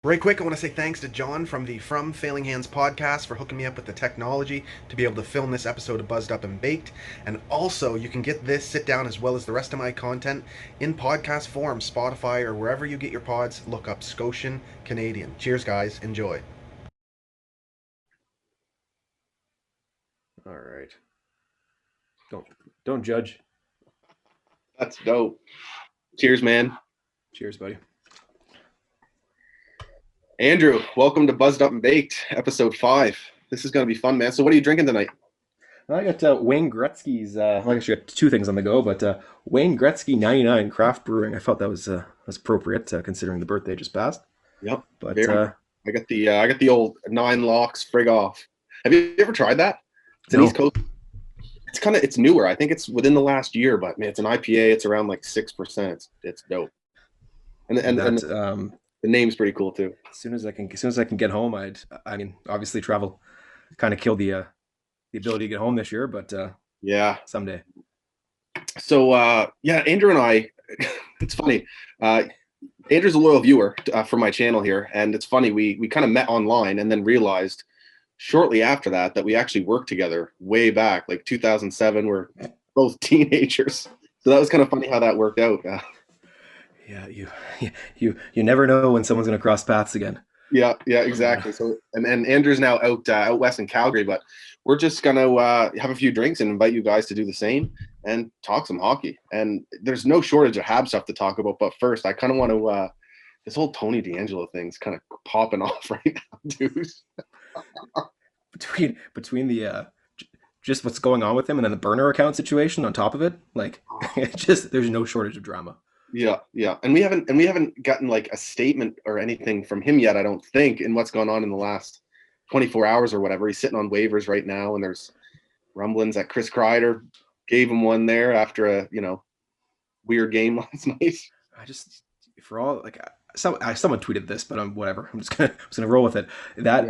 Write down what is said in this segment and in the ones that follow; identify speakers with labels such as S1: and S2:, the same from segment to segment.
S1: Right quick, I want to say thanks to John from the From Failing Hands podcast for hooking me up with the technology to be able to film this episode of Buzzed Up and Baked. And also, you can get this sit down as well as the rest of my content in podcast form, Spotify or wherever you get your pods. Look up Scotian Canadien. Cheers, guys. Enjoy.
S2: All right. Don't judge.
S3: That's dope. Cheers, man.
S2: Cheers, buddy.
S3: Andrew, welcome to Buzzed Up and Baked, episode 5. This is going to be fun, man. So what are you drinking tonight?
S2: I got Wayne Gretzky's. I guess you got two things on the go, but Wayne Gretzky 99 Craft Brewing. I felt that was appropriate considering the birthday just passed.
S3: Yep.
S2: But
S3: I got the old 9 locks frig off. Have you ever tried that? It's an
S2: No.
S3: East Coast. It's newer. I think it's within the last year, but man, it's an IPA. It's around like 6%. It's dope. And the name's pretty cool too.
S2: As soon as I can get home, I mean, obviously travel kind of killed the ability to get home this year, but
S3: Yeah.
S2: someday.
S3: So Andrew and I, it's funny. Andrew's a loyal viewer for my channel here, and it's funny we kind of met online and then realized shortly after that we actually worked together way back, like 2007. We're both teenagers, so that was kind of funny how that worked out.
S2: Yeah, you never know when someone's gonna cross paths again.
S3: Yeah, exactly. So and Andrew's now out west in Calgary, but we're just gonna have a few drinks and invite you guys to do the same and talk some hockey. And there's no shortage of Habs stuff to talk about. But first, I kind of want to this whole Tony DeAngelo thing's kind of popping off right now, dude.
S2: Between the just what's going on with him and then the burner account situation on top of it, like there's no shortage of drama.
S3: Yeah, and we haven't gotten like a statement or anything from him yet, I don't think, in what's gone on in the last 24 hours or whatever. He's sitting on waivers right now, and there's rumblings that Chris Kreider gave him one there after a weird game last night.
S2: I just for all like someone tweeted this, but whatever. I'm just gonna roll with it. That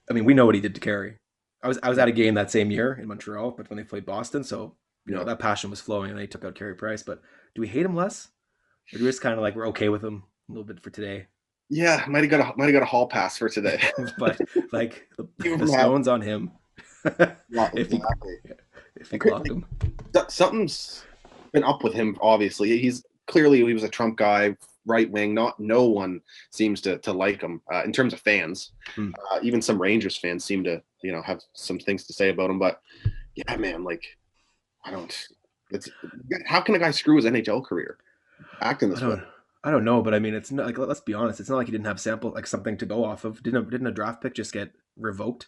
S2: I mean, we know what he did to Carey. I was at a game that same year in Montreal, but when they played Boston, so you know that passion was flowing, and they took out Carey Price. But do we hate him less? Or do we just kind of like we're okay with him a little bit for today?
S3: Yeah, might have got a hall pass for today.
S2: But like the stone's on him. if he clocked him.
S3: Something's been up with him, obviously. He was a Trump guy, right wing. No one seems to like him in terms of fans. Even some Rangers fans seem to have some things to say about him. But yeah, man, like how can a guy screw his NHL career acting this way?
S2: I don't know, but I mean, it's not like, let's be honest, it's not like he didn't have something to go off of. Didn't a draft pick just get revoked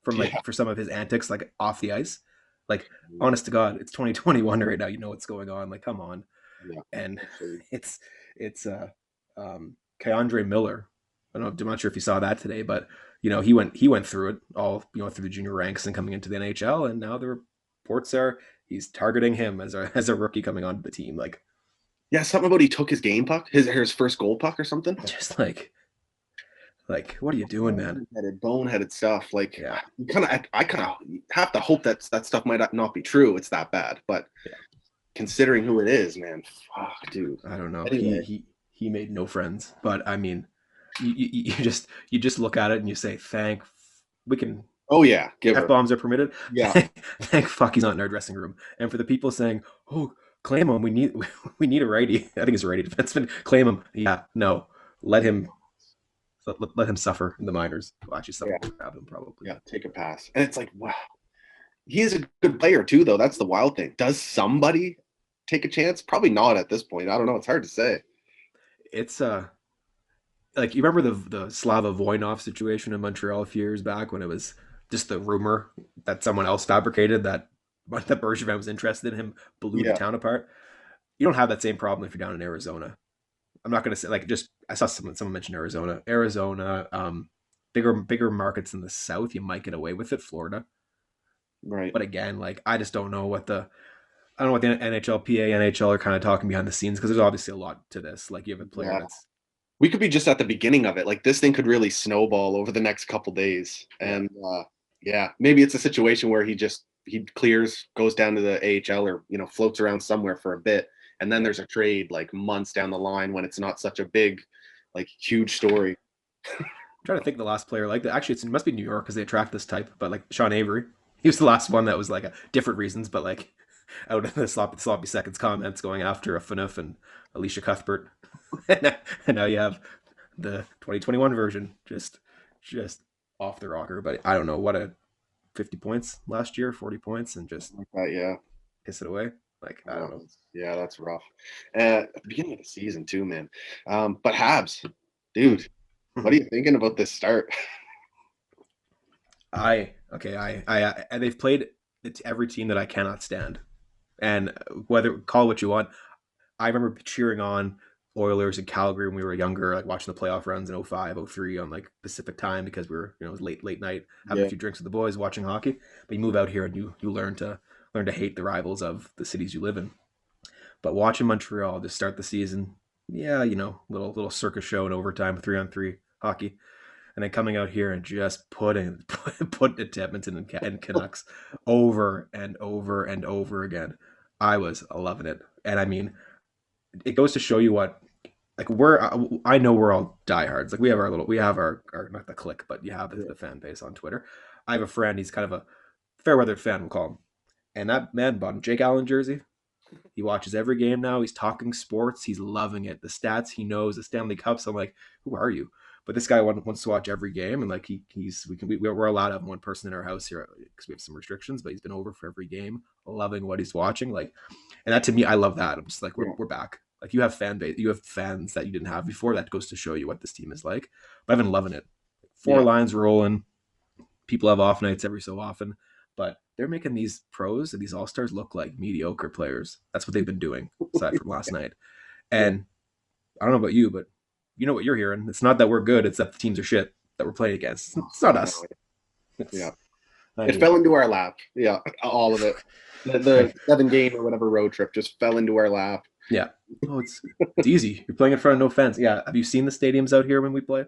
S2: from for some of his antics like off the ice? Like, honest to God, it's 2021 right now. You know what's going on. Like, come on.
S3: Yeah,
S2: and it's Keandre Miller. I'm not sure if you saw that today, but he went through it all, through the junior ranks and coming into the NHL, and now the reports are he's targeting him as a rookie coming onto the team. Like,
S3: yeah, something about he took his game puck, his first goal puck or something.
S2: Just like what are you doing, man?
S3: Boneheaded stuff. Like, yeah. I kind of have to hope that stuff might not be true. It's that bad, but considering who it is, man, fuck, dude.
S2: I don't know. Anyway. He made no friends, but I mean, you just look at it and you say, we can.
S3: Oh yeah,
S2: F-bombs are permitted.
S3: Yeah,
S2: thank fuck he's not in our dressing room. And for the people saying, "Oh, claim him. We need a righty." I think it's a righty defenseman. Claim him. Yeah, no, let him suffer in the minors. Well, actually, someone will grab him probably.
S3: Yeah, take a pass. And it's like, wow, he is a good player too, though. That's the wild thing. Does somebody take a chance? Probably not at this point. I don't know. It's hard to say.
S2: It's like, you remember the Slava Voinov situation in Montreal a few years back when it was just the rumor that someone else fabricated that Bergevin was interested in him, blew the town apart. You don't have that same problem if you're down in Arizona. I'm not going to say, like, just I saw someone mention Arizona, bigger markets in the South. You might get away with it, Florida,
S3: right?
S2: But again, like, I just don't know what the NHLPA, NHL are kind of talking behind the scenes, because there's obviously a lot to this. Like, you have a player that's.
S3: We could be just at the beginning of it. Like, this thing could really snowball over the next couple days, and maybe it's a situation where he clears, goes down to the AHL, or floats around somewhere for a bit, and then there's a trade like months down the line when it's not such a big, like, huge story.
S2: I'm trying to think of the last player like that. Actually, it must be New York because they attract this type. But like Sean Avery, he was the last one that was like different reasons, but like out of the sloppy seconds comments going after a Phaneuf and Alicia Cuthbert, and now you have the 2021 version just off the rocker. But I don't know what a 50 points last year, 40 points, and just
S3: Like that, yeah.
S2: piss it away. Like I don't know.
S3: Yeah, that's rough. At the beginning of the season too, man. But Habs, dude, what are you thinking about this start?
S2: They've played every team that I cannot stand, and whether call what you want, I remember cheering on Oilers in Calgary when we were younger, like watching the playoff runs in 05, 03 on like Pacific time because we were, it was late night, having a few drinks with the boys, watching hockey. But you move out here and you learn to hate the rivals of the cities you live in. But watching Montreal to start the season, yeah, little circus show in overtime, 3-on-3 hockey, and then coming out here and just putting it to Edmonton and Canucks over and over and over again. I was loving it, and I mean, it goes to show you what like I know we're all diehards. Like we have our not the clique, but you have the fan base on Twitter. I have a friend. He's kind of a fair weather fan, we'll call him, and that man bought a Jake Allen jersey. He watches every game now. He's talking sports. He's loving it. The stats he knows, the Stanley Cups. I'm like, who are you? But this guy wants to watch every game, and like we're allowed to have one person in our house here because we have some restrictions. But he's been over for every game, loving what he's watching. Like, and that to me, I love that. I'm just like, we're back. Like you have you have fans that you didn't have before. That goes to show you what this team is like. But I've been loving it. Four lines rolling. People have off nights every so often, but they're making these pros and these all-stars look like mediocre players. That's what they've been doing, aside from last night. And I don't know about you, but you know what you're hearing. It's not that we're good, it's that the teams are shit that we're playing against. It's not us.
S3: It fell into our lap. Yeah, all of it. The 7-game or whatever road trip just fell into our lap.
S2: Yeah. Oh, it's easy. You're playing in front of no fans. Yeah. Have you seen the stadiums out here when we play?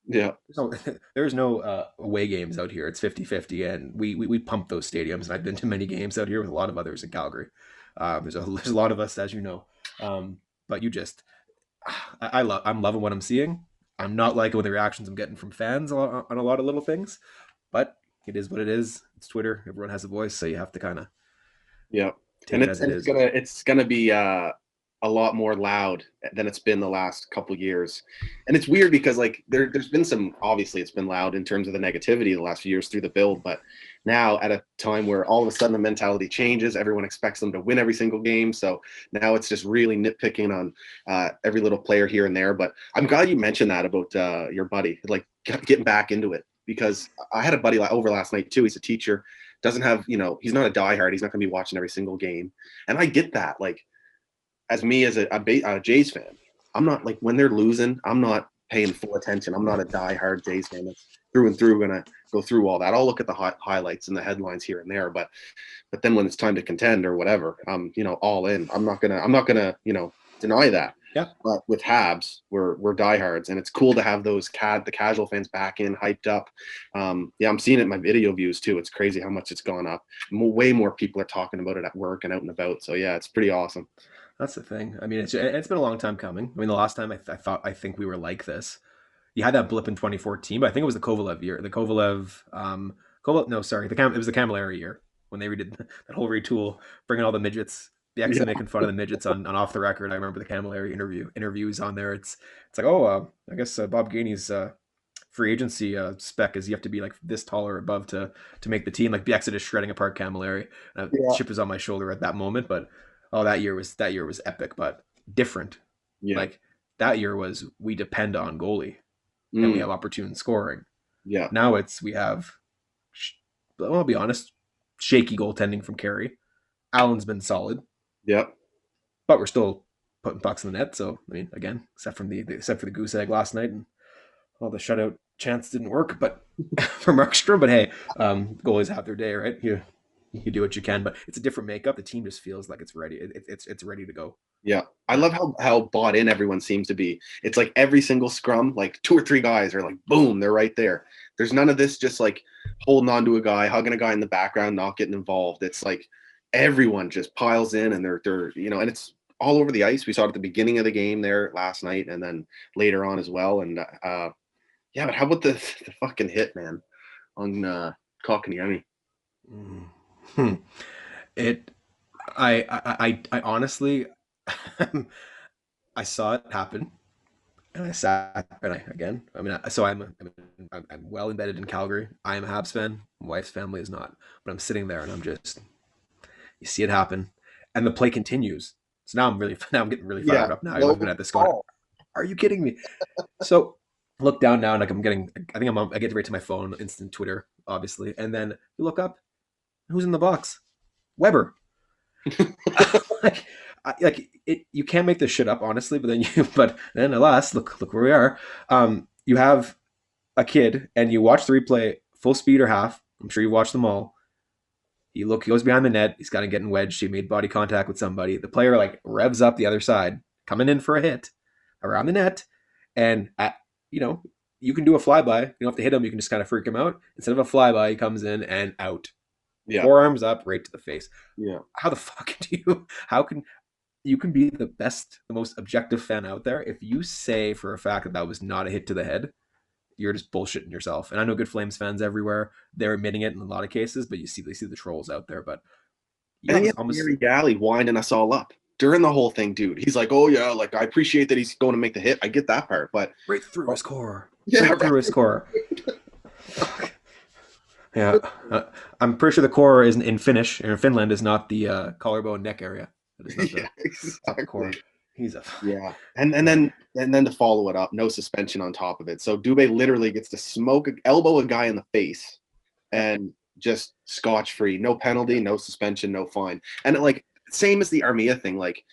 S3: Yeah.
S2: There's no away games out here. It's 50-50, and we pump those stadiums. And I've been to many games out here with a lot of others in Calgary. There's a lot of us, as you know. But I'm loving what I'm seeing. I'm not liking the reactions I'm getting from fans on a lot of little things, but it is what it is. It's Twitter. Everyone has a voice, so you have to kind of
S3: take it as it is. It's gonna be a lot more loud than it's been the last couple of years. And it's weird because like there's been some, obviously it's been loud in terms of the negativity the last few years through the build, but now at a time where all of a sudden the mentality changes, everyone expects them to win every single game. So now it's just really nitpicking on every little player here and there. But I'm glad you mentioned that about your buddy, like getting back into it, because I had a buddy over last night too. He's a teacher, doesn't have, he's not a diehard. He's not gonna be watching every single game. And I get that. Like, as me as a Jays fan, I'm not like when they're losing, I'm not paying full attention. I'm not a diehard Jays fan that's through and through going to go through all that. I'll look at the highlights and the headlines here and there, but then when it's time to contend or whatever, I'm all in. I'm not gonna deny that.
S2: Yeah.
S3: But with Habs, we're diehards, and it's cool to have those the casual fans back in, hyped up. I'm seeing it in my video views too. It's crazy how much it's gone up. Way more people are talking about it at work and out and about. So yeah, it's pretty awesome.
S2: That's the thing. I mean, it's been a long time coming. I mean, the last time I think we were like this. You had that blip in 2014, but I think it was the Kovalev year. The Kovalev, no, sorry, it was the Camilleri year when they redid that whole retool, bringing all the midgets. The ex making fun of the midgets on off the record. I remember the Camilleri interviews on there. It's like, I guess Bob Gainey's free agency spec is you have to be like this tall or above to make the team. Like the Exodus shredding apart Camilleri. Chip was on my shoulder at that moment, but. Oh, that year was epic, but different.
S3: Yeah.
S2: Like that year was we depend on goalie and we have opportune scoring.
S3: Yeah.
S2: Now we have, I'll be honest, shaky goaltending from Carey. Allen's been solid.
S3: Yeah.
S2: But we're still putting pucks in the net. So I mean, again, except for the goose egg last night and all the shutout chance didn't work, but for Markstrom. But hey, goalies have their day, right? You do what you can, but it's a different makeup. The team just feels like it's ready. It's ready to go.
S3: Yeah. I love how bought in everyone seems to be. It's like every single scrum, like 2 or 3 guys are like, boom, they're right there. There's none of this just like holding on to a guy, hugging a guy in the background, not getting involved. It's like everyone just piles in and they're and it's all over the ice. We saw it at the beginning of the game there last night and then later on as well. And Yeah, but how about the fucking hit, man, on Kotkaniemi?
S2: Hmm. It, I honestly, I saw it happen, and I sat, and I mean, so I'm well embedded in Calgary. I am a Habs fan. My wife's family is not, but I'm sitting there, and I'm just, you see it happen, and the play continues. So now I'm getting really
S3: Yeah,
S2: fired up. Now I'm
S3: no
S2: looking at this going,
S3: call.
S2: "Are you kidding me?" So look down now, and like I think I get right to my phone, instant Twitter, obviously, and then you look up, who's in the box? Weber. like, you can't make this shit up, honestly. But then alas, look where we are. You have a kid, and you watch the replay full speed or half. I'm sure you watched them all. He goes behind the net. He's kind of getting wedged. He made body contact with somebody. The player like revs up the other side, coming in for a hit around the net, and you know you can do a flyby. You don't have to hit him. You can just kind of freak him out. Instead of a flyby, he comes in and out.
S3: Yeah,
S2: Forearms up, right to the face.
S3: yeah.
S2: How the fuck do you? How can you can be the best, the most objective fan out there if you say for a fact that that was not a hit to the head? You're just bullshitting yourself. And I know good Flames fans everywhere. They're admitting it in a lot of cases, but they see the trolls out there. But
S3: And then you
S2: almost,
S3: have
S2: almost
S3: Gary Galley winding us all up during the whole thing, dude. He's like, "Oh yeah, like I appreciate that he's going to make the hit. I get that part, but
S2: right through his core.
S3: yeah,
S2: Right through his core. Yeah, I'm pretty sure the core is in Finnish or in Finland is not the collarbone neck area. That is not
S3: yeah,
S2: the core.
S3: exactly.
S2: He's a
S3: Yeah, and then to follow it up, no suspension on top of it. So Dubé literally gets to elbow a guy in the face, and just scotch free, no penalty, no suspension, no fine, and like same as the Armia thing, like,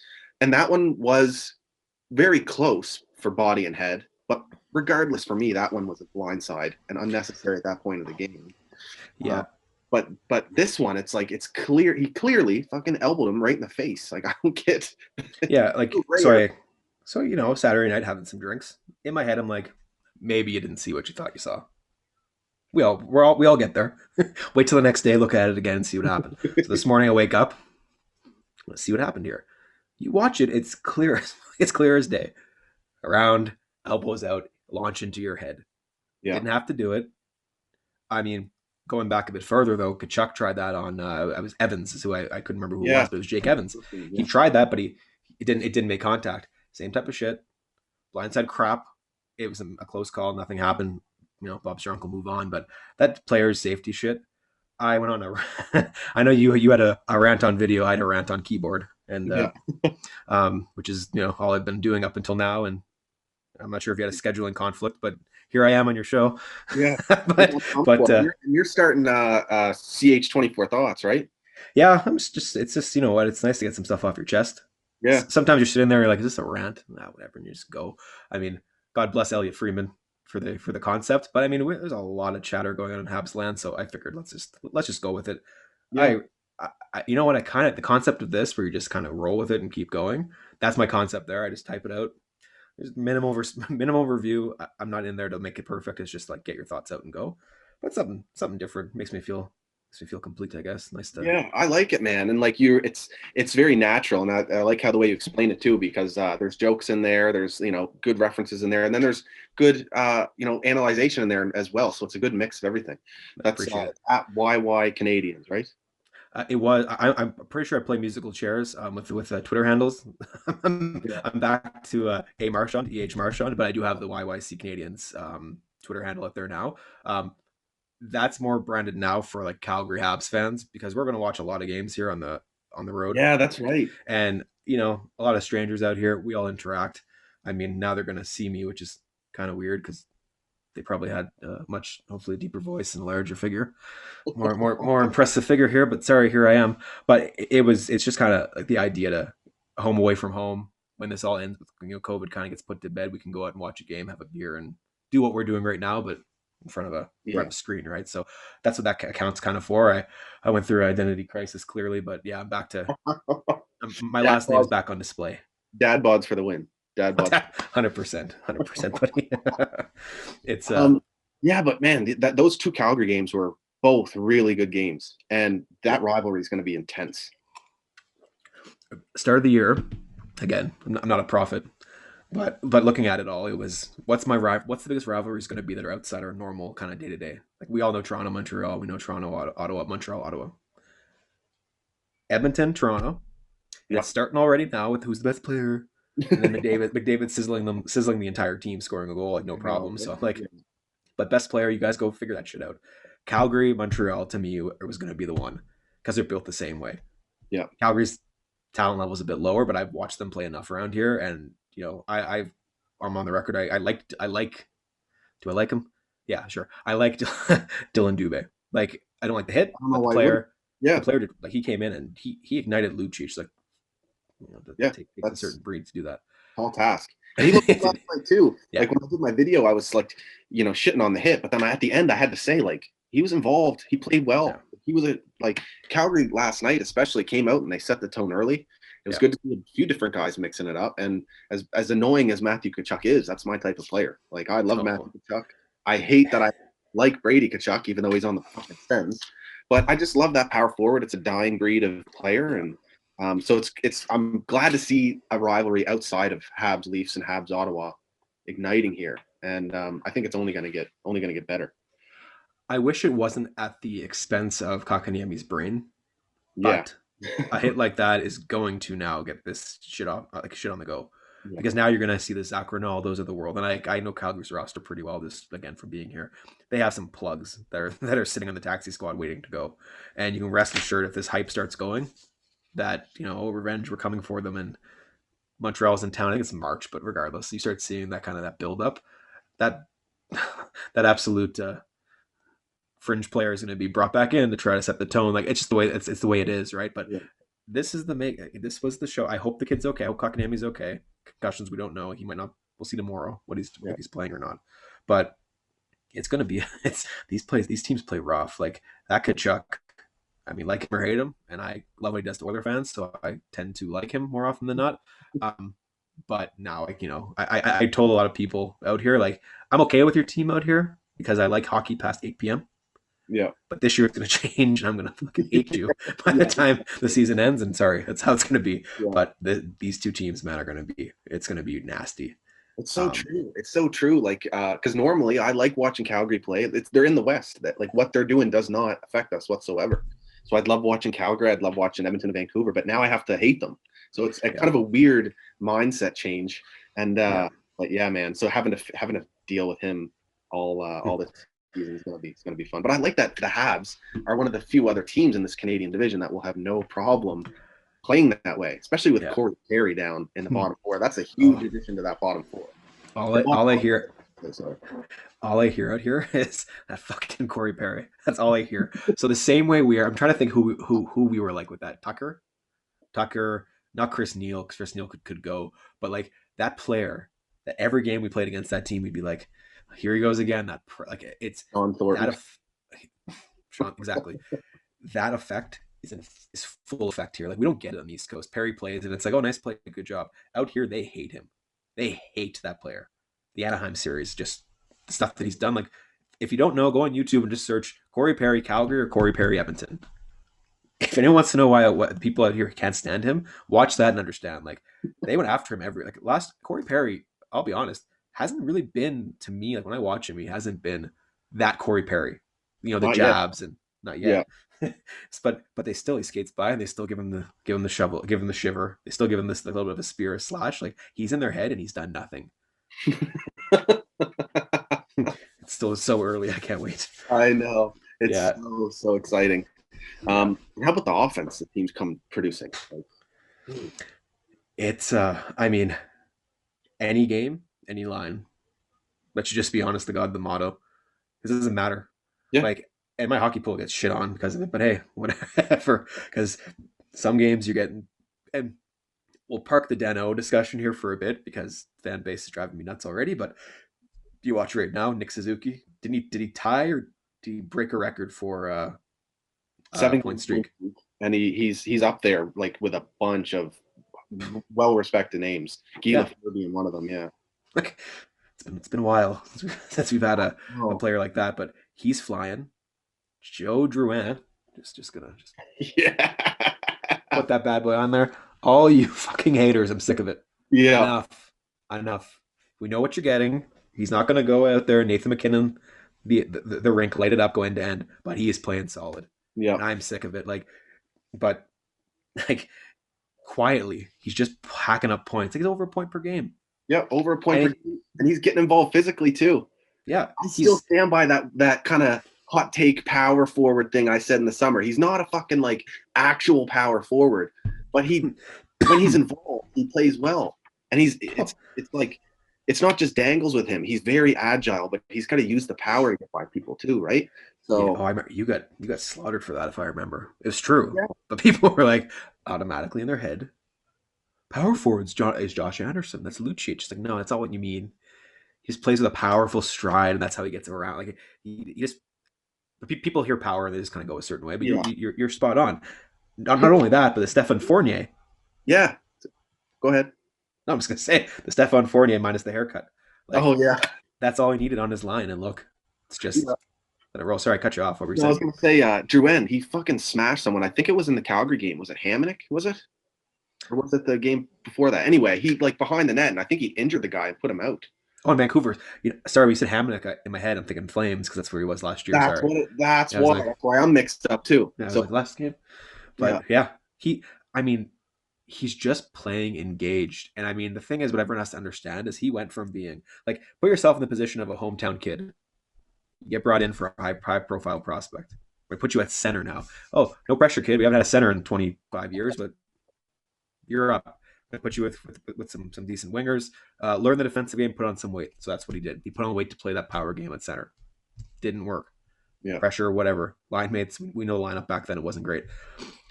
S3: and that one was very close for body and head, but regardless, for me, that one was a blindside and unnecessary at that point of the game. Uh,
S2: yeah.
S3: but this one, it's like it's clear he clearly fucking elbowed him right in the face. Like I don't get.
S2: Yeah, like so Saturday night having some drinks. In my head, I'm like, maybe you didn't see what you thought you saw. We all get there. Wait till the next day, look at it again, and see what happened. So this morning I wake up, let's see what happened here. You watch it, it's clear, it's clear as day. Around, elbows out, launch into your head.
S3: Yeah,
S2: Didn't have to do it. I mean, going back a bit further though, Kachuk tried that on I was Evans, is who I couldn't remember who it was, but it was Jake Evans. He tried that, but it didn't make contact. Same type of shit. Blindside crap. It was a close call. Nothing happened. Bob's your uncle, move on. But that player's safety shit. I went on a. I know you had a rant on video. I had a rant on keyboard, and which is all I've been doing up until now. And I'm not sure if you had a scheduling conflict, but here I am on your show.
S3: Yeah,
S2: but
S3: you're starting CH24 thoughts, right?
S2: Yeah, it's just what, it's nice to get some stuff off your chest.
S3: Yeah,
S2: Sometimes you're sitting there, you're like, is this a rant? Nah, whatever, and you just go. I mean, God bless Elliot Freeman for the concept, but I mean, there's a lot of chatter going on in Habs land, so I figured let's just go with it.
S3: yeah.
S2: You know what? The concept of this, where you just kind of roll with it and keep going. That's my concept there. I just type it out. There's minimum review. I'm not in there to make it perfect. It's just like get your thoughts out and go. But something different makes me feel complete, I guess. Nice to.
S3: Yeah, I like it, man. And like it's very natural, and I like how the way you explain it too, because there's jokes in there, there's good references in there, and then there's good analyzation in there as well. So it's a good mix of everything. That's at YY Canadians, right?
S2: It was. I'm pretty sure I play musical chairs with Twitter handles. I'm back to A Marchand, EH Marchand, but I do have the YYC Canadians Twitter handle up there now. That's more branded now for like Calgary Habs fans, because we're going to watch a lot of games here on the road.
S3: Yeah, that's right.
S2: And a lot of strangers out here. We all interact. I mean, now they're going to see me, which is kind of weird because they probably had much, hopefully, deeper voice and a larger figure, more impressive figure here. But sorry, here I am. But it's just kind of like the idea to home away from home. When this all ends, COVID kind of gets put to bed, we can go out and watch a game, have a beer, and do what we're doing right now, but in front of a screen, right? So that's what that accounts kind of for. I went through an identity crisis clearly, but yeah, I'm back to my last name is back on display.
S3: Dad bods for the win. Dad bods.
S2: 100%, buddy. It's
S3: yeah, but man, those two Calgary games were both really good games, and that rivalry is going to be intense.
S2: Start of the year, again, I'm not a prophet, But looking at it all, it was what's the biggest rivalries going to be that are outside our normal kind of day to day. Like we all know Toronto, Montreal. We know Toronto, Ottawa, Montreal, Ottawa, Edmonton, Toronto, and it's
S3: Yep.
S2: starting already now with who's the best player, and then McDavid sizzling the entire team, scoring a goal like no problem. So like, but best player, you guys go figure that shit out. Calgary, Montreal, to me, it was going to be the one because they're built the same way.
S3: Yeah.
S2: Calgary's talent level is a bit lower, but I've watched them play enough around here, and you know, I'm on the record. I like. Do I like him? Yeah, sure. I like Dylan Dubé. Like, I don't like the hit,
S3: I don't know
S2: but the
S3: why you
S2: player,
S3: Yeah.
S2: the player did, like he came in and he ignited Lucic. Like, you know,
S3: Yeah.
S2: takes a
S3: That's
S2: certain breed to do that.
S3: tall task. And he looked good last night too.
S2: Yeah.
S3: Like when I did my video, I was like, shitting on the hit, but then at the end, I had to say like he was involved. He played well.
S2: Yeah.
S3: He was like Calgary last night, especially came out and they set the tone early. It was
S2: Yeah.
S3: good to see a few different guys mixing it up. And as annoying as Matthew Tkachuk is, that's my type of player. Like I love Matthew Tkachuk. I hate that I like Brady Tkachuk, even though he's on the fucking Sens. But I just love that power forward. It's a dying breed of player, and so it's. I'm glad to see a rivalry outside of Habs Leafs and Habs Ottawa igniting here, and I think it's only gonna get better.
S2: I wish it wasn't at the expense of Kakaniemi's brain,
S3: Yeah,
S2: but a hit like that is going to now get this shit off, like shit on the go.
S3: Yeah.
S2: Because now you're going to see the Zach Ronaldos of the world. And I know Calgary's roster pretty well, just again from being here. They have some plugs that are sitting on the taxi squad waiting to go. And you can rest assured if this hype starts going, that, you know, revenge, we're coming for them. And Montreal's in town. I think it's March, but regardless, you start seeing that kind of that build up. That absolute fringe player is going to be brought back in to try to set the tone. Like it's just the way it's the way it is, right? But
S3: Yeah.
S2: this was the show. I hope the kid's okay. I hope Kakaniemi's okay. Concussions, we don't know. He might not. We'll see tomorrow if he's playing or not. But it's gonna be these teams play rough. Like that Kachuk, I mean, like him or hate him, and I love what he does to Oilers fans, so I tend to like him more often than not. But now, like, you know, I told a lot of people out here, like, I'm okay with your team out here because I like hockey past 8 p.m.
S3: Yeah.
S2: But this year it's going to change, and I'm going to fucking hate you by the time the season ends. And sorry, that's how it's going to be.
S3: Yeah.
S2: But these two teams, man, it's going to be nasty.
S3: It's so true. It's so true. Like, because normally I like watching Calgary play. They're in the West. That like what they're doing does not affect us whatsoever. So I'd love watching Calgary. I'd love watching Edmonton and Vancouver. But now I have to hate them. So it's kind of a weird mindset change. And but yeah, man. So having to deal with him all this season is gonna be fun. But I like that the Habs are one of the few other teams in this Canadian division that will have no problem playing that way, especially with Corey Perry down in the bottom four. That's a huge addition to that bottom four.
S2: All I hear out here is that fucking Corey Perry. That's all I hear. So the same way I'm trying to think who we were like with that. Tucker, not Chris Neal, because Chris Neal could go, but like that player that every game we played against that team, we'd be like, here he goes again. It's
S3: Sean Thornton.
S2: Exactly. That effect is full effect here. Like we don't get it on the East Coast. Perry plays and it's like, oh, nice play, good job. Out here, they hate him. They hate that player. The Anaheim series, just the stuff that he's done. Like if you don't know, go on YouTube and just search Corey Perry Calgary or Corey Perry Edmonton. If anyone wants to know why people out here can't stand him, watch that and understand. Like they went after him last Corey Perry. I'll be honest, hasn't really been to me, like when I watch him, he hasn't been that Corey Perry, you know, the not jabs yet. And not yet. Yeah. but he skates by and they still give him the shovel, give him the shiver. They still give him this like, little bit of a spear, a slash. Like he's in their head and he's done nothing. It's still so early. I can't wait.
S3: I know. It's so exciting. How about the offense the teams come producing?
S2: It's I mean, any game, any line. Let's just be honest to God, the motto. Because it doesn't matter. Yeah. Like, and my hockey pool gets shit on because of it, but hey, whatever. Because some games you get, and we'll park the DANAULT discussion here for a bit because fan base is driving me nuts already. But if you watch right now, Nick Suzuki, did he tie or did he break a record for 7-point streak?
S3: And he's up there like with a bunch of well-respected names. Gila being one of them, yeah.
S2: Like it's been a while since we've had a player like that, but he's flying. Joe Drouin, just gonna put that bad boy on there. All you fucking haters, I'm sick of it.
S3: Yeah.
S2: Enough. enough. We know what you're getting. He's not going to go out there, Nathan McKinnon, the rink, light it up, go end to end, but he is playing solid.
S3: Yeah.
S2: And I'm sick of it. But like quietly, he's just hacking up points. Like he's over a point per game.
S3: Yeah, over a point per game. And he's getting involved physically too.
S2: Yeah.
S3: I still stand by that kind of hot take power forward thing I said in the summer. He's not a fucking like actual power forward, but when he's involved, he plays well. And it's like it's not just dangles with him. He's very agile, but he's got to use the power to get by people too, right? So
S2: I remember you got slaughtered for that, if I remember. It was true.
S3: Yeah.
S2: But people were like automatically in their head, power forwards is Josh Anderson. That's Lucic. It's like, no, that's not what you mean. He just plays with a powerful stride, and that's how he gets around. Like he just people hear power and they just kind of go a certain way. But you're spot on. Not only that, but the Stefan Fournier.
S3: Yeah. Go ahead.
S2: No, I'm just gonna say the Stefan Fournier minus the haircut.
S3: Like, oh yeah,
S2: that's all he needed on his line. And look, it's just let it roll. Sorry, I cut you off. What were you saying?
S3: I was gonna say, Drouin, he fucking smashed someone. I think it was in the Calgary game. Was it Hamonic? Was it, or was it the game before that? Anyway, he like behind the net, and I think he injured the guy and put him out.
S2: Oh, in Vancouver. Sorry, we said Hamonic in my head. I'm thinking Flames because that's where he was last year.
S3: That's why I'm mixed up too.
S2: Yeah, so last game, but he's just playing engaged. And I mean, the thing is, what everyone has to understand is he went from being like, put yourself in the position of a hometown kid. You get brought in for a high profile prospect. We put you at center now. Oh, no pressure, kid. We haven't had a center in 25 years, but you're up. I put you with some decent wingers. Learn the defensive game, put on some weight. So that's what he did. He put on weight to play that power game at center. Didn't work.
S3: Yeah.
S2: Pressure, whatever. Line mates, we know the lineup back then. It wasn't great.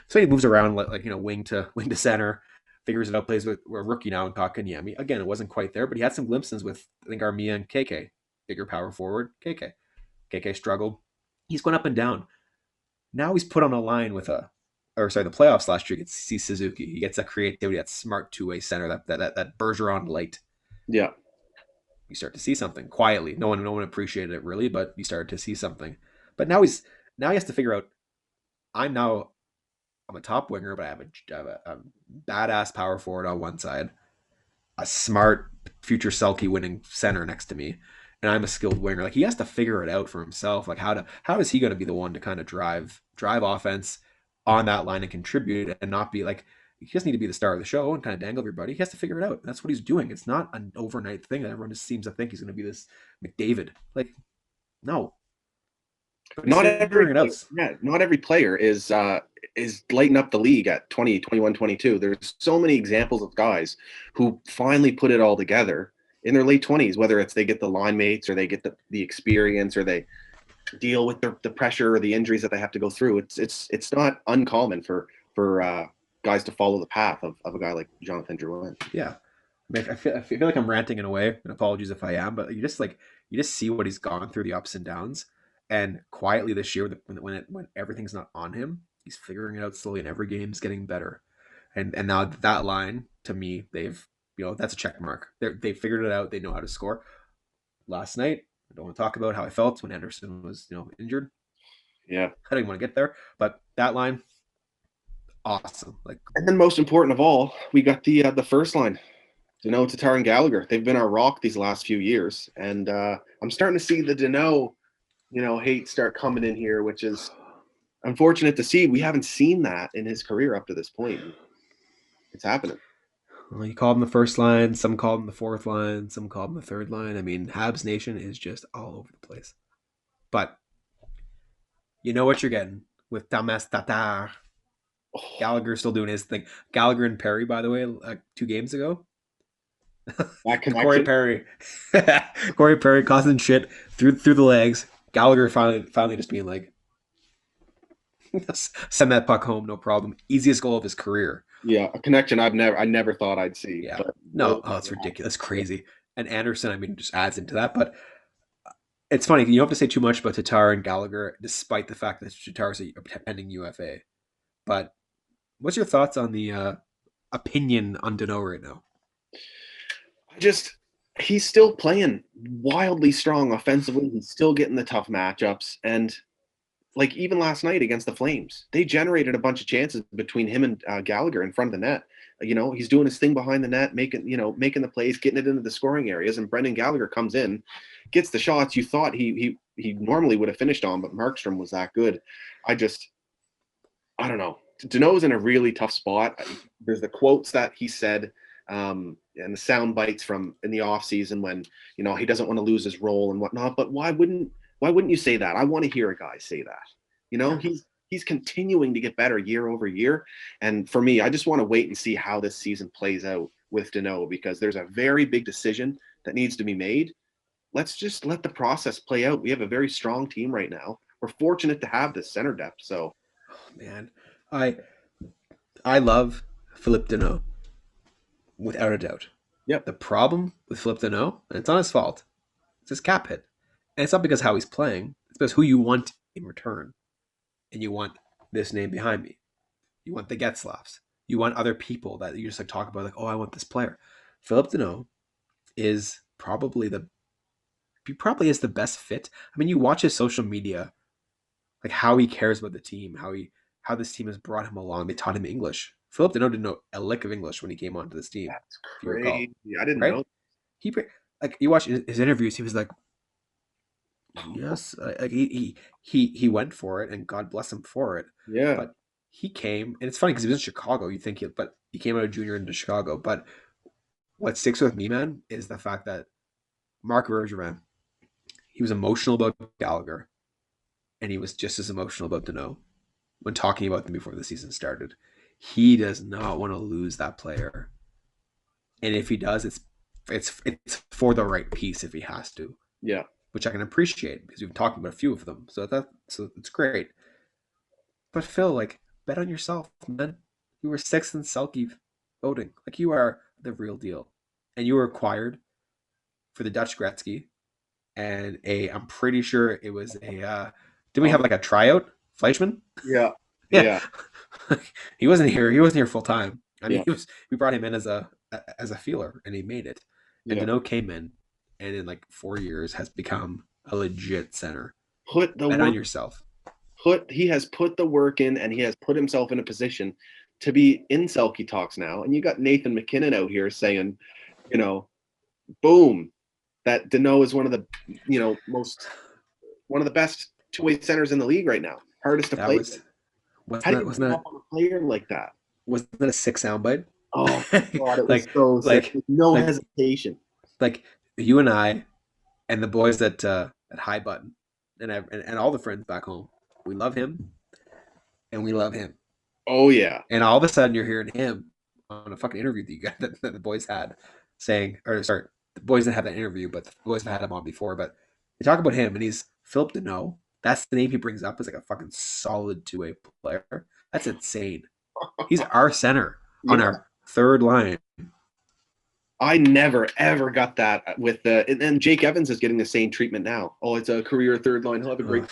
S2: So he moves around like wing to center, figures it out, plays with a rookie now in Kotkaniemi. Again, it wasn't quite there, but he had some glimpses with, I think, Armia and KK. Bigger power forward, KK. KK struggled. He's going up and down. Now he's put on a line with the playoffs last year, you get to see Suzuki. He gets that creativity, that smart two-way center, that Bergeron light.
S3: Yeah.
S2: You start to see something quietly. No one appreciated it really, but you started to see something. But now he has to figure out, I'm a top winger, but I have a badass power forward on one side, a smart future Selke winning center next to me, and I'm a skilled winger. Like he has to figure it out for himself. Like how is he going to be the one to kind of drive offense on that line and contribute and not be like, he doesn't need to be the star of the show and kind of dangle everybody. He has to figure it out. That's what he's doing. It's not an overnight thing that everyone just seems to think he's going to be this McDavid. Like, no.
S3: Not every player is lighting up the league at 20, 21, 22. There's so many examples of guys who finally put it all together in their late 20s, whether it's they get the line mates or they get the experience or they deal with the pressure or the injuries that they have to go through. It's not uncommon for guys to follow the path of a guy like Jonathan Drouin.
S2: Yeah. I feel like I'm ranting in a way, and apologies if I am, but you just see what he's gone through, the ups and downs. And quietly this year, when everything's not on him, he's figuring it out slowly, and every game's getting better. And now that line, to me, they've that's a check mark. They figured it out. They know how to score. Last night, I don't want to talk about how I felt when Anderson was injured.
S3: Yeah,
S2: I didn't want to get there, but that line, awesome.
S3: And then most important of all, we got the first line. Danault, Tatar, and Gallagher. They've been our rock these last few years, and I'm starting to see the Danault hate start coming in here, which is unfortunate to see. We haven't seen that in his career up to this point. It's happening.
S2: Well, you call him the first line, some call him the fourth line, some call him the third line. I mean, Habs Nation is just all over the place. But you know what you're getting with Thomas Tatar. Gallagher still doing his thing. Gallagher and Perry, by the way, 2 games ago. Corey Perry causing shit through the legs. Gallagher finally just being like, send that puck home, no problem. Easiest goal of his career.
S3: Yeah, a connection I never thought I'd see.
S2: Yeah, it's ridiculous, crazy. And Anderson, I mean, just adds into that. But it's funny, you don't have to say too much about Tatar and Gallagher, despite the fact that Tatar's a pending UFA. But what's your thoughts on the opinion on Danault right now?
S3: He's still playing wildly strong offensively. He's still getting the tough matchups. And like even last night against the Flames, they generated a bunch of chances between him and Gallagher in front of the net. He's doing his thing behind the net, making the plays, getting it into the scoring areas, and Brendan Gallagher comes in, gets the shots you thought he normally would have finished on, but Markstrom was that good. I don't know. Danault's in a really tough spot. There's the quotes that he said, and the sound bites from in the offseason when he doesn't want to lose his role and whatnot. But why wouldn't you say that? I want to hear a guy say that. He's continuing to get better year over year. And for me, I just want to wait and see how this season plays out with Danault, because there's a very big decision that needs to be made. Let's just let the process play out. We have a very strong team right now. We're fortunate to have this center depth. So,
S2: man, I love Philippe Danault without a doubt.
S3: Yep.
S2: The problem with Philippe Danault, and it's not his fault, it's his cap hit. And it's not because how he's playing, it's because who you want in return. And you want this name behind me. You want the Getzlaffs. You want other people that you just like talk about, like, oh, I want this player. Philippe Danault is probably the best fit. I mean, you watch his social media, like how he cares about the team, how this team has brought him along. They taught him English. Philippe Danault didn't know a lick of English when he came onto this team.
S3: That's crazy. I didn't know.
S2: He like you watch his interviews. He was like, yes, like he went for it, and God bless him for it.
S3: Yeah.
S2: But he came, and it's funny because he was in Chicago. You think but he came out of junior into Chicago. But what sticks with me, man, is the fact that Marc Bergevin, he was emotional about Gallagher, and he was just as emotional about Danault when talking about them before the season started. He does not want to lose that player, and if he does, it's for the right piece if he has to.
S3: Yeah.
S2: Which I can appreciate because we've been talking about a few of them. So it's great. But Phil, like, bet on yourself, man. You were sixth in Selke voting. Like, you are the real deal. And you were acquired for the Dutch Gretzky. And I'm pretty sure it was did we have like a tryout? Fleischmann?
S3: Yeah.
S2: Yeah. He wasn't here full time. I mean, we brought him in as a feeler, and he made it. And Danault came in, and in like 4 years has become a legit center.
S3: Bet
S2: on yourself.
S3: He has put the work in, and he has put himself in a position to be in Selke talks now. And you got Nathan McKinnon out here saying, boom, that Danault is one of the best two-way centers in the league right now. Hardest to play. Wasn't that a player like that?
S2: Wasn't that a sick soundbite?
S3: Oh God, it was so sick. No hesitation.
S2: Like you and I, and the boys at High Button, and all the friends back home, we love him, and we love him.
S3: Oh yeah.
S2: And all of a sudden, you're hearing him on a fucking interview that the boys had, the boys didn't have that interview, but the boys have had him on before. But they talk about him, and he's Philippe Danault. That's the name he brings up as like a fucking solid two-way player. That's insane. He's our center on our third line.
S3: I never ever got that with and Jake Evans is getting the same treatment now. Oh, it's a career third line. He'll have a great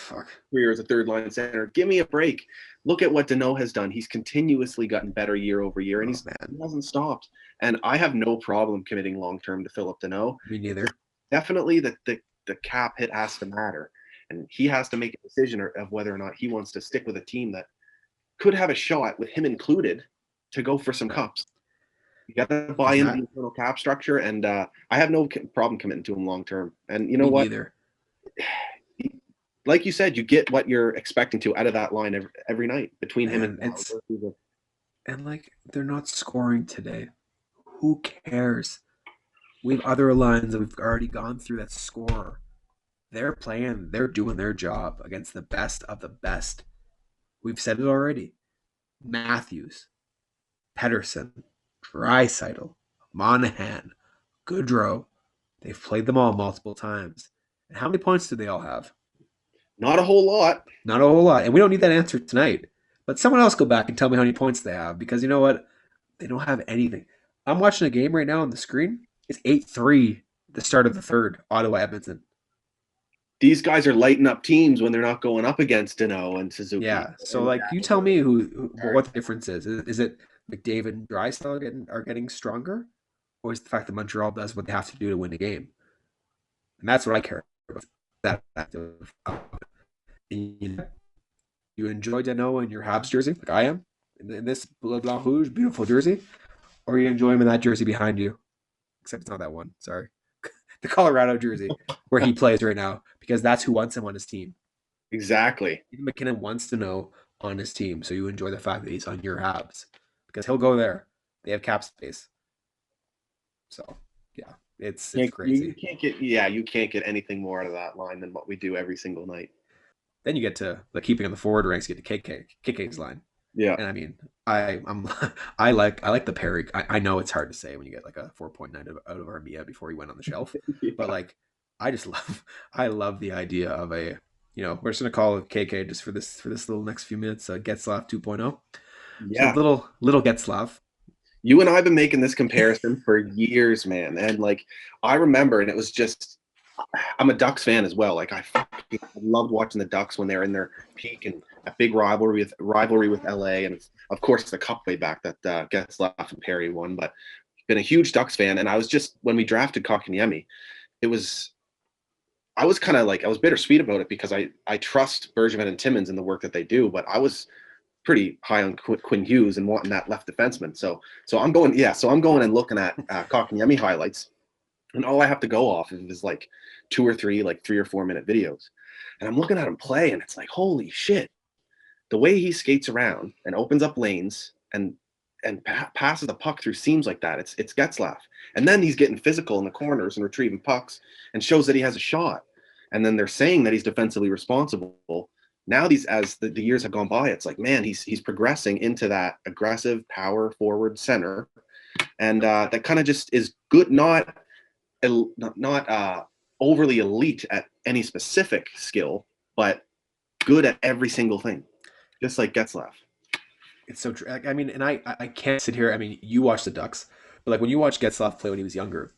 S3: career as a third line center. Give me a break. Look at what Danault has done. He's continuously gotten better year over year, and he hasn't stopped. And I have no problem committing long term to Philippe Danault.
S2: Me neither.
S3: Definitely the cap hit has to matter, and he has to make a decision of whether or not he wants to stick with a team that could have a shot with him included to go for some cups. You got to buy into the internal cap structure, and I have no problem committing to him long term. And you know what?
S2: Neither.
S3: Like you said, you get what you're expecting to out of that line every night between him
S2: and like they're not scoring today. Who cares? We have other lines that we've already gone through that score. They're playing. They're doing their job against the best of the best. We've said it already. Matthews, Pedersen, Draisaitl, Monahan, Goodrow. They've played them all multiple times. And how many points do they all have?
S3: Not a whole lot.
S2: Not a whole lot. And we don't need that answer tonight. But someone else go back and tell me how many points they have. Because you know what? They don't have anything. I'm watching a game right now on the screen. It's 8-3 the start of the third, Ottawa-Edmonton.
S3: These guys are lighting up teams when they're not going up against Danault and Suzuki.
S2: Yeah. So, like, you tell me what the difference is. Is it McDavid and Draisaitl are getting stronger? Or is it the fact that Montreal does what they have to do to win the game? And that's what I care about. you enjoy DANAULT in your Habs jersey, like I am, in this bleu blanc rouge, beautiful jersey, or you enjoy him in that jersey behind you, except it's not that one. Sorry, the Colorado jersey where he plays right now, because that's who wants him on his team.
S3: Exactly.
S2: Ethan McKinnon wants to know on his team, so you enjoy the fact that he's on your Habs because he'll go there. They have cap space, so yeah, it's crazy.
S3: You can't get anything more out of that line than what we do every single night.
S2: Then you get to the keeping in the forward ranks, you get to KK's line.
S3: Yeah.
S2: And I mean, I like the Perry. I know it's hard to say when you get like a 4.9 out of Armia before he went on the shelf,
S3: Yeah.
S2: but like I love the idea of a, we're just gonna call it KK just for this little next few minutes. Getzlaf 2.0.
S3: Yeah.
S2: So little Getzlaf.
S3: You and I have been making this comparison for years, man. And like, I remember, and it was just, I'm a Ducks fan as well. Like, I loved watching the Ducks when they're in their peak and a big rivalry with LA. And of course, the cup way back that Getzlaf and Perry won. But been a huge Ducks fan. And I was just, when we drafted Kotkaniemi, I was kind of like, I was bittersweet about it because I trust Bergevin and Timmins in the work that they do. But I was pretty high on Quinn Hughes and wanting that left defenseman. So I'm going and looking at Kotkaniemi highlights, and all I have to go off is like 2 or 3, like 3 or 4 minute videos. And I'm looking at him play, and it's like, holy shit. The way he skates around and opens up lanes and passes the puck through seams like that, it's Getzlaf. And then he's getting physical in the corners and retrieving pucks and shows that he has a shot. And then they're saying that he's defensively responsible. Now as the years have gone by, it's like, man, he's progressing into that aggressive power forward center, and that kind of just is good, not overly elite at any specific skill, but good at every single thing, just like Getzlaf.
S2: It's so true. I mean, and I can't sit here. I mean, you watch the Ducks, but like when you watch Getzlaf play when he was younger,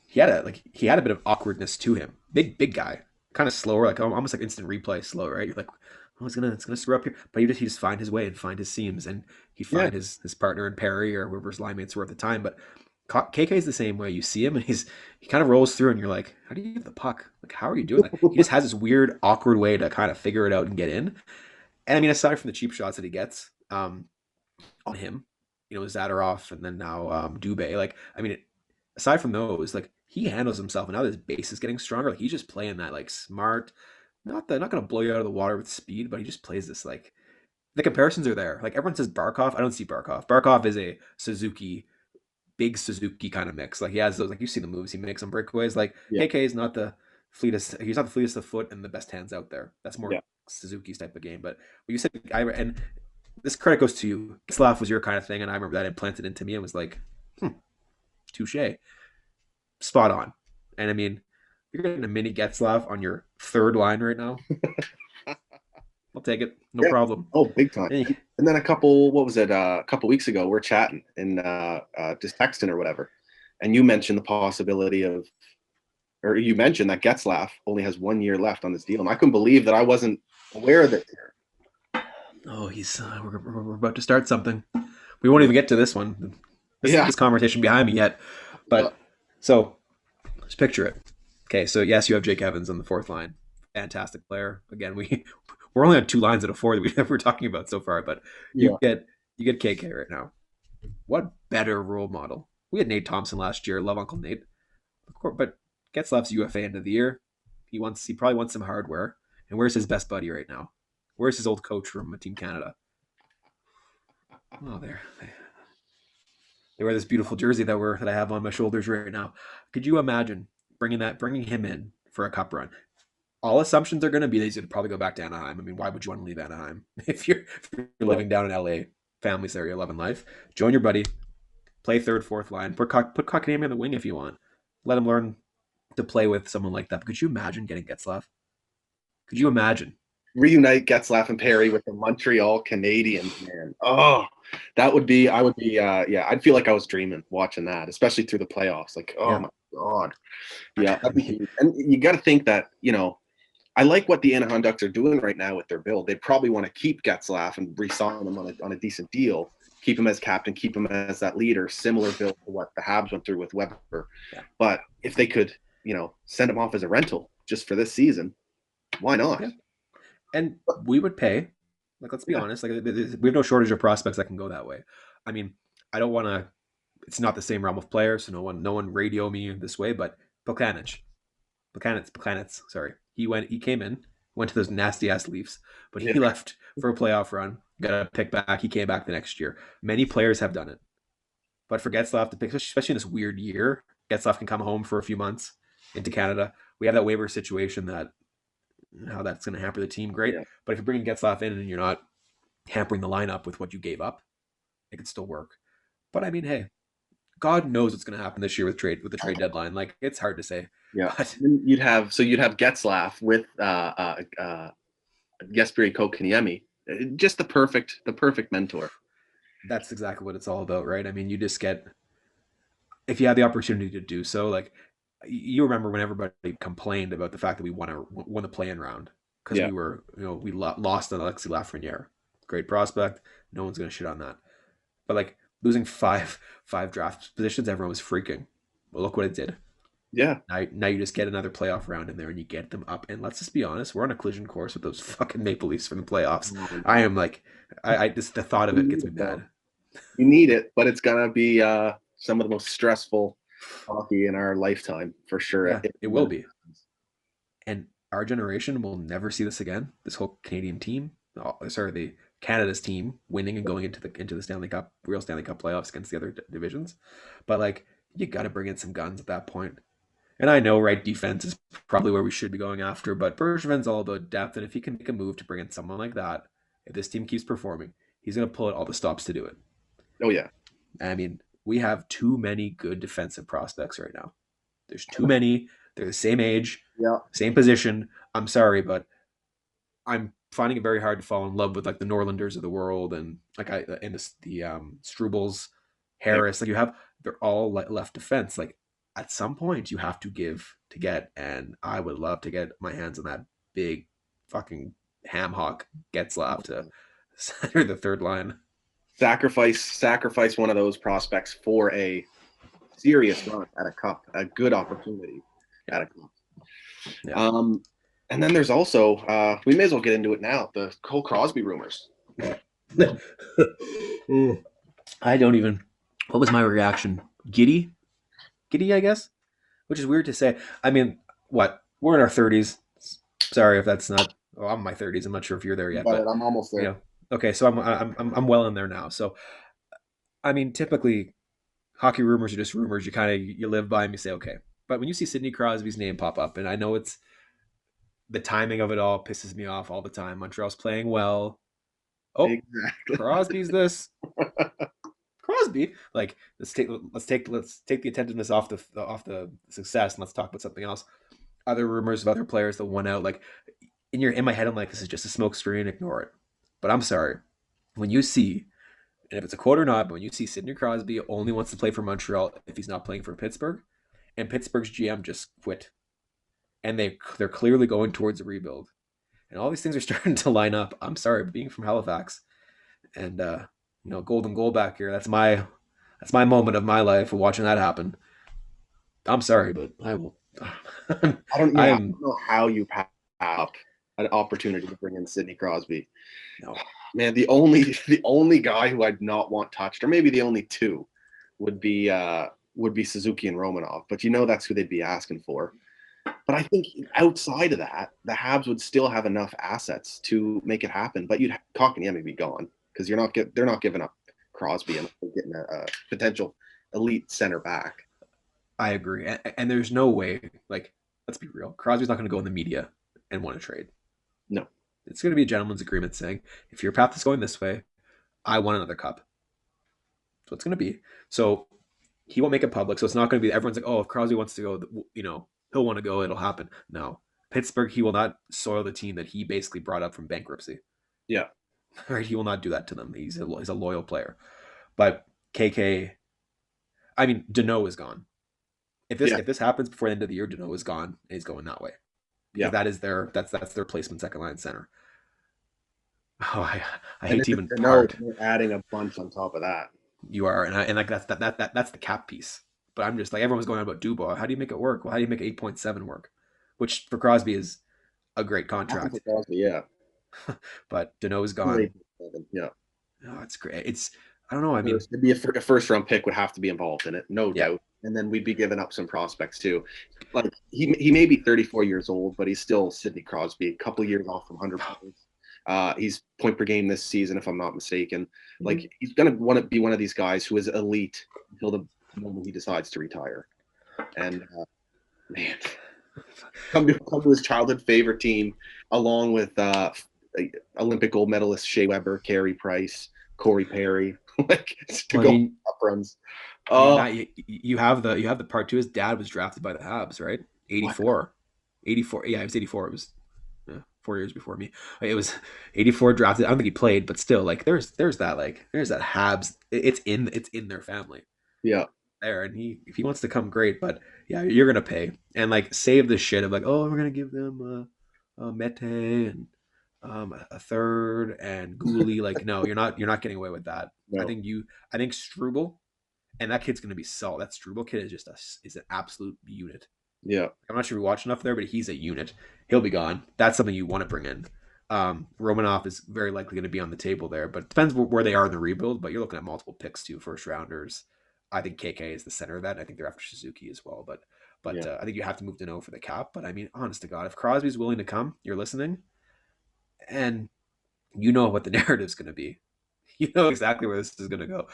S2: he had a bit of awkwardness to him. Big guy. Kind of slower, like almost like instant replay slow, right? You're like, oh, it's gonna screw up here, but he just find his way and find his seams, and he find his partner in Perry or whoever his line mates were at the time. But KK is the same way. You see him, and he kind of rolls through, and you're like, how do you get the puck? Like, how are you doing that? He just has this weird, awkward way to kind of figure it out and get in. And I mean, aside from the cheap shots that he gets on him, Zadorov, and then now Dubé. Like, I mean, aside from those, like, he handles himself, and now his base is getting stronger. Like, he's just playing that like smart, not going to blow you out of the water with speed, but he just plays this like, the comparisons are there. Like, everyone says Barkov. I don't see Barkov. Barkov is a big Suzuki kind of mix. Like, he has those, like, you see the moves he makes on breakaways. Like, KK is not the fleetest. He's not the fleetest of foot and the best hands out there. That's more Suzuki's type of game. But when you said, and this credit goes to you, Getzlaf was your kind of thing, and I remember that implanted into me and was like, touche. Spot on. And I mean, you're getting a mini Getzlaf on your third line right now. I'll take it. No problem.
S3: Oh, big time. And then a couple weeks ago, we're chatting and just texting or whatever. And you mentioned the possibility of, or you mentioned that Getzlaf only has 1 year left on this deal. And I couldn't believe that I wasn't aware of this here.
S2: Oh, we're about to start something. We won't even get to this one. This conversation behind me yet. But so just picture it. Okay, so yes, you have Jake Evans on the fourth line. Fantastic player. Again, we're only on 2 lines out of 4 that we're talking about so far, but you get KK right now. What better role model? We had Nate Thompson last year. Love Uncle Nate. Of course, but Getzlaf's UFA end of the year. He probably wants some hardware. And where's his best buddy right now? Where's his old coach from Team Canada? Oh, there. They wear this beautiful jersey that I have on my shoulders right now. Could you imagine bringing him in for a cup run? All assumptions are going to be that he's going to probably go back to Anaheim. I mean, why would you want to leave Anaheim if you're living down in LA, family's area, loving life? Join your buddy, play third, fourth line, put Kotkaniemi on the wing if you want. Let him learn to play with someone like that. But could you imagine getting Getzlaf? Could you imagine?
S3: Reunite Getzlaf and Perry with the Montreal Canadiens, man. Oh, I'd feel like I was dreaming watching that, especially through the playoffs. Like, my God. Yeah, that'd be huge. And you got to think that, I like what the Anaheim Ducks are doing right now with their build. They probably want to keep Getzlaf and re-sign him on a decent deal, keep him as captain, keep him as that leader, similar build to what the Habs went through with Weber. Yeah. But if they could, send him off as a rental just for this season, why not?
S2: Yeah. And we would pay Like, let's be
S3: Yeah.
S2: honest. Like, we have no shortage of prospects that can go that way. I mean, I don't want to. It's not the same realm of players, so no one radio me this way. But Plekanec, sorry. He came in, went to those nasty ass Leafs, but
S3: Yeah.
S2: he left for a playoff run, got a pick back. He came back the next year. Many players have done it, but for Getzlaf to pick, especially in this weird year, Getzlaf can come home for a few months into Canada. We have that waiver situation that how that's going to hamper the team. Great,
S3: Yeah.
S2: but if you're bringing Getzlaf in and you're not hampering the lineup with what you gave up, it could still work. But I mean, hey, God knows what's going to happen this year with the trade deadline. Like, it's hard to say.
S3: Yeah.
S2: But
S3: You'd have Getzlaf with Jesperi Kotkaniemi, just the perfect mentor.
S2: that's exactly what it's all about, right? I mean, you just get if you have the opportunity to do so. Like, you remember when everybody complained about the fact that we won the play-in round because
S3: Yeah.
S2: we were we lost on Alexis Lafreniere, great prospect. No one's going to shit on that. But like losing five draft positions, everyone was freaking. Well, look what it did.
S3: Yeah.
S2: Now you just get another playoff round in there and you get them up. And let's just be honest, we're on a collision course with those fucking Maple Leafs from the playoffs. I am like, I just the thought of it gets me mad.
S3: You need it, but it's gonna be some of the most stressful hockey in our lifetime for sure.
S2: Yeah, it will be. And our generation will never see this again. This whole Canadian team, the Canada's team winning and going into the Stanley Cup, real Stanley Cup playoffs against the other divisions. But like, you got to bring in some guns at that point. And I know, right, defense is probably where we should be going after, but Bergevin's all about depth, and if he can make a move to bring in someone like that, if this team keeps performing, he's going to pull out all the stops to do it.
S3: Oh yeah.
S2: I mean, we have too many good defensive prospects right now. There's too many. They're the same age,
S3: Yeah.
S2: same position. I'm sorry, but I'm finding it very hard to fall in love with like the Norlanders of the world and like the Strubles,
S3: Yeah.
S2: Harris. Like they're all left defense. Like at some point you have to give to get, and I would love to get my hands on that big fucking ham hock Getzlaf to center the third line.
S3: Sacrifice one of those prospects for a serious run at a cup, a good opportunity at a cup.
S2: Yeah.
S3: And then there's also we may as well get into it now. The Cole Crosby rumors.
S2: I don't even. What was my reaction? Giddy, I guess. Which is weird to say. I mean, what? We're in our 30s. Sorry if that's not. Oh, I'm in my 30s. I'm not sure if you're there yet, but
S3: I'm almost there.
S2: You know, okay, so I'm well in there now. So, I mean, typically, hockey rumors are just rumors. You live by them. You say okay. But when you see Sidney Crosby's name pop up, and I know it's the timing of it all pisses me off all the time. Montreal's playing well. Oh, exactly. Crosby's this. Crosby, like let's take the attentiveness off the success and let's talk about something else. Other rumors of other players that won out, like in my head, I'm like, this is just a smoke screen, ignore it. But I'm sorry, when you see, and if it's a quote or not, but when you see Sidney Crosby only wants to play for Montreal if he's not playing for Pittsburgh, and Pittsburgh's GM just quit, and they're clearly going towards a rebuild, and all these things are starting to line up. I'm sorry, being from Halifax, and golden goal back here. That's my moment of my life of watching that happen. I'm sorry, but I will.
S3: I don't know how you pass up an opportunity to bring in Sidney Crosby. No, man, the only guy who I'd not want touched, or maybe the only two, would be Suzuki and Romanov. But that's who they'd be asking for. But I think outside of that, the Habs would still have enough assets to make it happen. But Kotkaniemi be gone because they're not giving up Crosby and getting a potential elite center back.
S2: I agree, and there's no way. Like, let's be real, Crosby's not going to go in the media and want to trade.
S3: No,
S2: it's going to be a gentleman's agreement saying, if your path is going this way, I want another cup. So it's going to be. So he won't make it public. So it's not going to be everyone's like, oh, if Crosby wants to go, he'll want to go. It'll happen. No, Pittsburgh, he will not soil the team that he basically brought up from bankruptcy.
S3: Yeah.
S2: Right. He will not do that to them. He's a loyal player. But KK, I mean, Danault is gone. If this happens before the end of the year, Danault is gone and he's going that way. Yeah. That's their placement second line center. Oh, I hate to even part.
S3: We're adding a bunch on top of that.
S2: You are, and like that's the cap piece. But I'm just like, everyone's going on about Dubois. How do you make it work? Well, how do you make 8.7 work? Which for Crosby is a great contract.
S3: For Crosby, yeah.
S2: but Danault's gone.
S3: Yeah.
S2: Oh, it's great. I don't know. I mean,
S3: It'd be a first round pick would have to be involved in it, no
S2: yeah.
S3: doubt. And then we'd be giving up some prospects too. Like he may be 34 years old, but he's still Sidney Crosby, a couple of years off from 100 points. He's point per game this season, if I'm not mistaken. Like he's gonna want to be one of these guys who is elite until the moment he decides to retire. And man, come to his childhood favorite team, along with Olympic gold medalist Shea Weber, Carey Price, Corey Perry, like to go up runs.
S2: You have the part two. His dad was drafted by the Habs, right? 84. 84. Yeah, it was 84. It was 4 years before me. It was 84 drafted. I don't think he played, but still, like there's that Habs. It's in their family.
S3: Yeah.
S2: There, and if he wants to come, great, but yeah, you're gonna pay and like save the shit of like, oh, we're gonna give them a Mete and a third and Gouli. Like, no, you're not getting away with that. No. I think Struble, and that kid's gonna be solid. That Struble kid is just is an absolute unit.
S3: Yeah,
S2: I'm not sure we watch enough there, but he's a unit. He'll be gone. That's something you want to bring in. Romanov is very likely going to be on the table there, but it depends where they are in the rebuild. But you're looking at multiple picks too, first rounders. I think KK is the center of that. I think they're after Suzuki as well, but I think you have to move to no for the cap. But I mean, honest to God, if Crosby's willing to come, you're listening, and you know what the narrative's going to be. You know exactly where this is going to go.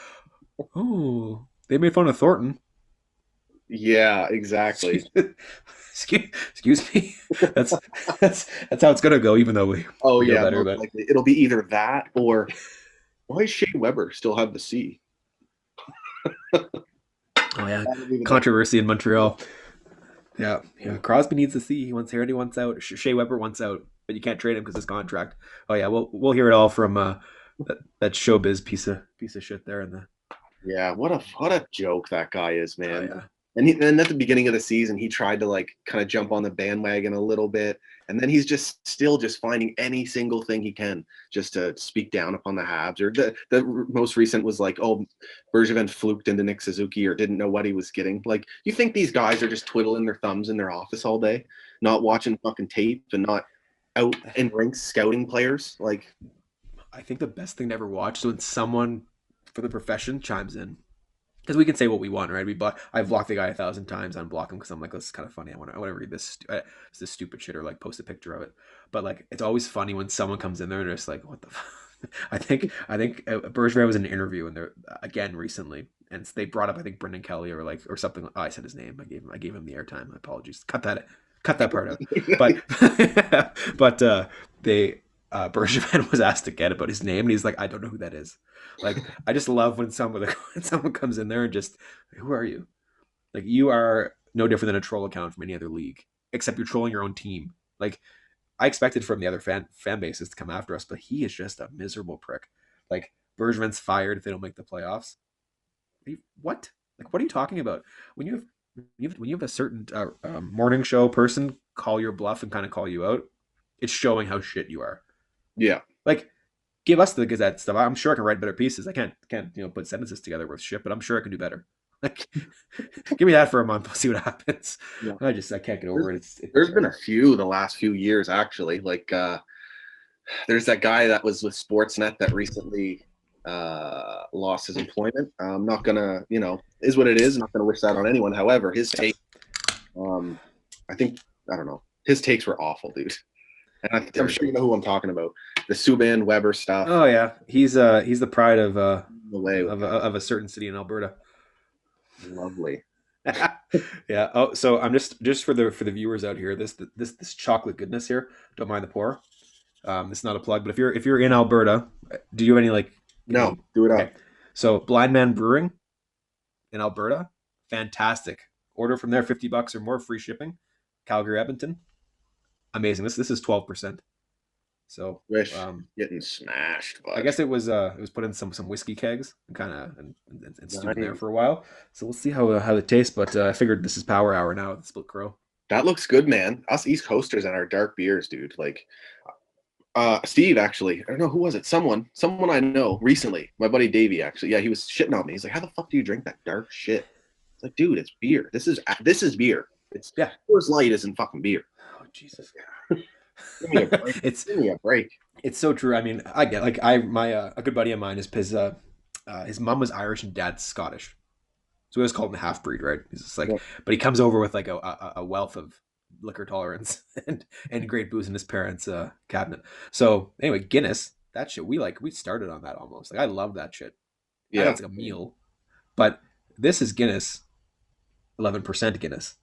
S2: Oh, they made fun of Thornton.
S3: Yeah, exactly.
S2: Excuse me. That's how it's gonna go. Even though we know better, but
S3: it'll be either that or why does Shea Weber still have the C?
S2: Oh yeah, controversy in Montreal. Yeah. Crosby needs the C. He wants here and he wants out. Shea Weber wants out, but you can't trade him because his contract. Oh yeah, we'll hear it all from that showbiz piece of shit there in the.
S3: Yeah, what a joke that guy is, man.
S2: Oh, yeah.
S3: And at the beginning of the season, he tried to like kind of jump on the bandwagon a little bit. And then he's still finding any single thing he can just to speak down upon the Habs. Or the most recent was like, oh, Bergevin fluked into Nick Suzuki or didn't know what he was getting. Like, you think these guys are just twiddling their thumbs in their office all day, not watching fucking tape and not out in rinks scouting players? Like,
S2: I think the best thing to ever watch is when someone for the profession chimes in. Because we can say what we want, right? I've blocked the guy 1,000 times. Unblock him because I'm like, this is kind of funny. I want to read this stupid shit or like post a picture of it. But like, it's always funny when someone comes in there and they're just like, what the fuck? I think Bergevin was in an interview and they're again recently, and they brought up I think Brendan Kelly or something. Oh, I said his name. I gave him the airtime. My apologies. Cut that part out. But Bergevin was asked again about his name, and he's like, I don't know who that is. Like, I just love when someone comes in there and just, who are you? Like, you are no different than a troll account from any other league, except you're trolling your own team. Like, I expected from the other fan bases to come after us, but he is just a miserable prick. Like, Bergevin's fired if they don't make the playoffs. What? Like, what are you talking about? When you have a certain morning show person call your bluff and kind of call you out, it's showing how shit you are.
S3: Yeah.
S2: Like, give us the Gazette stuff. I'm sure I can write better pieces. I can't put sentences together worth shit, but I'm sure I can do better. Like, give me that for a month. We'll see what happens. Yeah. I can't get over it.
S3: There's been a few the last few years, actually. Like, there's that guy that was with Sportsnet that recently lost his employment. I'm not gonna, is what it is. I'm not gonna wish that on anyone. However, his take, I don't know. His takes were awful, dude. And I'm sure you know who I'm talking about. The Subban Weber stuff.
S2: Oh yeah, he's the pride of a certain city in Alberta.
S3: Lovely.
S2: Yeah. Oh, so I'm just for the viewers out here. This chocolate goodness here. Don't mind the pour. It's not a plug, but if you're in Alberta, do you have any
S3: No, do it up. Okay.
S2: So Blind Man Brewing in Alberta, fantastic. Order from there, $50 or more, free shipping. Calgary, Edmonton. Amazing. This is 12%. So
S3: getting smashed. But
S2: I guess it was put in some whiskey kegs and stewed there for a while. So we'll see how it tastes. But I figured this is Power Hour now with the Split Crow.
S3: That looks good, man. Us East Coasters and our dark beers, dude. Like Steve, actually, I don't know who was it. Someone I know recently. My buddy Davey, actually. Yeah, he was shitting on me. He's like, "How the fuck do you drink that dark shit?" It's like, dude, it's beer. This is beer. It's Coors Light isn't fucking beer.
S2: Oh Jesus.
S3: Give me a break.
S2: It's
S3: Give me a break.
S2: it's so true. I mean, I get like my a good buddy of mine is his mom was Irish and dad's Scottish, so we always call him the half breed, right? He's just like,
S3: Yeah.
S2: but he comes over with like a wealth of liquor tolerance and great booze in his parents' cabinet. So anyway, Guinness, that shit we started on that almost. Like I love that shit. I know
S3: Yeah.
S2: it's like a meal, but this is Guinness, 11% Guinness.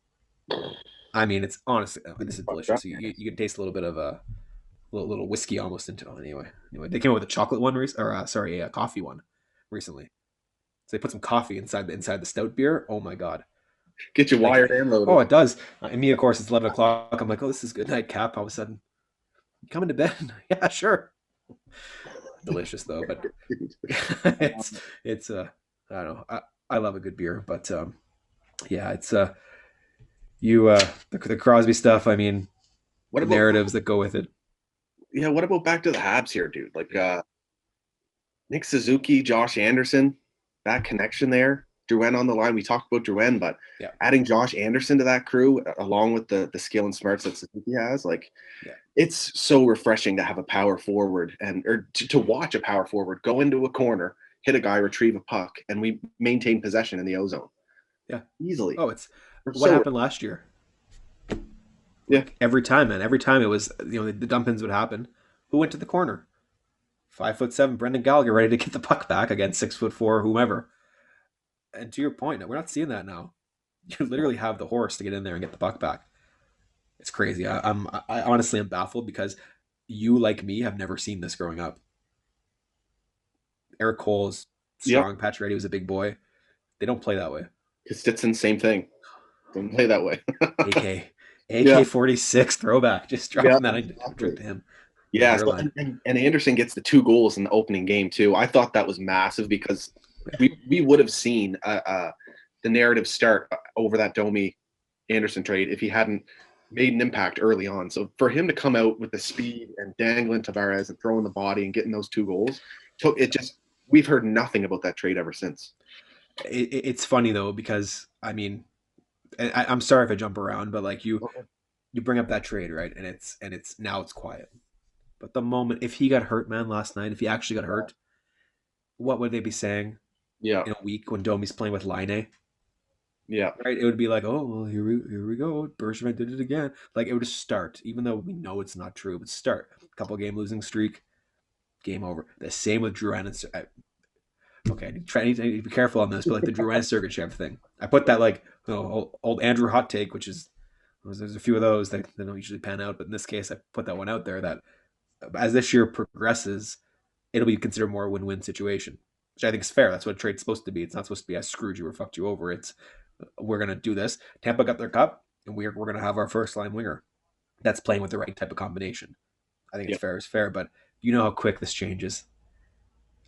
S2: I mean, it's honestly this is delicious. You can taste a little bit of a little whiskey almost into it. Anyway, they came up with a chocolate one a coffee one recently. So they put some coffee inside the stout beer. Oh my god!
S3: Get you
S2: Like,
S3: wired and
S2: oh,
S3: loaded.
S2: it does. And me, of course, it's 11 o'clock. I'm like, oh, this is good night cap. All of a sudden, you coming to bed? Yeah, sure. Delicious though, but it's I don't know. I love a good beer, but yeah, it's the Crosby stuff. I mean,
S3: What
S2: the
S3: about
S2: narratives that go with it.
S3: yeah? What about back to the Habs here, dude? Like Nick Suzuki, Josh Anderson, that connection there. Drouin on the line. We talked about Drouin, but
S2: Yeah.
S3: adding Josh Anderson to that crew, along with the skill and smarts that Suzuki has, like
S2: Yeah.
S3: it's so refreshing to have a power forward or to watch a power forward go into a corner, hit a guy, retrieve a puck, and we maintain possession in the ozone.
S2: Yeah.
S3: Easily.
S2: Oh, it's
S3: We're
S2: what
S3: so-
S2: happened last year.
S3: Yeah.
S2: Every time, man. Every time it was, the dump-ins would happen. Who went to the corner? 5'7" Brendan Gallagher ready to get the puck back against 6'4" whomever. And to your point, we're not seeing that now. You literally have the horse to get in there and get the puck back. It's crazy. I honestly am baffled because you, like me, have never seen this growing up. Eric Cole's strong. Patrick Reddy was a big boy. They don't play that way.
S3: Kostitsin, same thing. Don't play that way.
S2: AK 46 throwback. Just dropping that
S3: exactly.
S2: to him.
S3: Yeah, so, and Anderson gets the 2 goals in the opening game too. I thought that was massive because we would have seen the narrative start over that Domi Anderson trade if he hadn't made an impact early on. So for him to come out with the speed and dangling Tavares and throwing the body and getting those 2 goals, we've heard nothing about that trade ever since.
S2: It's funny though because I mean, I'm sorry if I jump around, but like you bring up that trade, right? And it's now it's quiet. But the moment if he got hurt, man, last night, if he actually got hurt, what would they be saying?
S3: Yeah.
S2: In a week when Domi's playing with Line.
S3: Yeah.
S2: Right? It would be like, oh well, here we go. Bergevin did it again. Like it would just start, even though we know it's not true, but start. A couple game losing streak, game over. The same with Drouin and okay, I need to be careful on this, but like the Drouin Sergachev thing. I put that like old Andrew hot take, which is there's a few of those that don't usually pan out, but in this case I put that one out there that as this year progresses, it'll be considered more a win-win situation, which I think is fair. That's what a trade's supposed to be. It's not supposed to be I screwed you or fucked you over. It's we're gonna do this. Tampa got their cup, and we're gonna have our first line winger that's playing with the right type of combination. I think it's fair is fair, but you know how quick this changes.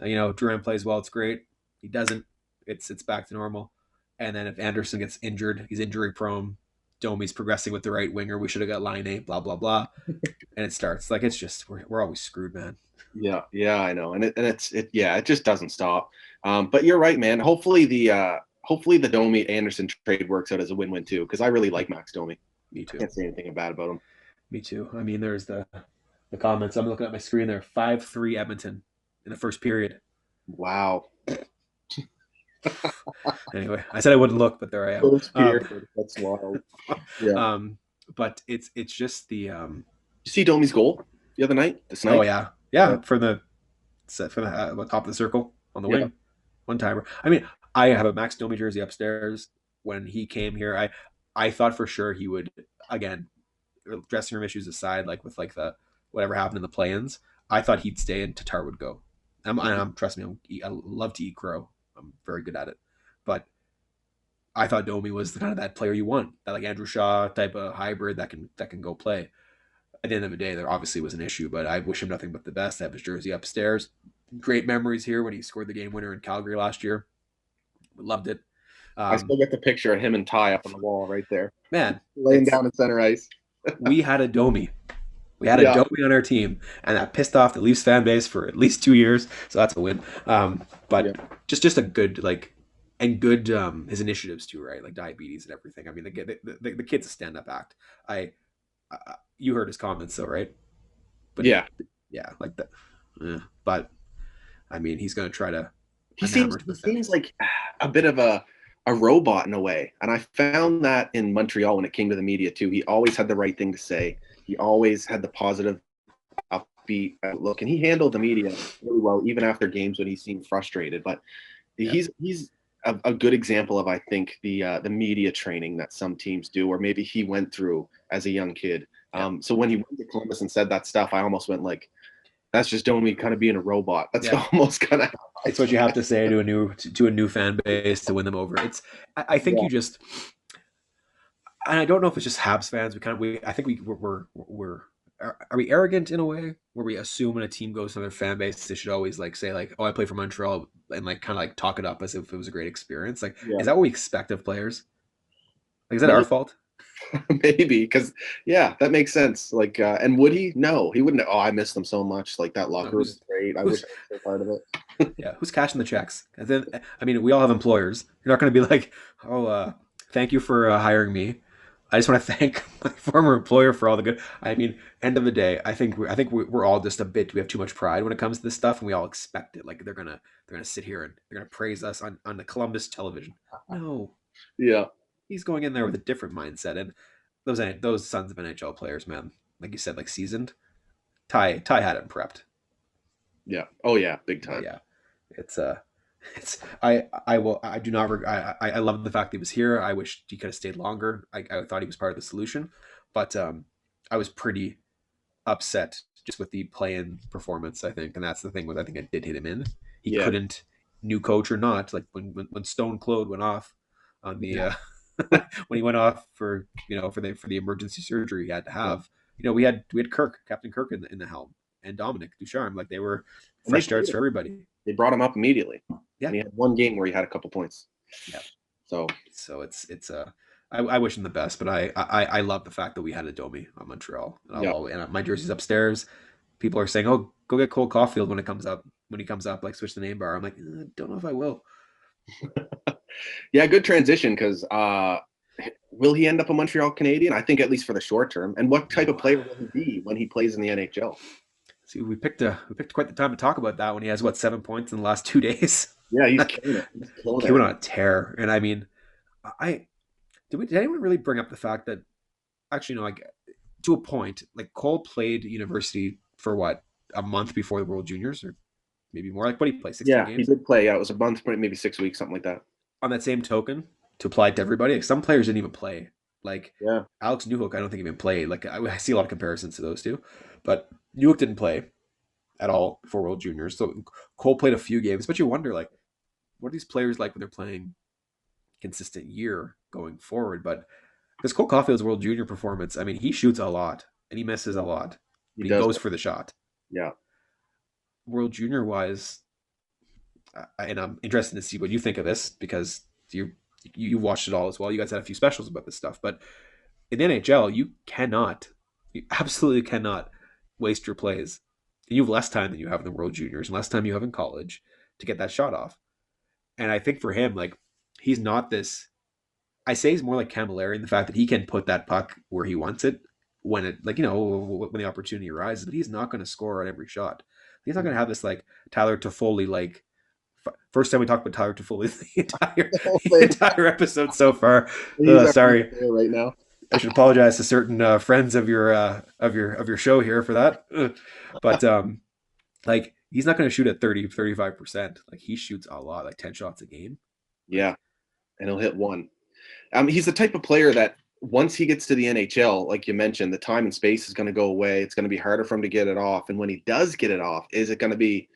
S2: Drouin plays well, it's great. He doesn't, it's back to normal. And then if Anderson gets injured, he's injury prone. Domi's progressing with the right winger. We should have got Line, blah blah blah, and it starts like it's just we're always screwed, man.
S3: Yeah, I know, and it just doesn't stop. But you're right, man. Hopefully the Domi Anderson trade works out as a win-win too, because I really like Max Domi.
S2: Me too.
S3: I can't say anything bad about him.
S2: Me too. I mean, there's the comments. I'm looking at my screen there. 5-3 Edmonton in the first period.
S3: Wow.
S2: Anyway, I said I wouldn't look, but there I am.
S3: That's wild. Yeah.
S2: But it's just the.
S3: You see Domi's goal the other night? This night?
S2: Oh yeah. For the top of the circle on the wing, one timer. I mean, I have a Max Domi jersey upstairs. When he came here, I thought for sure he would again, dressing room issues aside, like with like the whatever happened in the play-ins, I thought he'd stay and Tatar would go. Trust me, I love to eat crow. I'm very good at it, but I thought Domi was the kind of that player you want, that like Andrew Shaw type of hybrid that can go play. At the end of the day, there obviously was an issue, but I wish him nothing but the best. I have his jersey upstairs. Great memories here when he scored the game winner in Calgary last year. Loved it.
S3: I still get the picture of him and Ty up on the wall right there.
S2: Man,
S3: laying down in center ice.
S2: We had a Domi. We had a Domi on our team, and that pissed off the Leafs fan base for at least 2 years. So that's a win. Just a good good his initiatives too, right? Like diabetes and everything. I mean, the kid's a stand-up act. I You heard his comments, though, right? But
S3: Yeah,
S2: yeah, like that. But I mean, he's going to try to
S3: he seems
S2: enamor to
S3: he
S2: the
S3: seems
S2: fans.
S3: like a bit of a robot in a way, and I found that in Montreal when it came to the media too. He always had the right thing to say. He always had the positive, upbeat outlook, and he handled the media really well, even after games when he seemed frustrated. But
S2: Yeah.
S3: he's a good example of, I think, the media training that some teams do, or maybe he went through as a young kid.
S2: Yeah.
S3: So when he went to Columbus and said that stuff, I almost went like, that's just me kind of being a robot. That's
S2: Yeah.
S3: almost kind of
S2: It's what you have to say to a new fan base to win them over. I think
S3: yeah.
S2: you just, and I don't know if it's just Habs fans. I think we're are we arrogant in a way where we assume when a team goes to their fan base they should always like say like, oh, I play for Montreal, and like kind of like talk it up as if it was a great experience. Like,
S3: Yeah.
S2: is that what we expect of players? Like, is that our
S3: Maybe,
S2: fault?
S3: maybe because yeah, that makes sense. Like, and would he? No, he wouldn't. Oh, I miss them so much. Like that
S2: No,
S3: locker room is great. I wish
S2: who's
S3: I was still part of it.
S2: yeah, who's cashing the checks? And then I mean, we all have employers. You're not going to be like, oh, thank you for hiring me. I just want to thank my former employer for all the good. I mean, end of the day, I think we're all just a bit. We have too much pride when it comes to this stuff, and we all expect it. Like they're gonna sit here and they're gonna praise us on the Columbus television. No,
S3: Yeah,
S2: he's going in there with a different mindset, and those sons of NHL players, man, like you said, like seasoned. Ty had him prepped.
S3: yeah. Oh yeah, big
S2: But
S3: time.
S2: yeah, it's it's I do not I love the fact that he was here. I wish he could have stayed longer. I thought he was part of the solution, but I was pretty upset just with the play-in performance. I think, and that's the thing with I think it did hit him in. He
S3: Yeah,
S2: couldn't, new coach or not, like when Stone Claude went off on the
S3: yeah.
S2: when he went off for for the emergency surgery he had to
S3: Yeah.
S2: have. We had Kirk, Captain Kirk in the helm, and Dominic Ducharme. Like they were
S3: And they
S2: fresh starts
S3: played
S2: for
S3: him.
S2: everybody.
S3: They brought him up immediately,
S2: Yeah,
S3: and he had one game where he had a couple points.
S2: yeah.
S3: So
S2: So I wish him the best, but I love the fact that we had a Domi on Montreal, and
S3: yeah,
S2: my jersey's upstairs. People are saying, "Oh, go get Cole Caulfield when it comes up. When he comes up, like switch the name bar." I'm like, don't know if I will.
S3: yeah. Good transition because will he end up a Montreal Canadian? I think at least for the short term. And what type of player will he be when he plays in the NHL?
S2: See, we picked quite the time to talk about that when he has what 7 points in the last 2 days.
S3: Yeah, he's killing it. He's killing
S2: He went
S3: it.
S2: on a tear, and I mean, I did anyone really bring up the fact that actually no, like to a point, like Cole played university for what a month before the World Juniors, or maybe more. Like what did he play? 16
S3: Yeah, he
S2: games.
S3: did play. Yeah, it was a month, maybe 6 weeks, something like that.
S2: On that same token, to apply to everybody, like some players didn't even play. Like
S3: Yeah,
S2: Alex Newhook, I don't think even played. Like I see a lot of comparisons to those two, but Newhook didn't play at all for World Juniors. So Cole played a few games, but you wonder like, what are these players like when they're playing consistent year going forward? But because Cole Caulfield's World Junior performance, I mean, he shoots a lot and he misses a lot,
S3: he
S2: but he
S3: does.
S2: goes for the shot.
S3: Yeah,
S2: World Junior wise, and I'm interested to see what you think of this because you watched it all as well. You guys had a few specials about this stuff, but in the NHL, you absolutely cannot waste your plays. You have less time than you have in the World Juniors and less time you have in college to get that shot off. And I think for him, like he's not this. I say he's more like Camilleri in the fact that he can put that puck where he wants it when it, like when the opportunity arises. But he's not going to score on every shot. He's not going to have this like Tyler Toffoli like. First time we talked about Tyler Toffoli the entire episode so far.
S3: he's
S2: Sorry,
S3: right now.
S2: I should apologize to certain friends of your show here for that. But like he's not going to shoot at 35%. Like he shoots a lot, like 10 shots a game.
S3: Yeah, and he'll hit one. He's the type of player that once he gets to the NHL, like you mentioned, the time and space is going to go away. It's going to be harder for him to get it off. And when he does get it off, is it going to be,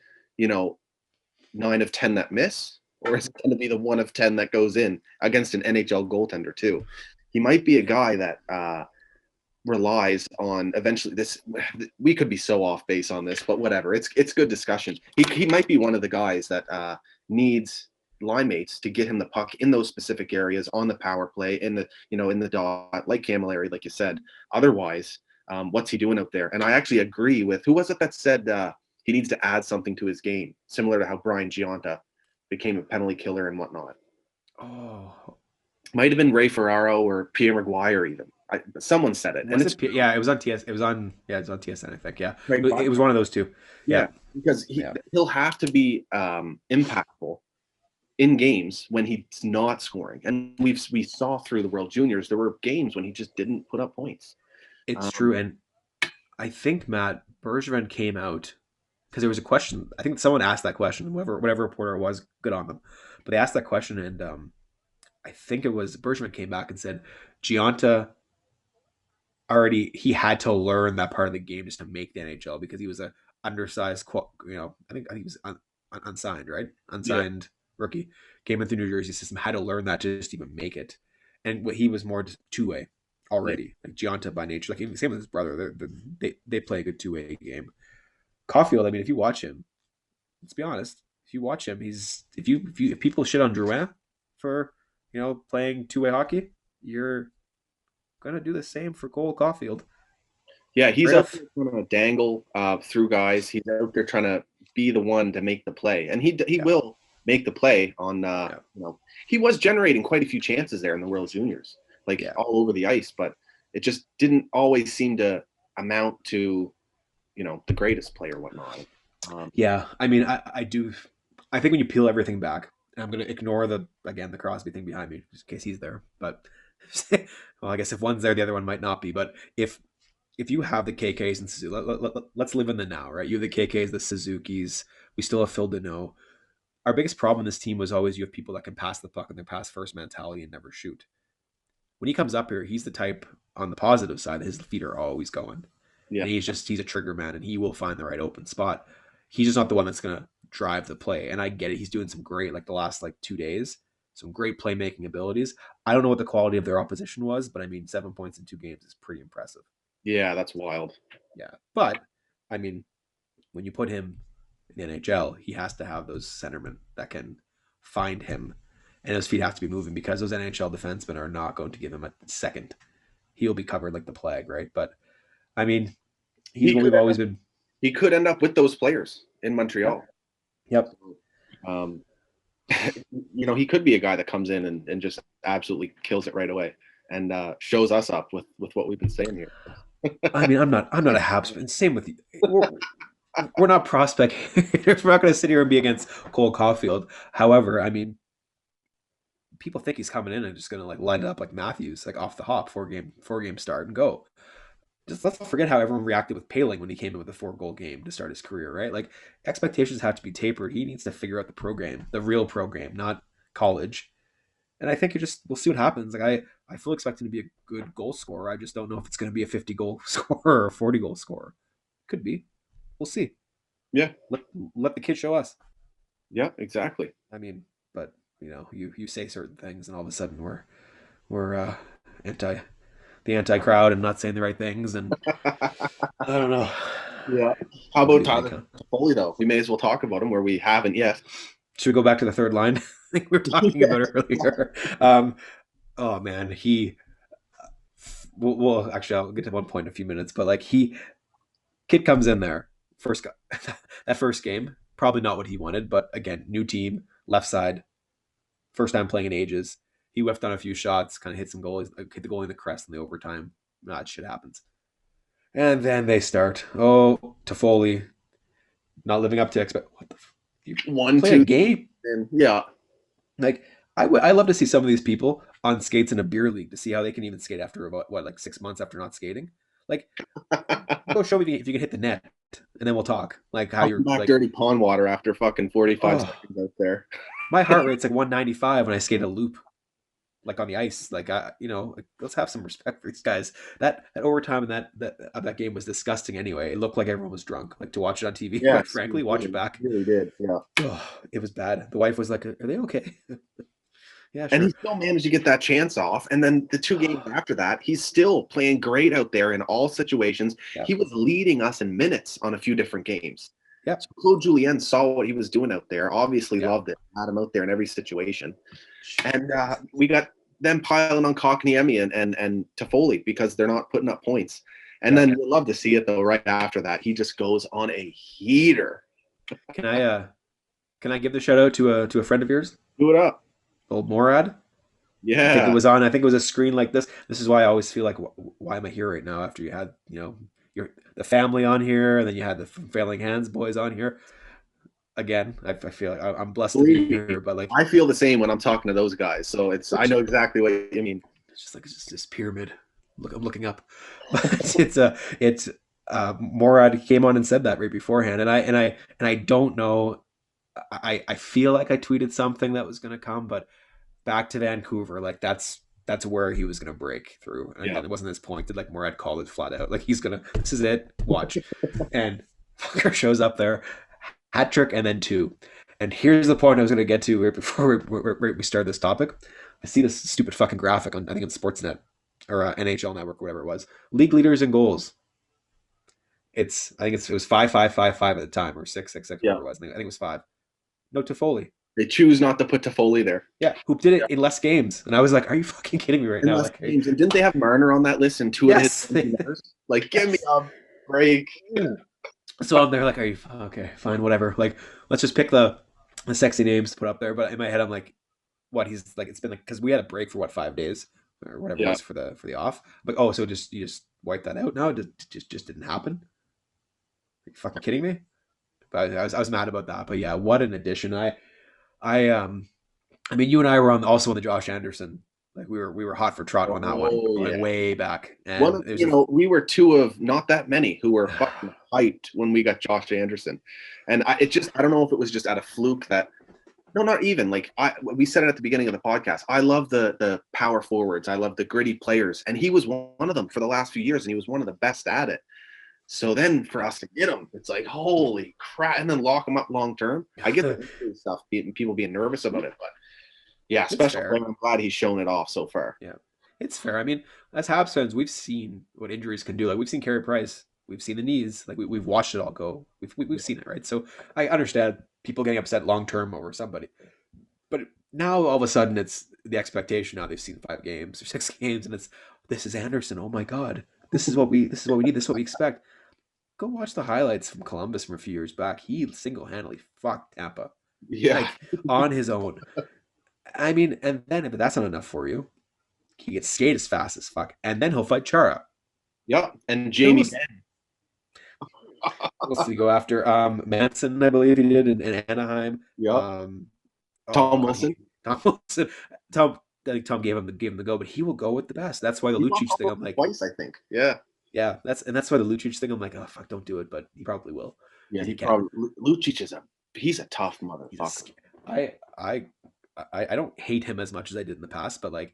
S3: 9 of 10 that miss, or is it going to be the 1 of 10 that goes in against an NHL goaltender too? He might be a guy that relies on eventually this. We could be so off base on this, but whatever. It's good discussion. He might be one of the guys that needs line mates to get him the puck in those specific areas on the power play in the in the dot, like Camilleri, like you said. Otherwise, what's he doing out there? And I actually agree with who was it that said he needs to add something to his game, similar to how Brian Giunta became a penalty killer and whatnot.
S2: Oh,
S3: Might have been Ray Ferraro or Pierre Maguire even. Someone said it, and
S2: Was it? Yeah, it was on TS. It was on. Yeah, it was on TSN. I think. Yeah, it was one of those two.
S3: Yeah, because he'll have to be impactful in games when he's not scoring, and we saw through the World Juniors there were games when he just didn't put up points.
S2: It's true, and I think Matt Bergevin came out because there was a question. I think someone asked that question. Whatever reporter it was, good on them. But they asked that question, and I think it was Bergevin came back and said Giunta already he had to learn that part of the game just to make the NHL because he was a undersized, I think he was unsigned, right? Unsigned rookie came in through New Jersey system, had to learn that to just even make it, and what he was more just two-way already, like Giunta by nature, like same with his brother. They play a good two-way game. Caulfield, I mean, if you watch him, let's be honest, if you watch him, if people shit on Drouin for playing two-way hockey, you're gonna do the same for Cole Caulfield.
S3: Yeah, he's out there trying to dangle through guys. He's out there trying to be the one to make the play, and he will make the play on. He was generating quite a few chances there in the World Juniors, all over the ice, but it just didn't always seem to amount to, the greatest player or whatnot.
S2: Yeah, I mean, I do. I think when you peel everything back, and I'm going to ignore the Crosby thing behind me, just in case he's there. But well, I guess if one's there, the other one might not be. But if you have the KKs and Suzuki, let's live in the now, right? You have the KKs, the Suzukis. We still have Phil Deneau. Our biggest problem in this team was always you have people that can pass the puck and their pass first mentality and never shoot. When he comes up here, he's the type on the positive side that his feet are always going. Yeah. And he's a trigger man, and he will find the right open spot. He's just not the one that's going to drive the play. And I get it. He's doing some great, the last 2 days, some great playmaking abilities. I don't know what the quality of their opposition was, but I mean, 7 points in 2 games is pretty impressive.
S3: Yeah, that's wild.
S2: Yeah. But, I mean, when you put him in the NHL, he has to have those centermen that can find him, and his feet have to be moving because those NHL defensemen are not going to give him a second. He'll be covered like the plague, right? But, I mean, he's what we've always been.
S3: He could end up with those players in Montreal.
S2: Yep.
S3: He could be a guy that comes in and just absolutely kills it right away and shows us up with what we've been saying here.
S2: I mean, I'm not a Habs fan. Same with you. We're not prospect. We're not going to sit here and be against Cole Caulfield. However, I mean, people think he's coming in and just going to line it up like Matthews, off the hop, four game start and go. Just let's not forget how everyone reacted with Paling when he came in with a 4-goal game to start his career, right? Expectations have to be tapered. He needs to figure out the program, the real program, not college. And I think we'll see what happens. I fully expect him to be a good goal scorer. I just don't know if it's going to be a 50-goal scorer or a 40-goal scorer. Could be. We'll see.
S3: Yeah.
S2: Let the kid show us.
S3: Yeah, exactly.
S2: I mean, but you say certain things and all of a sudden we're the anti-crowd and not saying the right things, and I don't know.
S3: Yeah. How about Tyler Toffoli, though? We may as well talk about him where we haven't yet.
S2: Should we go back to the third line? I think we were talking about it earlier. Oh man, Well, actually, I'll get to one point in a few minutes, but kid comes in there that first game, probably not what he wanted, but again, new team, left side, first time playing in ages. He whiffed on a few shots, kind of hit some goalies, hit the goalie in the crest in the overtime. That shit happens. And then they start. Oh, Toffoli, not living up to what the you 1-2 game?
S3: Yeah.
S2: I love to see some of these people on skates in a beer league to see how they can even skate after about 6 months after not skating. Go show me if you can hit the net, and then we'll talk. How you're
S3: back dirty pond water after fucking 45 seconds out there.
S2: My heart rate's 195 when I skate a loop. On the ice, let's have some respect for these guys. That overtime and that game was disgusting. Anyway, it looked like everyone was drunk. To watch it on TV,
S3: yeah,
S2: quite frankly, watch it back.
S3: It really did. Yeah,
S2: it was bad. The wife was like, "Are they okay?" Yeah, sure.
S3: And he still managed to get that chance off. And then the 2 games after that, he's still playing great out there in all situations. Yeah. He was leading us in minutes on a few different games.
S2: Yeah.
S3: So Claude Julien saw what he was doing out there. Obviously loved it. Had him out there in every situation. And we got them piling on Kotkaniemi and Toffoli because they're not putting up points. And then you'll love to see it though. Right after that, he just goes on a heater.
S2: Can I give the shout out to a friend of yours?
S3: Do it up.
S2: Old Morad. I think it
S3: Yeah.
S2: was on. I think it was a screen like this. This is why I always feel like, why am I here right now? After you had, your the family on here, and then you had the Failing Hands boys on here. Again, I feel like I'm blessed to be
S3: Believe me,
S2: here, but like,
S3: I feel the same when I'm talking to those guys. So I know exactly what you mean.
S2: it's just this pyramid. Look, I'm looking up, but it's Morad came on and said that right beforehand, and I don't know. I feel like I tweeted something that was going to come, but back to Vancouver, like that's where he was going to break through. And
S3: Yeah.
S2: again, it wasn't his point. Did like Morad called it flat out? Like he's gonna. This is it. Watch, and fucker shows up there, hat trick, and then two. And here's the point I was going to get to right before we start this topic. I see this stupid fucking graphic on, I think it's Sportsnet or NHL Network, whatever it was. League leaders in goals. It was 5-5-5-5 at the time, or 6-6-6,
S3: Yeah.
S2: whatever it was. I think it was 5. No Toffoli.
S3: They choose not to put Toffoli there.
S2: Yeah, who did it in less games? And I was like, "Are you fucking kidding me right now?" Like,
S3: games. And didn't they have Marner on that list in two
S2: yes.
S3: of his? Like, give me a break.
S2: So I'm there, like, "Are you okay? Fine, whatever. Like, let's just pick the sexy names to put up there." But in my head, I'm like, "What?" He's like, "It's been like because we had a break for what 5 days or whatever it was for the off." I'm like, oh, so you just wipe that out? No, it just didn't happen. Are you fucking kidding me? But I was mad about that. But yeah, what an addition! I mean, you and I were also on the Josh Anderson. Like we were hot for trot on that one, going way back. And
S3: we were two of not that many who were fucking hyped when we got Josh Anderson, and I don't know if it was just out of fluke that. No, not even. Like we said it at the beginning of the podcast. I love the power forwards. I love the gritty players, and he was one of them for the last few years, and he was one of the best at it. So then for us to get him, it's like holy crap, and then lock him up long term. I get the stuff, people being nervous about it, but. Yeah, special player. I'm glad he's shown it off so far.
S2: Yeah, it's fair. I mean, as Habs fans, we've seen what injuries can do. Like we've seen Carey Price, we've seen the knees. Like we've watched it all go. We've seen it, right? So I understand people getting upset long term over somebody, but now all of a sudden it's the expectation. Now they've seen 5 games or 6 games, and this is Anderson. Oh my God, this is what we need. This is what we expect. Go watch the highlights from Columbus from a few years back. He single-handedly fucked Tampa, like on his own. I mean, and then if that's not enough for you, he gets skate as fast as fuck, and then he'll fight Chara.
S3: Yep, and Jamie.
S2: Let's see, go after Manson, I believe he did in Anaheim.
S3: Yep. Tom Wilson.
S2: Tom Wilson. I think Tom gave him the go, but he will go with the best. That's why the Lucic thing. I'm like
S3: twice, I think. Yeah.
S2: Yeah, that's why the Lucic thing. I'm like, oh fuck, don't do it, but he probably will.
S3: Yeah, Lucic he's a tough motherfucker.
S2: I don't hate him as much as I did in the past, but like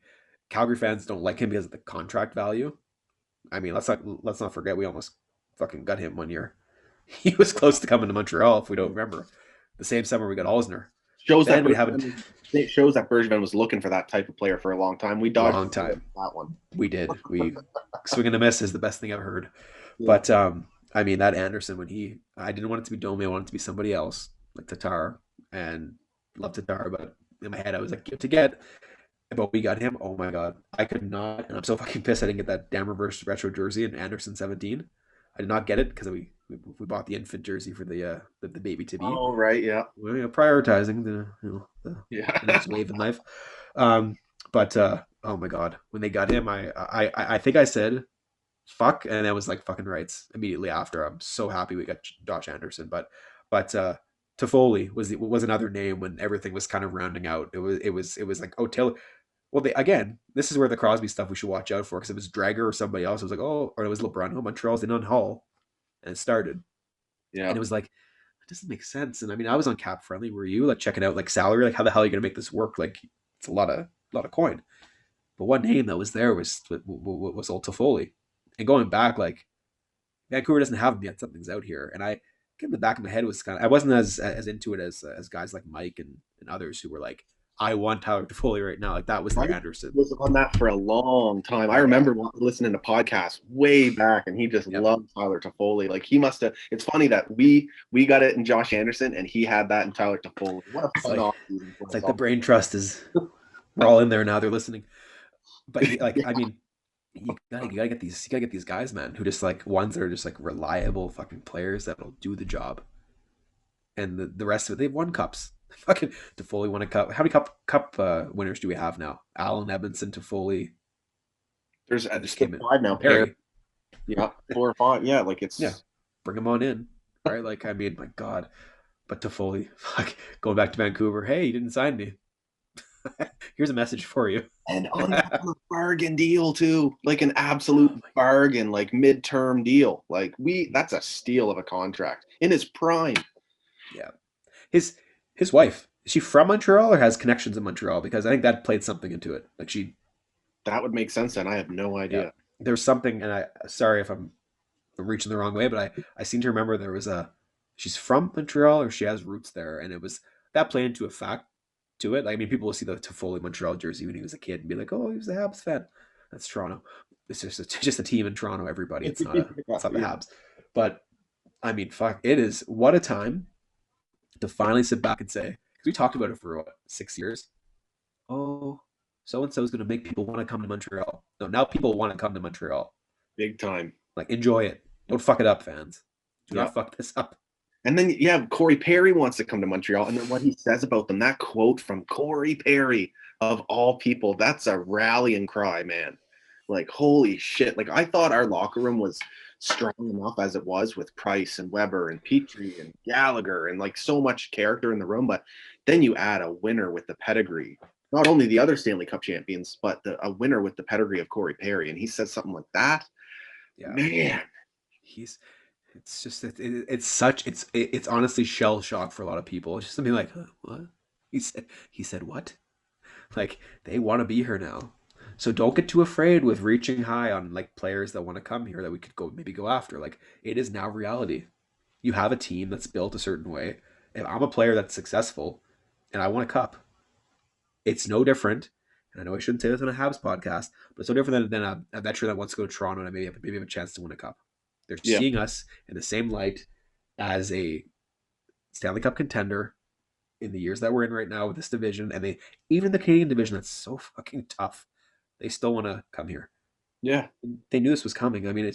S2: Calgary fans don't like him because of the contract value. I mean, let's not forget we almost fucking got him 1 year. He was close to coming to Montreal, if we don't remember. The same summer we got Alzner.
S3: Shows that Bergevin was looking for that type of player for a long time. We dodged
S2: that
S3: one.
S2: We did. We swing and a miss is the best thing I've heard. Yeah. But I mean that Anderson I didn't want it to be Domi, I wanted it to be somebody else like Tatar, and love Tatar, but in my head I was like give to get. But we got him. Oh my God, I could not, and I'm so fucking pissed I didn't get that damn reverse retro jersey in Anderson 17. I did not get it because we bought the infant jersey for the baby to be.
S3: Oh right, yeah.
S2: We're prioritizing the next wave in life. But oh my God, when they got him, I think I said fuck, and that was like fucking rights immediately after. I'm so happy we got Josh Anderson, but Toffoli was another name when everything was kind of rounding out. It was like, oh, Taylor. Well, this is where the Crosby stuff we should watch out for, because if it was Drager or somebody else, it was like, oh, or it was LeBron. Oh, Montreal's in on Hull, and it started. Yeah, and it was like, it doesn't make sense. And I mean, I was on Cap Friendly. Were you like checking out like salary? Like, how the hell are you gonna make this work? Like, it's a lot of coin. But one name that was there was old Toffoli. And going back, like Vancouver doesn't have him yet. Something's out here, and I in the back of my head was I wasn't as into it as guys like Mike and others who were like, I want Tyler Toffoli right now. Like that was the Anderson.
S3: Was on that for a long time. I remember listening to podcasts way back, and he just loved Tyler Toffoli. Like he must have. It's funny that we got it in Josh Anderson, and he had that in Tyler Toffoli. What a fun offseason!
S2: It's like the brain trust is. We're all in there now. They're listening. But like, I mean, you gotta get these guys, man, who just like ones that are just like reliable fucking players that'll do the job. And the rest of it, they've won cups. Fucking Toffoli won a cup. How many cup winners do we have now? Allen, Edmondson, Toffoli.
S3: There's
S2: He just
S3: still
S2: came in.
S3: 5 now. Pair.
S2: Perry.
S3: Yeah, 4 or 5. Yeah, like
S2: Yeah,
S3: it's
S2: bring him on in, right? Like, I mean, my God. But Toffoli, fuck, going back to Vancouver. Hey, you didn't sign me. Here's a message for you.
S3: and on a bargain deal too, like an absolute
S2: Oh my,
S3: bargain, like midterm deal. Like that's a steal of a contract in his prime.
S2: yeah. His wife, is she from Montreal or has connections in Montreal? Because I think that played something into it. Like she,
S3: That would make sense. And I have no
S2: yeah.
S3: idea.
S2: There's something, and I sorry if I'm reaching the wrong way, but I seem to remember there was a she's from Montreal or she has roots there, and it was that played into a fact to it. I mean, people will see the Toffoli Montreal jersey when he was a kid and be like, "Oh, he was a Habs fan." That's Toronto. It's just a team in Toronto. Everybody.
S3: Yeah,
S2: It's not the
S3: yeah.
S2: Habs. But I mean, fuck, it is what a time to finally sit back and say, because we talked about it for what, 6 years. Oh, so and so is going to make people want to come to Montreal. No, now people want to come to Montreal.
S3: Big time.
S2: Like, enjoy it. Don't fuck it up, fans. Do
S3: Yeah.
S2: not fuck this up.
S3: And then Corey Perry wants to come to Montreal, and then what he says about them, that quote from Corey Perry of all people, that's a rallying cry, man. Like, holy shit. Like, I thought our locker room was strong enough as it was with Price and Weber and Petrie and Gallagher and like so much character in the room. But then you add a winner with the pedigree, not only the other Stanley Cup champions, but a winner with the pedigree of Corey Perry. And he says something like that.
S2: Yeah.
S3: Man.
S2: He's it's just it's such it's honestly shell shock for a lot of people. It's just something like, huh, what? He said what? Like, they want to be here now. So don't get too afraid with reaching high on like players that want to come here that we could go after. Like, it is now reality. You have a team that's built a certain way. If I'm a player that's successful and I want a cup, it's no different. And I know I shouldn't say this on a Habs podcast, but it's no different than a veteran that wants to go to Toronto and maybe have a chance to win a cup. They're
S3: Yeah.
S2: seeing us in the same light as a Stanley Cup contender in the years that we're in right now with this division, and they even the Canadian division that's so fucking tough, they still want to come here.
S3: Yeah.
S2: They knew this was coming. I mean,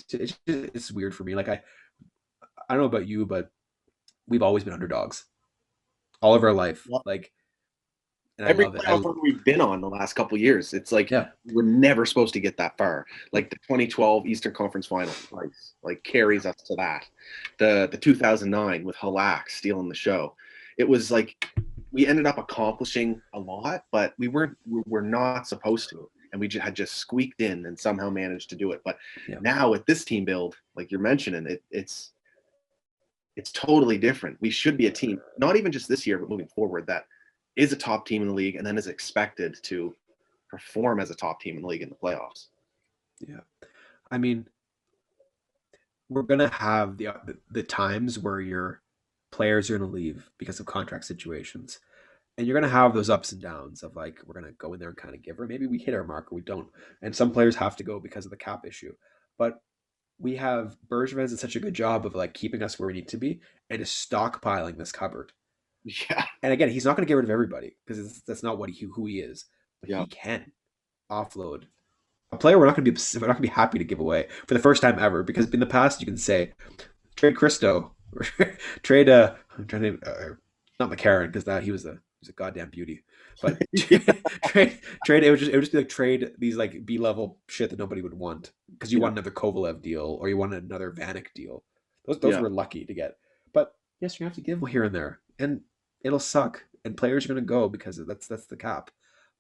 S2: it's weird for me. Like, I don't know about you, but we've always been underdogs all of our life.
S3: Yeah.
S2: Like, and
S3: Every
S2: I love it.
S3: playoff run we've been on the last couple of years, it's like
S2: Yeah.
S3: we're never supposed to get that far. Like the 2012 Eastern Conference Final twice, like carries us to that. The 2009 with Halak stealing the show. It was like we ended up accomplishing a lot, but we're not supposed to, and we had just squeaked in and somehow managed to do it. But now with this team build, like you're mentioning, it's totally different. We should be a team, not even just this year, but moving forward, that is a top team in the league and then is expected to perform as a top team in the league in the playoffs.
S2: Yeah. I mean, we're going to have the times where your players are going to leave because of contract situations. And you're going to have those ups and downs of like, we're going to go in there and kind of give her. Maybe we hit our mark or we don't. And some players have to go because of the cap issue. But we have Bergevin does such a good job of like keeping us where we need to be and is stockpiling this cupboard.
S3: Yeah.
S2: And again, he's not going to get rid of everybody because that's not who he is. But
S3: Yeah.
S2: he can offload a player we're not going to be happy to give away for the first time ever, because in the past you can say trade Christo or trade I'm trying to not McCarron because that he was a goddamn beauty, but trade it would just be like trade these like B-level shit that nobody would want because you want another Kovalev deal or you want another Vanek deal. Those were lucky to get, but yes, you have to give here and there, and it'll suck, and players are going to go because that's the cap.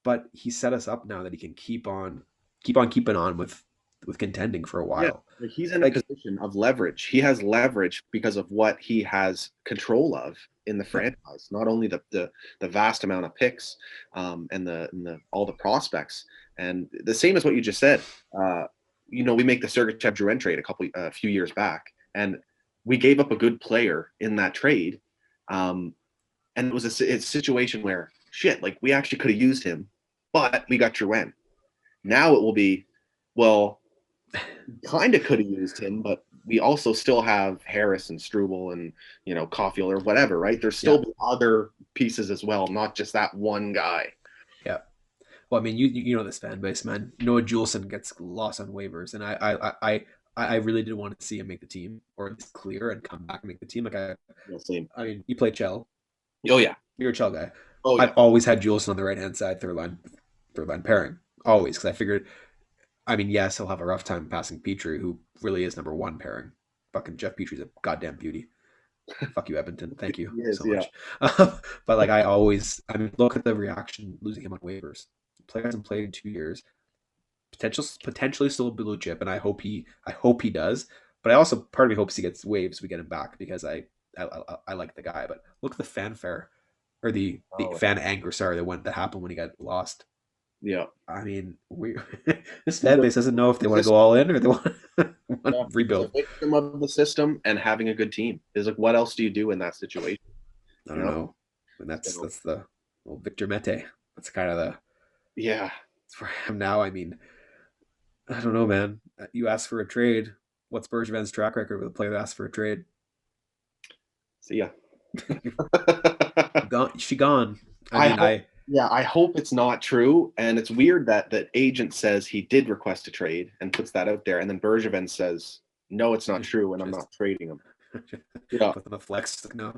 S2: But he set us up now that he can keep on keeping on with contending for a while.
S3: Yeah. He's in a position of leverage. He has leverage because of what he has control of in the franchise. Not only the vast amount of picks and the all the prospects, and the same as what you just said. We make the Sergachev Drouin trade a few years back, and we gave up a good player in that trade, and it was a situation where shit, like we actually could have used him, but we got Drouin. Now it will be, well, kind of could have used him, but we also still have Harris and Struble and Caulfield or whatever, right? There's still other pieces as well, not just that one guy.
S2: Yeah. Well, I mean, you know this fan base, man. Noah Juleson gets lost on waivers, and I really did want to see him make the team or at least clear and come back and make the team. Like
S3: Same.
S2: I mean, you played Chell.
S3: Oh yeah.
S2: You're a Chell guy.
S3: Oh
S2: I've
S3: yeah.
S2: always had Juleson on the right hand side, third line pairing. Always, because I figured. I mean, yes, he'll have a rough time passing Petrie, who really is number one pairing. Fucking Jeff Petrie's a goddamn beauty. Fuck you, Edmonton. Thank you
S3: Yes,
S2: so
S3: yeah.
S2: much. But like, I mean, look at the reaction losing him on waivers. The player hasn't played in 2 years. Potentially still a blue chip, and I hope he does. But I also part of me hopes he gets waived so we get him back because I like the guy. But look at the fanfare or the
S3: Oh
S2: fan anger. Sorry, that happened when he got lost.
S3: yeah.
S2: I mean, we this fan base doesn't know if they want to go all in or they want, want
S3: Yeah,
S2: to
S3: he's a
S2: rebuild.
S3: victim of the system and having a good team. Is like, what else do you do in that situation?
S2: I
S3: You
S2: don't
S3: know?
S2: know. And
S3: So,
S2: that's the Victor Mete. That's kind of
S3: yeah.
S2: that's where I am now. I mean, I don't know, man. You ask for a trade. What's Bergevin's track record with a player that asks for a trade?
S3: So yeah.
S2: Gone. She gone. I
S3: I
S2: mean,
S3: hope, yeah, I hope it's not true. And it's weird that the agent says he did request a trade and puts that out there, and then Bergevin says, "No, it's not true, and I'm
S2: just
S3: not trading him." Yeah,
S2: put them a flex. Like, no,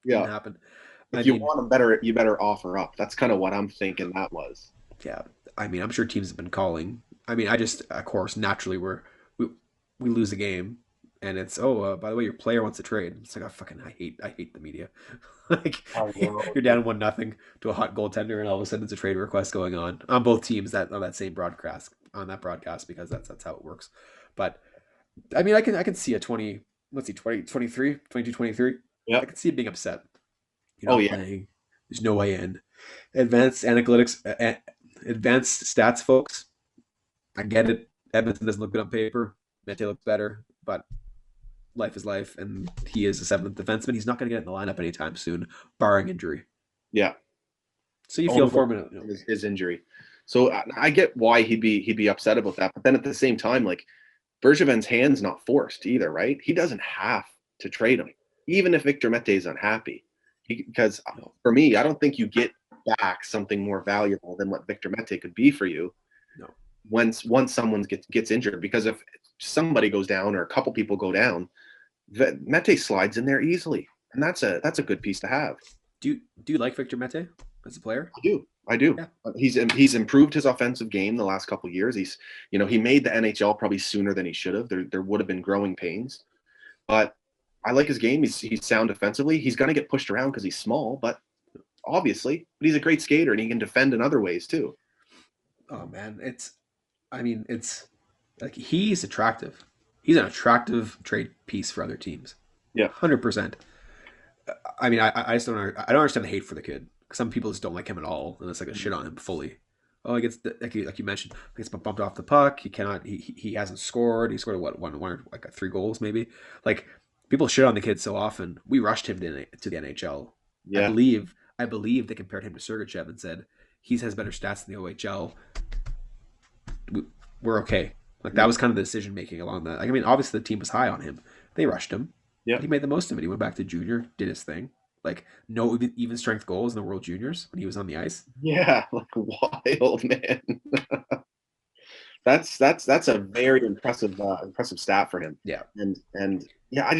S3: yeah.
S2: didn't happen. I
S3: If you
S2: mean,
S3: want him better, you better offer up. That's kind of what I'm thinking that was.
S2: yeah. I mean, I'm sure teams have been calling. I mean, I just, of course, naturally, we we lose a game, and it's by the way, your player wants a trade. It's like, I hate the media. Like
S3: I know.
S2: you're down 1-0 to a hot goaltender, and all of a sudden it's a trade request going on both teams that on that same broadcast because that's how it works. But I mean, I can see a 20. Let's see, 20, 23, 22, 23. I
S3: Yep.
S2: can see it being upset. You're
S3: Oh
S2: not
S3: yeah.
S2: playing. There's no way in. Advanced analytics, advanced stats, folks. I get it. Edmonton doesn't look good on paper. Mete looks better, but life is life, and he is a seventh defenseman. He's not going to get in the lineup anytime soon, barring injury.
S3: Yeah.
S2: So you feel
S3: Only
S2: for him.
S3: his injury. So I get why he'd be upset about that, but then at the same time, like Bergevin's hand's not forced either, right? He doesn't have to trade him, even if Victor Mete is unhappy. Because for me, I don't think you get back something more valuable than what Victor Mete could be for you.
S2: No.
S3: Once someone gets injured, because if somebody goes down or a couple people go down, Mete slides in there easily, and that's a good piece to have.
S2: Do you like Victor Mete as a player?
S3: I do.
S2: Yeah.
S3: He's improved his offensive game the last couple of years. He made the NHL probably sooner than he should have. There would have been growing pains, but I like his game. He's sound defensively. He's going to get pushed around because he's small, but he's a great skater and he can defend in other ways too.
S2: Oh man, it's like he's attractive. He's an attractive trade piece for other teams.
S3: Yeah.
S2: 100%. I mean, I just don't understand the hate for the kid. Some people just don't like him at all, and it's like a shit on him fully. Oh, he gets like you mentioned, he gets bumped off the puck. He cannot. He hasn't scored. He scored one or like 3 goals maybe. Like people shit on the kid so often. We rushed him to the NHL.
S3: Yeah.
S2: I believe they compared him to Sergachev and said he has better stats in the OHL. We're okay. Like that was kind of the decision making along that. Like, I mean, obviously the team was high on him. They rushed him.
S3: Yeah.
S2: But he made the most of it. He went back to junior, did his thing. Like no even strength goals in the World Juniors when he was on the ice.
S3: Yeah, like wild, man. That's a very impressive stat for him.
S2: Yeah.
S3: And yeah,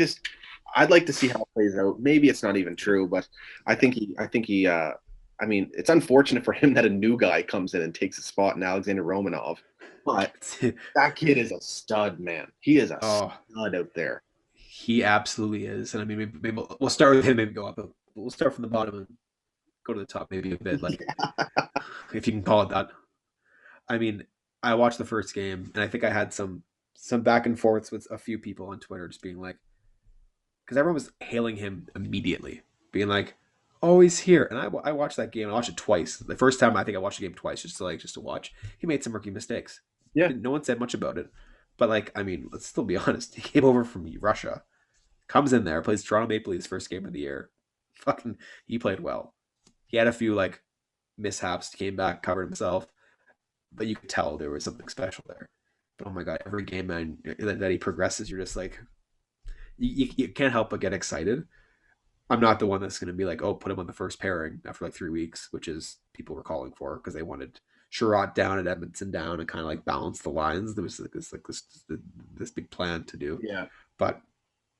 S3: I'd like to see how it plays out. Maybe it's not even true, but I think he I mean, it's unfortunate for him that a new guy comes in and takes a spot in Alexander Romanov. But that kid is a stud, man. He is a stud out there.
S2: He absolutely is. And I mean, maybe we'll start with him, maybe go up. We'll start from the bottom and go to the top maybe a bit, like if you can call it that. I mean, I watched the first game, and I think I had some back and forths with a few people on Twitter just being like, because everyone was hailing him immediately, being like, "Oh, he's here." And I watched that game. I watched it twice. The first time I think I watched the game twice just to watch. He made some rookie mistakes.
S3: Yeah.
S2: No one said much about it, but like, I mean, let's still be honest. He came over from Russia, comes in there, plays Toronto Maple Leafs first game of the year. Fucking, he played well. He had a few like mishaps, came back, covered himself, but you could tell there was something special there. But oh my god, every game man that he progresses, you're just like, you can't help but get excited. I'm not the one that's going to be like, oh, put him on the first pairing after like 3 weeks, which is people were calling for because they wanted Sherratt down and Edmondson down and kind of like balance the lines. There was this big plan to do.
S3: Yeah.
S2: But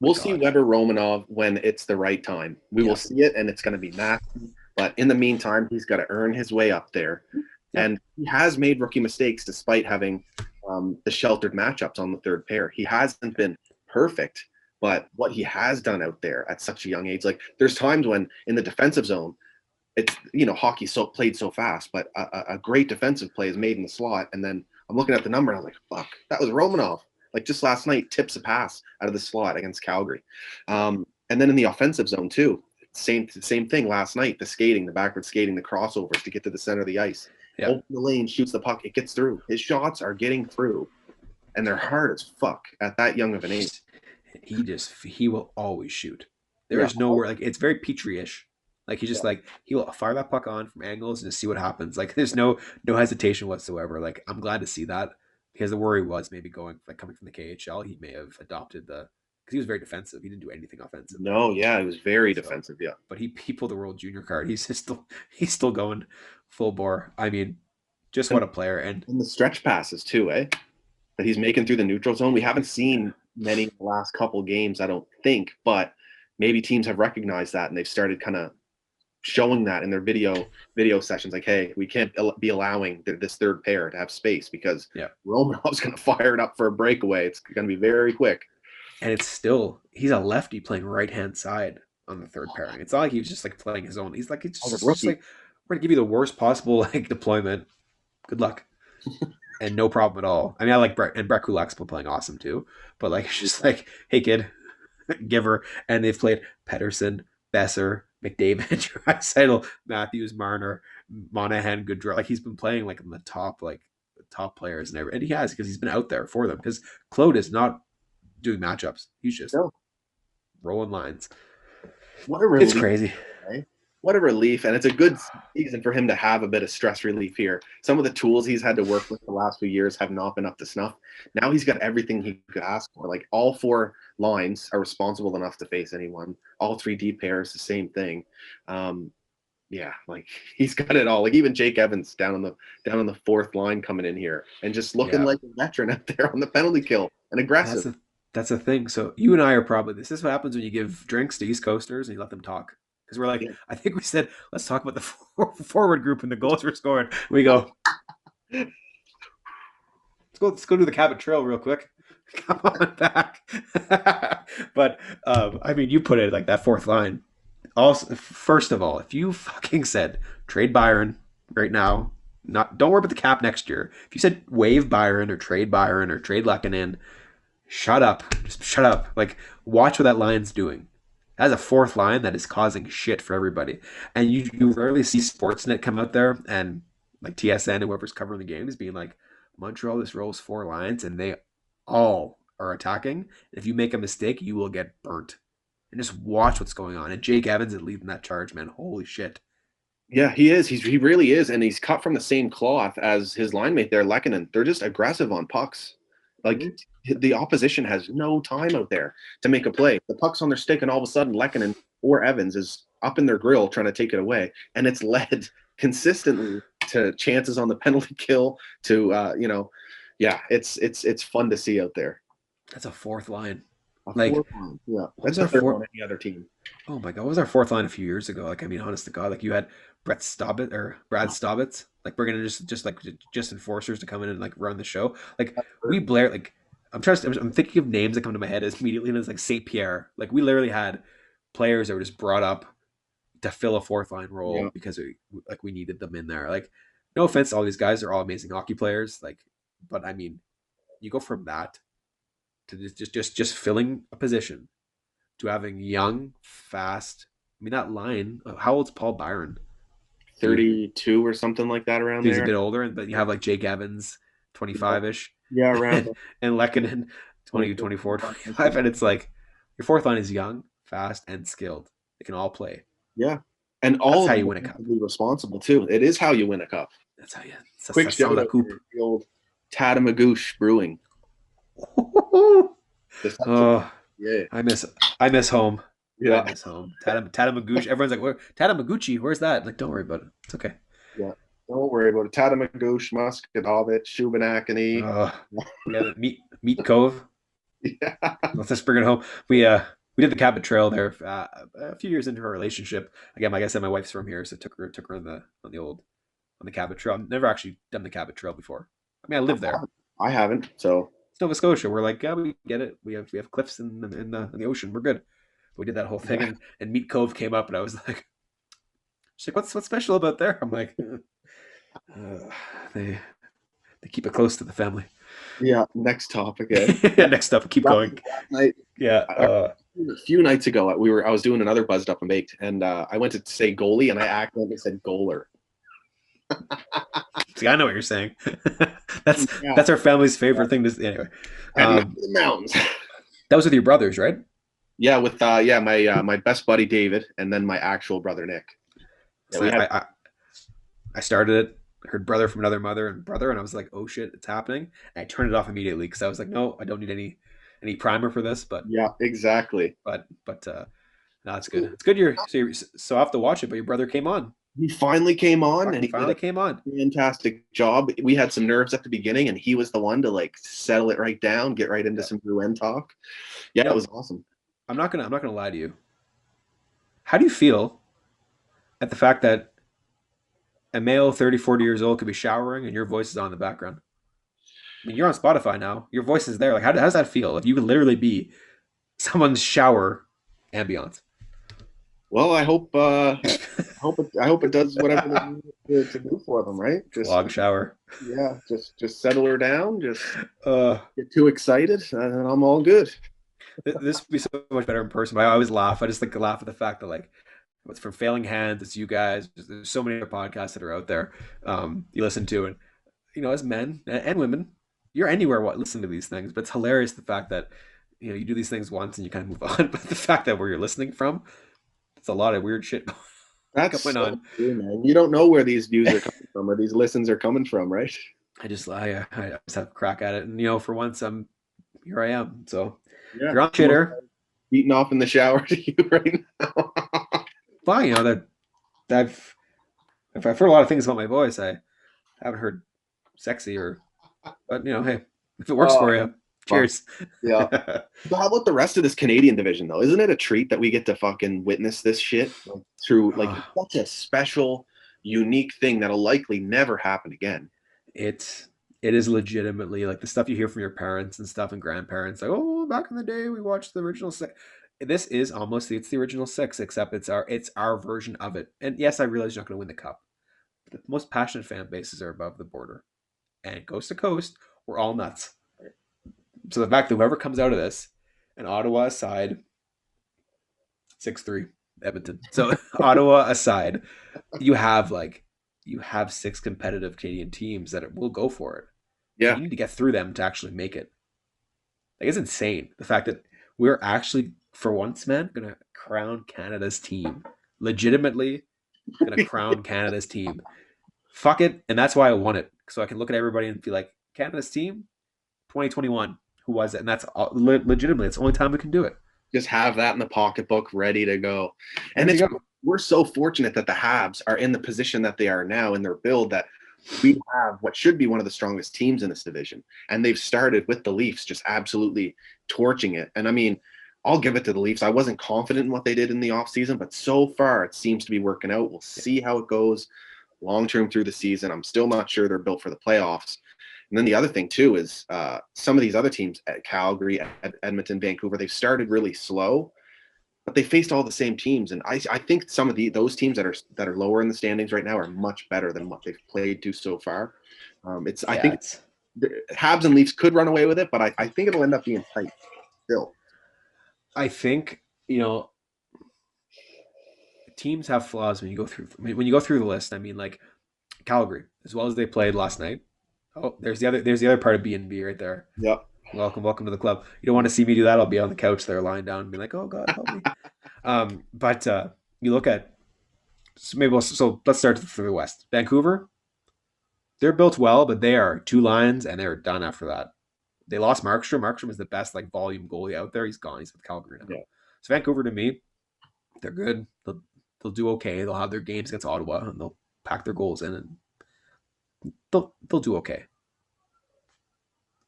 S3: We'll see Weber Romanov when it's the right time. We will see it, and it's going to be nasty. But in the meantime, he's got to earn his way up there. Yep. And he has made rookie mistakes despite having the sheltered matchups on the third pair. He hasn't been perfect, but what he has done out there at such a young age, like there's times when in the defensive zone, it's, you know, hockey played so fast, but a great defensive play is made in the slot. And then I'm looking at the number and I was like, fuck, that was Romanov. Like just last night, tips a pass out of the slot against Calgary. And then in the offensive zone too, same thing last night, the skating, the backward skating, the crossovers to get to the center of the ice. Open the lane, shoots the puck, it gets through. His shots are getting through, and they're hard as fuck at that young of an age.
S2: He will always shoot. There is nowhere, like, it's very Petri-ish. Like, he's just like, he will fire that puck on from angles and just see what happens. Like, there's no hesitation whatsoever. Like, I'm glad to see that, because the worry was maybe coming from the KHL, he may have adopted because he was very defensive. He didn't do anything offensive.
S3: No, he was very defensive,
S2: But he pulled the World Junior card. He's still going full bore. I mean, just what a player. And
S3: the stretch passes too, that he's making through the neutral zone. We haven't seen many in the last couple games, I don't think, but maybe teams have recognized that and they've started kind of showing that in their video sessions. Like, hey, we can't be allowing this third pair to have space because Romanov's going to fire it up for a breakaway. It's going to be very quick.
S2: And he's a lefty playing right-hand side on the third pairing. It's not like he was just like playing his own. He's like, it's just like, we're going to give you the worst possible like deployment. Good luck. And no problem at all. I mean, I like Brett, and Brett Kulak's been playing awesome too. But like, it's just like, hey kid, give her. And they've played Pedersen, Besser, McDavid, Draisaitl, Matthews, Marner, Monahan, Goodrow. Like, he's been playing like in the top players and he has, because he's been out there for them. Because Claude is not doing matchups. He's just rolling lines. It's crazy.
S3: Right? What a relief. And it's a good season for him to have a bit of stress relief here. Some of the tools he's had to work with the last few years have not been up to snuff. Now he's got everything he could ask for. Like, all four lines are responsible enough to face anyone. All three deep pairs, the same thing. Like, he's got it all. Like, even Jake Evans down on the fourth line coming in here and just looking like a veteran out there on the penalty kill and aggressive.
S2: That's the thing. So you and I are probably, this is what happens when you give drinks to East Coasters and you let them talk. Because we're like, I think we said, let's talk about the forward group and the goals we're scoring. We go, let's go do the Cabot Trail real quick. Come on back. But I mean, you put it like that fourth line. Also, first of all, if you fucking said trade Byron right now, don't worry about the cap next year. If you said waive Byron or trade Lehkonen, shut up. Just shut up. Like, watch what that line's doing. That's a fourth line that is causing shit for everybody. And you rarely see Sportsnet come out there and like TSN and whoever's covering the games being like, Montreal, this rolls four lines and they all are attacking. If you make a mistake, you will get burnt. And just watch what's going on. And Jake Evans is leading that charge, man. Holy shit.
S3: Yeah, he is. He really is. And he's cut from the same cloth as his line mate there, Lehkonen. They're just aggressive on pucks. Like, the opposition has no time out there to make a play. The puck's on their stick, and all of a sudden, Lehkonen or Evans is up in their grill trying to take it away. And it's led consistently to chances on the penalty kill. To it's fun to see out there.
S2: That's a fourth line.
S3: That's a third on any other team.
S2: Oh my god, what was our fourth line a few years ago? Like, I mean, honest to God, like, you had Brad Staubitz. Like, we're gonna just enforcers to come in and like run the show. Like, I'm thinking of names that come to my head as immediately, and it's like St. Pierre. Like, we literally had players that were just brought up to fill a fourth line role because we needed them in there. Like, no offense to all these guys, they're all amazing hockey players. Like, but I mean, you go from that to just filling a position to having young, fast. I mean, that line. How old's Paul Byron?
S3: 32 or something like that around there.
S2: He's a bit older, but you have like Jake Evans, 25-ish.
S3: Yeah, around.
S2: And Lehkonen, 20, 24, 25. And it's like, your fourth line is young, fast, and skilled. They can all play.
S3: Yeah. And all
S2: that's how you win a cup.
S3: Be responsible too. It is how you win a cup.
S2: That's how you.
S3: Quick shout out to the old Tatamagouche Brewing.
S2: Yeah. I miss home.
S3: Yeah.
S2: I miss home. Tatamagouche. Everyone's like, Tatamaguchi, where's that? Like, don't worry about it. It's okay.
S3: Yeah. Don't worry about it. Tatamagouche, Muscadovich, Shubenacany.
S2: Yeah, Meat Cove.
S3: Yeah.
S2: Let's just bring it home. We did the Cabot Trail there a few years into our relationship. Again, like I said, my wife's from here, so took her on the Cabot Trail. I've never actually done the Cabot Trail before. I mean, I live there.
S3: I haven't. So
S2: It's Nova Scotia. We're like, yeah, we get it. We have cliffs in the ocean. We're good. We did that whole thing,
S3: yeah.
S2: and Meat Cove came up, and I was like, she's like, what's special about there? I'm like, they they keep it close to the family.
S3: Yeah. Next topic. Eh?
S2: Next up, keep going.
S3: Last night,
S2: Yeah.
S3: a few nights ago, I was doing another Buzzed Up and Baked, and I went to say goalie, and I accidentally said goaler.
S2: See, I know what you're saying. that's
S3: Yeah.
S2: that's our family's favorite thing to anyway.
S3: The mountains.
S2: That was with your brothers, right?
S3: Yeah, with my best buddy David, and then my actual brother Nick. Yeah,
S2: So I started it, heard brother from another mother and brother, and I was like, oh shit, it's happening. And I turned it off immediately because I was like, no, I don't need any primer for this. But
S3: yeah, exactly.
S2: no, it's good. It's good. So I have to watch it. But your brother came on.
S3: He finally came on, and
S2: He
S3: he
S2: finally
S3: did
S2: came on.
S3: a fantastic job. We had some nerves at the beginning, and he was the one to like settle it right down, get right into some Bruin talk. Yeah, it was awesome.
S2: I'm not gonna lie to you. How do you feel at the fact that a male 30, 40 years old could be showering and your voice is on in the background? I mean, you're on Spotify now. Your voice is there. Like, how does that feel? If you could literally be someone's shower ambiance.
S3: Well, I hope it does whatever it needs to do for them, right? Just
S2: Log shower.
S3: yeah, just settle her down, just
S2: Uh,
S3: get too excited, and I'm all good.
S2: this would be so much better in person. But I always laugh. I just like to laugh at the fact that like it's from Failing Hands. It's you guys. There's so many other podcasts that are out there. You listen to, and as men and women, you're anywhere listen to these things. But it's hilarious the fact that you do these things once and you kind of move on. But the fact that where you're listening from, it's a lot of weird shit
S3: That's
S2: going
S3: so
S2: on.
S3: true, man. You don't know where these views are coming from or these listens are coming from, right?
S2: I just have a crack at it, and for once here I am. So if
S3: Yeah.
S2: you're on Twitter,
S3: Beating off in the shower to you right now.
S2: fine. That I've heard a lot of things about my voice. I haven't heard sexy but hey, if it works for you, cheers.
S3: Yeah. So how about the rest of this Canadian division though? Isn't it a treat that we get to fucking witness this shit through such a special, unique thing that'll likely never happen again?
S2: It is legitimately like the stuff you hear from your parents and stuff and grandparents. Like, oh, back in the day, we watched the original Six. This is almost it's the original Six, except it's our version of it. And yes, I realize you're not going to win the cup. But the most passionate fan bases are above the border, and coast to coast, we're all nuts. So the fact that whoever comes out of this, and Ottawa aside, 6-3 Edmonton. So Ottawa aside, you have six competitive Canadian teams that will go for it.
S3: Yeah.
S2: You need to get through them to actually make it. Like, it's insane. The fact that we're actually, for once, man, going to crown Canada's team. Legitimately going to crown Canada's team. Fuck it. And that's why I won it. So I can look at everybody and be like, Canada's team, 2021. Who was it? And that's legitimately, it's the only time we can do it.
S3: Just have that in the pocketbook ready to go. And we're so fortunate that the Habs are in the position that they are now in their build, that we have what should be one of the strongest teams in this division. And they've started with the Leafs just absolutely torching it. And I mean, I'll give it to the Leafs. I wasn't confident in what they did in the offseason, but so far it seems to be working out. We'll see how it goes long-term through the season. I'm still not sure they're built for the playoffs. And then the other thing too is some of these other teams at Calgary, Edmonton, Vancouver, they've started really slow, but they faced all the same teams. And I think some of those teams that are lower in the standings right now are much better than what they've played to so far. I think the Habs and Leafs could run away with it, but I think it'll end up being tight still.
S2: I think, teams have flaws when you go through the list. I mean, like Calgary, as well as they played last night. Oh, there's the other part of B&B right there.
S3: Yeah.
S2: Welcome to the club. You don't want to see me do that. I'll be on the couch there lying down and be like, oh God, help me. But you look at, so let's start through the West. Vancouver, they're built well, but they are two lines and they're done after that. They lost Markstrom. Markstrom is the best volume goalie out there. He's gone. He's with Calgary now. Yeah. So Vancouver, to me, they're good. They'll do okay. They'll have their games against Ottawa and they'll pack their goals in and they'll do okay.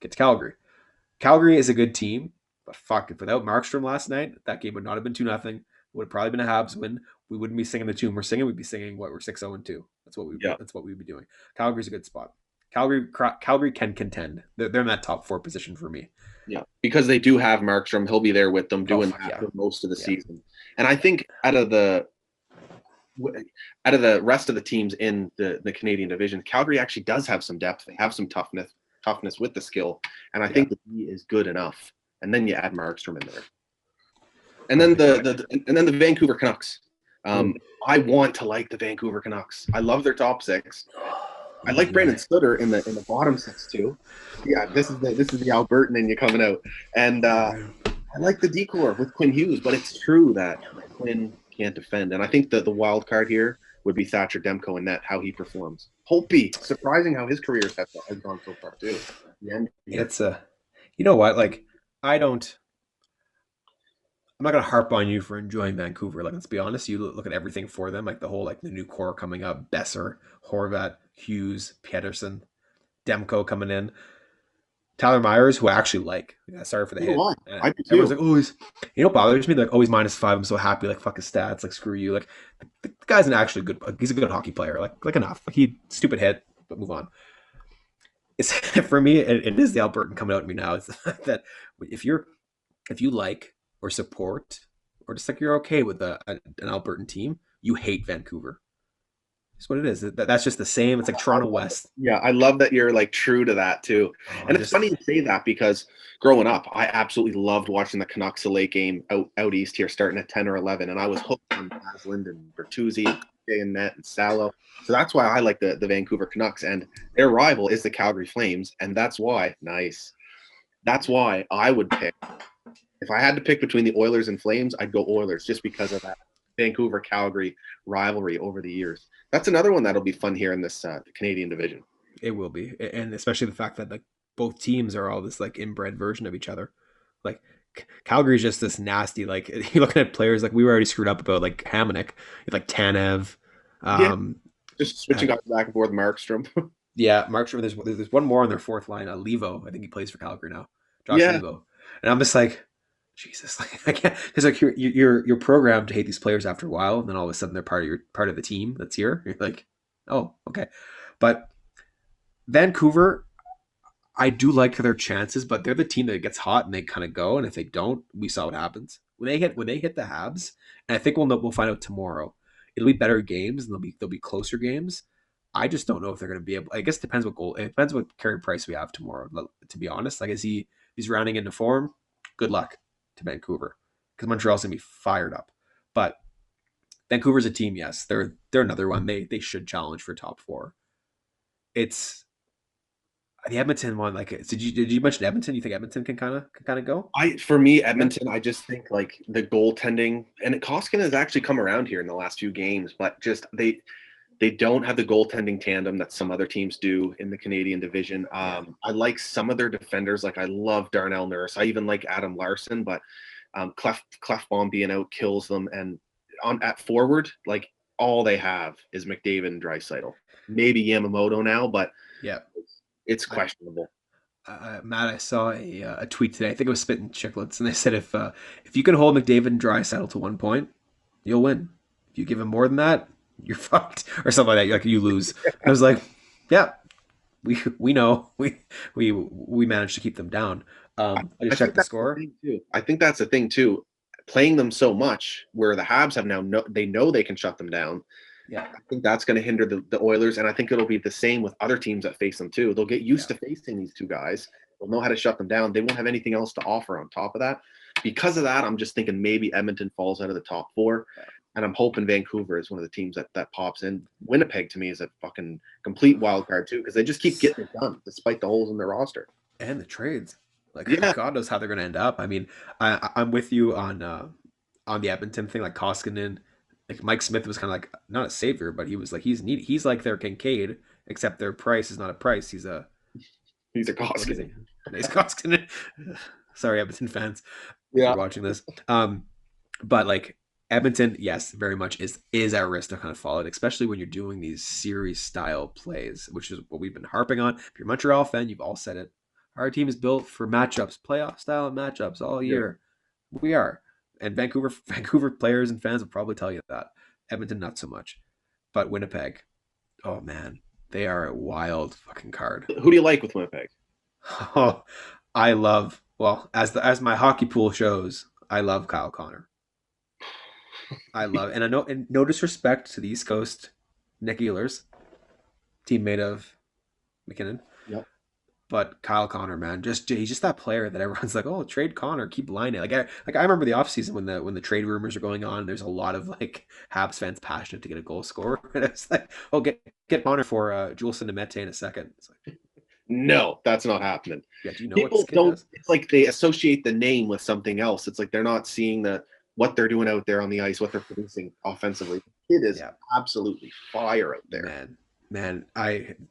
S2: Get to Calgary. Calgary is a good team, But fuck, if without Markstrom last night, that game would not have been 2-0. It would have probably been a Habs win. We wouldn't be singing the tune we're singing. We'd be singing what we're 6-0-2.
S3: Yeah.
S2: That's what we'd be doing. Calgary's a good spot. Calgary can contend. They're in that top 4 position for me.
S3: Yeah, because they do have Markstrom. He'll be there with them doing that for most of the season. And I think out of the rest of the teams in the Canadian division, Calgary actually does have some depth. They have some toughness with the skill, and I think that he is good enough. And then you add Markstrom in there, and then the Vancouver Canucks. I want to like the Vancouver Canucks. I love their top 6. I like Brandon Sutter in the bottom 6 too. Yeah, this is the Albertan in you coming out, and I like the decor with Quinn Hughes. But it's true that Quinn can't defend, and I think that the wild card here would be Thatcher Demko in net, how he performs. Holtby, surprising how his career has gone so far too.
S2: It's you know what, like I'm not gonna harp on you for enjoying Vancouver. Like, let's be honest, you look at everything for them, like the whole, like the new core coming up, Besser, Horvat, Hughes, Pedersen, Demko coming in, Tyler Myers, who I actually like. Yeah, sorry for the hit.
S3: I do too.
S2: Everyone's like, oh, you know what bothers me? Like, oh, he's -5. I'm so happy. Like, fuck his stats. Like, screw you. Like, the guy's an actually good. He's a good hockey player. Like enough. Like, he stupid hit, but move on. It's for me. It is the Albertan coming out at me now. It's the fact that if you like or support, or just like you're okay with an Albertan team, you hate Vancouver. That's what it is. That's just the same. It's like Toronto West.
S3: Yeah, I love that you're like true to that too. And it's funny to say that because growing up, I absolutely loved watching the Canucks late game out east here, starting at 10 or 11, and I was hooked on Asland and Bertuzzi, and Net and Salo. So that's why I like the Vancouver Canucks, and their rival is the Calgary Flames, and that's why I would pick. If I had to pick between the Oilers and Flames, I'd go Oilers just because of that Vancouver-Calgary rivalry over the years. That's another one that'll be fun here in this Canadian division.
S2: It will be, and especially the fact that like both teams are all this like inbred version of each other. Like Calgary's just this nasty. Like you're looking at players like we were already screwed up about like Hamonic, like Tanev.
S3: Just switching back and forth, Markstrom.
S2: Yeah, Markstrom. There's one more on their 4th line. Levo, I think he plays for Calgary now. Josh Levo, and I'm just like, Jesus, like I can't, because like you're programmed to hate these players after a while, and then all of a sudden they're part of the team that's here. You're like, oh, okay. But Vancouver, I do like their chances, but they're the team that gets hot and they kind of go, and if they don't, we saw what happens when they hit the Habs, and I think we'll find out tomorrow. It'll be better games and they'll be closer games. I just don't know if they're going to be able. I guess it depends what Carey Price we have tomorrow. To be honest, like he's rounding into form. Good luck to Vancouver, because Montreal's gonna be fired up. But Vancouver's a team, yes. They're another one. They should challenge for top 4. It's the Edmonton one. Like, did you mention Edmonton? You think Edmonton can kind of go?
S3: For me, Edmonton, I just think like the goaltending, and Koskinen has actually come around here in the last few games, but just they don't have the goaltending tandem that some other teams do in the Canadian division. I like some of their defenders. Like I love Darnell Nurse. I even like Adam Larson, but Clefbaum being out kills them. And at forward, like all they have is McDavid and Draisaitl. Maybe Yamamoto now, but
S2: yeah,
S3: it's questionable.
S2: Matt, I saw a tweet today. I think it was Spittin' Chicklets, and they said if you can hold McDavid and Draisaitl to 1 point, you'll win. If you give him more than that, you're fucked, or something like that. Like you lose. I was like, yeah, we know we managed to keep them down. I just checked the score.
S3: I think that's the thing too. Playing them so much, where the Habs have now they know they can shut them down.
S2: Yeah,
S3: I think that's going to hinder the Oilers, and I think it'll be the same with other teams that face them too. They'll get used to facing these two guys. They'll know how to shut them down. They won't have anything else to offer on top of that. Because of that, I'm just thinking maybe Edmonton falls out of the top 4. And I'm hoping Vancouver is one of the teams that pops in. Winnipeg, to me, is a fucking complete wild card, too, because they just keep getting it done, despite the holes in their roster.
S2: And the trades. Like, God knows how they're going to end up. I mean, I'm with you on the Edmonton thing, like Koskinen. Like, Mike Smith was kind of like, not a savior, but he was like, he's like their Kincaid, except their price is not a price. He's a
S3: Koskinen.
S2: He's Koskinen. Sorry, Edmonton fans.
S3: Yeah.
S2: For watching this. But, like, Edmonton, yes, very much is at risk to kind of fall it, especially when you're doing these series style plays, which is what we've been harping on. If you're a Montreal fan, you've all said it. Our team is built for matchups, playoff style matchups all year. Yeah. We are. And Vancouver players and fans will probably tell you that. Edmonton, not so much. But Winnipeg, oh man, they are a wild fucking card.
S3: Who do you like with Winnipeg?
S2: Oh, I love, well, as my hockey pool shows, I love Kyle Connor. I love, and I know, and no disrespect to the East Coast Nick Ehlers, teammate of McKinnon.
S3: Yep.
S2: But Kyle Connor, man, he's just that player that everyone's like, oh, trade Connor, keep lining. I remember the offseason when the trade rumors are going on. There's a lot of like Habs fans passionate to get a goal scorer, and it's like, oh, get Connor for Juleson and Mete in a second. It's like,
S3: no, that's not happening.
S2: Yeah, do you know
S3: People
S2: what this kid
S3: don't?
S2: does?
S3: It's like they associate the name with something else. It's like they're not seeing what they're doing out there on the ice, what they're producing offensively. It is absolutely fire out there.
S2: Man,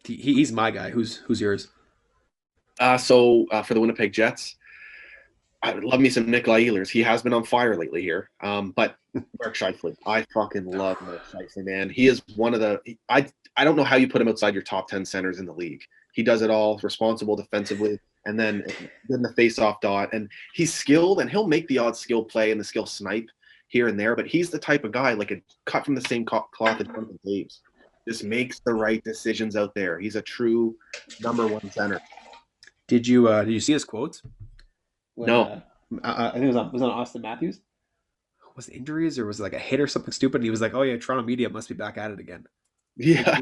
S2: he's my guy. Who's yours?
S3: So for the Winnipeg Jets, I would love me some Nikolai Ehlers. He has been on fire lately here. But Marc Scheifele, I fucking love Marc Scheifele, man. He is one of the I don't know how you put him outside your top 10 centers in the league. He does it all, responsible defensively, and then the face-off dot. And he's skilled, and he'll make the odd skill play and the skill snipe here and there. But he's the type of guy, like a cut from the same cloth as Jonathan Toews. Just makes the right decisions out there. He's a true number one center.
S2: Did you see his quotes?
S3: No.
S2: I think it was on Austin Matthews. Was it injuries or was it like a hit or something stupid? And he was like, "Oh yeah, Toronto media must be back at it again."
S3: Yeah,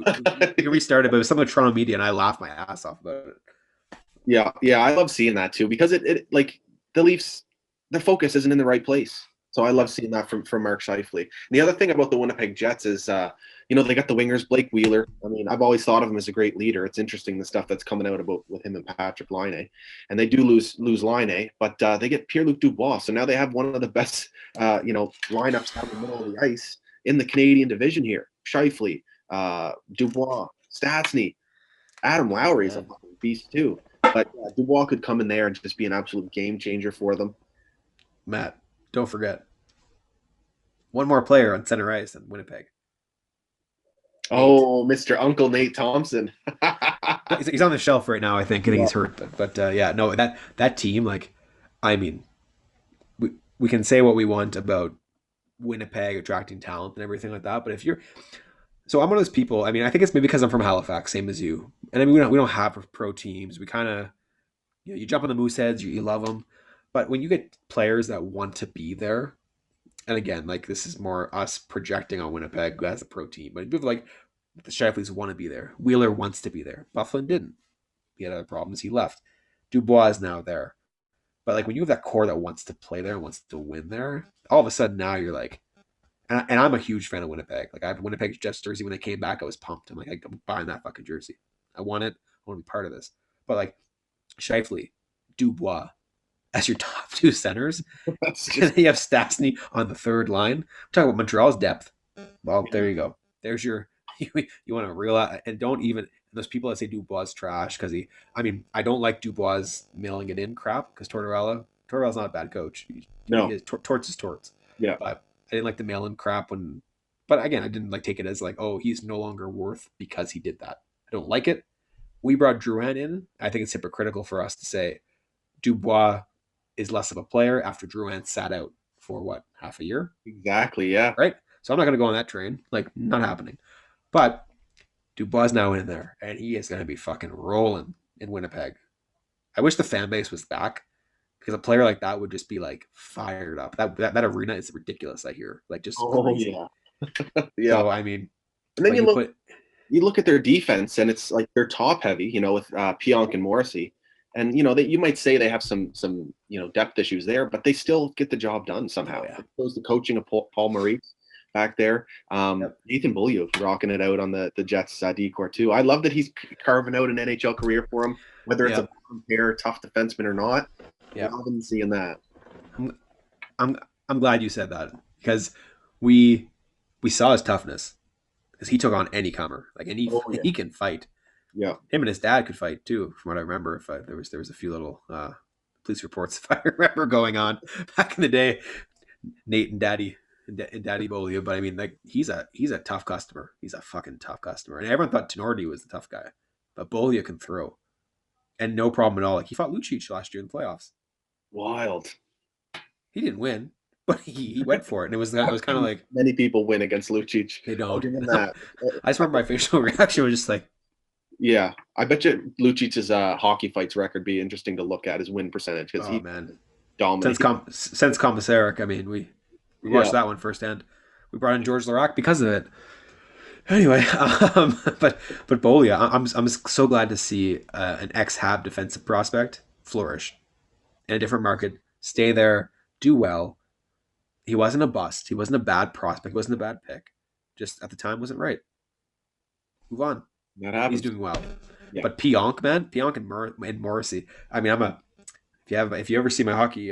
S2: he restarted, but it was something with Toronto media, and I laughed my ass off about it.
S3: Yeah, I love seeing that too because it like the Leafs, the focus isn't in the right place. So I love seeing that from Marc Scheifele. And the other thing about the Winnipeg Jets is, they got the wingers, Blake Wheeler. I mean, I've always thought of him as a great leader. It's interesting the stuff that's coming out about with him and Patrick Laine. And they do lose Laine, but they get Pierre-Luc Dubois. So now they have one of the best, lineups down the middle of the ice in the Canadian division here. Scheifele, Dubois, Stastny, Adam Lowry's a fucking beast too. But Dubois could come in there and just be an absolute game changer for them.
S2: Matt, don't forget. One more player on center ice in Winnipeg.
S3: Oh, Mr. Uncle Nate Thompson.
S2: He's on the shelf right now, I think. I think he's hurt. But no, that team, like, I mean, we can say what we want about Winnipeg attracting talent and everything like that. But if you're... So I'm one of those people, I mean, I think it's maybe because I'm from Halifax, same as you. And I mean, we don't have pro teams. We kind of... You jump on the Mooseheads, you love them. But when you get players that want to be there, and again, like this is more us projecting on Winnipeg as a pro team, but people like the Scheifele's want to be there. Wheeler wants to be there. Bufflin didn't. He had other problems. He left. Dubois is now there. But like when you have that core that wants to play there and wants to win there, all of a sudden now you're like, and I'm a huge fan of Winnipeg. Like I have a Winnipeg Jets jersey. When they came back, I was pumped. I'm like, I'm buying that fucking jersey. I want it. I want to be part of this. But like Scheifele, Dubois, as your top two centers. And you have Stastny on the third line. I'm talking about Montreal's depth. Well, there you go. There's your you want to realize, and don't even those people that say Dubois is trash because I don't like Dubois mailing it in crap because Tortorella's not a bad coach. Torts is Torts.
S3: Yeah.
S2: But I didn't like the mail in crap but again, I didn't like take it as like, oh, he's no longer worth because he did that. I don't like it. We brought Drouin in. I think it's hypocritical for us to say Dubois is less of a player after Drouin sat out for what, half a year?
S3: Exactly, yeah.
S2: Right? So I'm not going to go on that train. Like, not happening. But Dubois is now in there, and he is going to be fucking rolling in Winnipeg. I wish the fan base was back because a player like that would just be like fired up. That arena is ridiculous, I hear. Like, just crazy.
S3: Yeah.
S2: Yeah. So, I mean,
S3: and then you look at their defense, and it's like they're top heavy, with Pionk and Morrissey. And you might say they have some depth issues there, but they still get the job done somehow. It shows the coaching of Paul Maurice back there. Nathan Beaulieu rocking it out on the Jets decor too. I love that he's carving out an NHL career for him, whether it's a pair tough defenseman or not.
S2: Yeah,
S3: love him seeing that.
S2: I'm glad you said that because we saw his toughness because he took on any comer, like, and he can fight.
S3: Yeah,
S2: him and his dad could fight too, from what I remember. If there was a few little police reports, if I remember, going on back in the day. Nate and Daddy Beaulieu, but I mean, like he's a tough customer. He's a fucking tough customer, and everyone thought Tenorti was the tough guy, but Beaulieu can throw. and no problem at all. Like he fought Lucic last year in the playoffs.
S3: Wild.
S2: He didn't win, but he went for it, and it was kind of like
S3: Many people win against Lucic.
S2: they don't.
S3: I'll give him that.
S2: I just remember my facial reaction was just like,
S3: yeah, I bet you Lucic's hockey fights record be interesting to look at his win percentage because he dominated.
S2: Since Commissaric, I mean, we watched that one firsthand. We brought in George Larac because of it. Anyway, but Beaulieu, I'm so glad to see an ex-Hab defensive prospect flourish in a different market, stay there, do well. He wasn't a bust. He wasn't a bad prospect. He wasn't a bad pick. Just at the time wasn't right. Move on.
S3: That happens.
S2: He's doing well.
S3: Yeah.
S2: But Pionk and Morrissey. I mean, if you ever see my hockey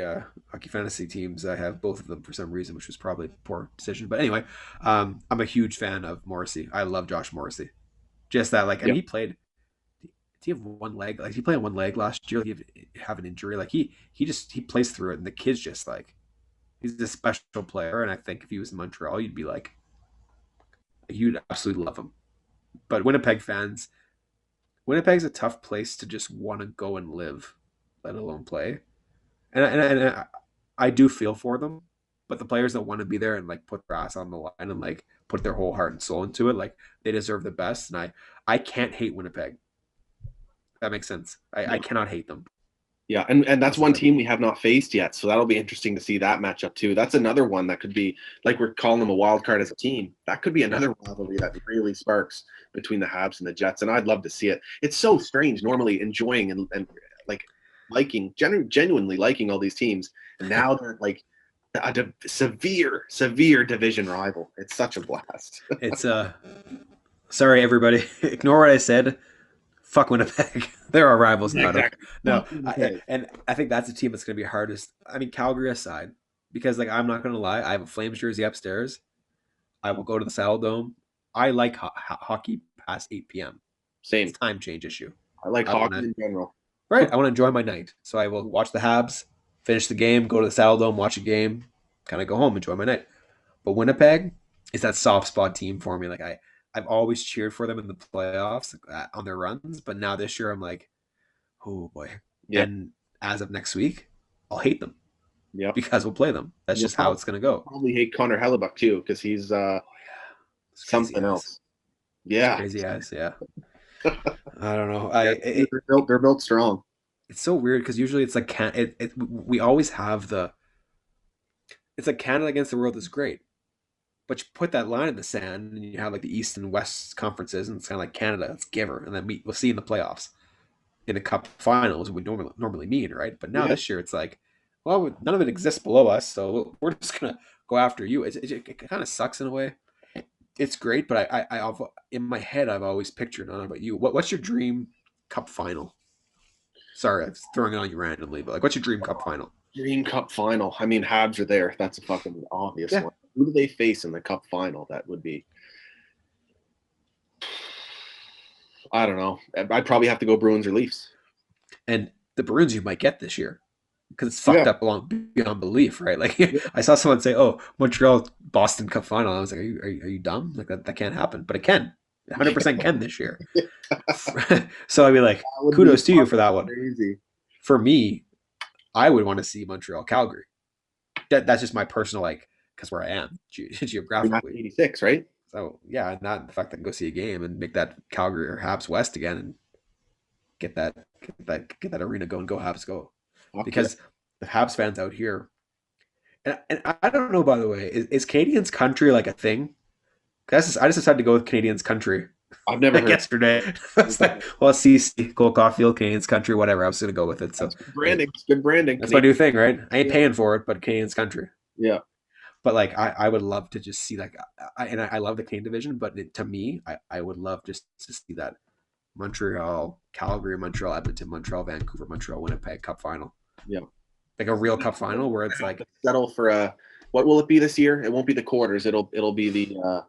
S2: fantasy teams, I have both of them for some reason, which was probably a poor decision. But anyway, I'm a huge fan of Morrissey. I love Josh Morrissey. Just that, like, and he played. Did he have one leg? Like he played on one leg last year. He have an injury. Like he plays through it, and the kid's just like, he's a special player. And I think if he was in Montreal, you'd absolutely love him. But Winnipeg's a tough place to just want to go and live, let alone play. And I do feel for them, but the players that want to be there and like put their ass on the line and like put their whole heart and soul into it, like they deserve the best. And I can't hate Winnipeg. That makes sense. I cannot hate them.
S3: Yeah, and that's one team we have not faced yet, so that'll be interesting to see that matchup too. That's another one that could be, like we're calling them a wild card as a team. That could be another rivalry that really sparks between the Habs and the Jets, and I'd love to see it. It's so strange, normally enjoying and like liking, genuinely liking all these teams, and now they're like a severe division rival. It's such a blast.
S2: It's sorry everybody, ignore what I said. Fuck Winnipeg. They're our rivals now.
S3: Exactly.
S2: No, and I think that's a team that's going to be hardest. I mean, Calgary aside, because like I'm not going to lie, I have a Flames jersey upstairs. I will go to the Saddle Dome. I like hockey past 8 p.m.
S3: Same.
S2: It's a time change issue.
S3: I like hockey in general.
S2: Right. I want to enjoy my night, so I will watch the Habs, finish the game, go to the Saddle Dome, watch a game, kind of go home, enjoy my night. But Winnipeg is that soft spot team for me. Like I've always cheered for them in the playoffs on their runs, but now this year I'm like, oh boy. Yeah. And as of next week, I'll hate them.
S3: Yeah.
S2: Because we'll play them. That's just how it's going to go.
S3: Probably hate Connor Hellebuck too, because he's something else. Yeah.
S2: Crazy ass, yeah. I don't know.
S3: They're built strong.
S2: It's so weird because usually it's like we always have it's like Canada against the world is great. But you put that line in the sand, and you have like the East and West conferences, and it's kind of like Canada, it's giver, and then we'll see in the playoffs, in the Cup finals, we normally mean, right? But now this year, it's like, well, none of it exists below us, so we're just gonna go after you. It kind of sucks in a way. It's great, but I've in my head I've always pictured. I don't know about you. What's your dream Cup final? Sorry, I'm throwing it on you randomly, but like, what's your dream Cup final?
S3: Dream Cup final. I mean, Habs are there. That's a fucking obvious one. Who do they face in the Cup final? That would be, I don't know. I'd probably have to go Bruins or Leafs.
S2: And the Bruins you might get this year because it's fucked up beyond belief, right? Like I saw someone say, "Oh, Montreal Boston Cup final." I was like, "Are you dumb? Like that can't happen." But it can. 100% can this year. So I'd be like, kudos to you for that one.
S3: Crazy.
S2: For me, I would want to see Montreal Calgary. That's just my personal like. Because where I am geographically,
S3: 86, right?
S2: So yeah, not the fact that I can go see a game and make that Calgary or Habs West again and get that arena going. Go Habs, go! Because the Habs fans out here, and I don't know. By the way, is Canadians country like a thing? I just decided to go with Canadians country.
S3: I've never heard
S2: yesterday. I was like, well, CC, Cole Caulfield, Canadians country, whatever. I was going to go with it. So
S3: that's good branding. Good branding.
S2: That's my new thing, right? I ain't paying for it, but Canadians country.
S3: Yeah.
S2: But like I would love to just see like I love the Canadian division, but to me I would love just to see that Montreal, Calgary, Montreal, Edmonton, Montreal, Vancouver, Montreal, Winnipeg Cup final.
S3: Yeah,
S2: like a real Cup final where it's like
S3: settle for what will it be this year? It won't be the quarters. It'll be the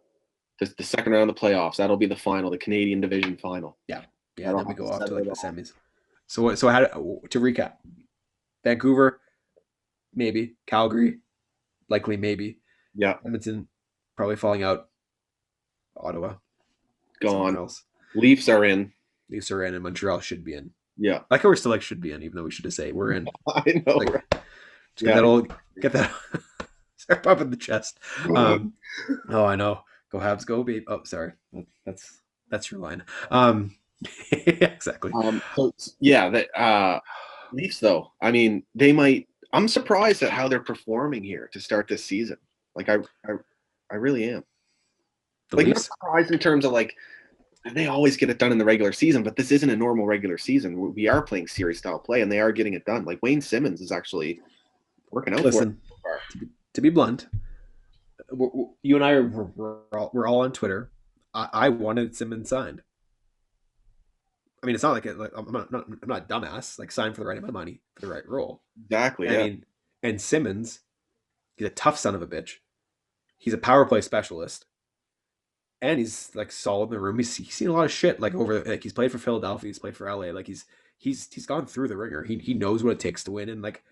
S3: second round of the playoffs. That'll be the final, the Canadian division final.
S2: Yeah. Then we go off to like the semis. So how to recap? Vancouver, maybe Calgary. Likely, maybe.
S3: Yeah.
S2: Edmonton, probably falling out. Ottawa.
S3: Gone. Leafs are in.
S2: And Montreal should be in.
S3: Yeah,
S2: Like we're still like should be in, even though we should just say we're in.
S3: I know.
S2: Like,
S3: Right?
S2: just
S3: Yeah.
S2: get that start pumping the chest. Oh, I know. Go Habs, go babe. Oh, sorry. That's your line. Exactly.
S3: So yeah, the Leafs though. I mean, they might. I'm surprised at how they're performing here to start this season. Like I really am.
S2: The
S3: Like not
S2: Leafs.
S3: surprised in terms of like they always get it done in the regular season, but this isn't a normal regular season. We are playing series style play, and they are getting it done. Like Wayne Simmons is actually working out for it
S2: Listen,
S3: so far.
S2: to be blunt, you and I we're all on Twitter. I wanted Simmons signed. I mean, it's not like, I'm not a dumbass. Like, sign for the right amount of money for the right role.
S3: Exactly.
S2: I
S3: Yeah.
S2: mean, and Simmons, he's a tough son of a bitch. He's a power play specialist, and he's like solid in the room. He's seen a lot of shit. Like he's played for Philadelphia, he's played for LA. Like he's gone through the ringer. He knows what it takes to win, and like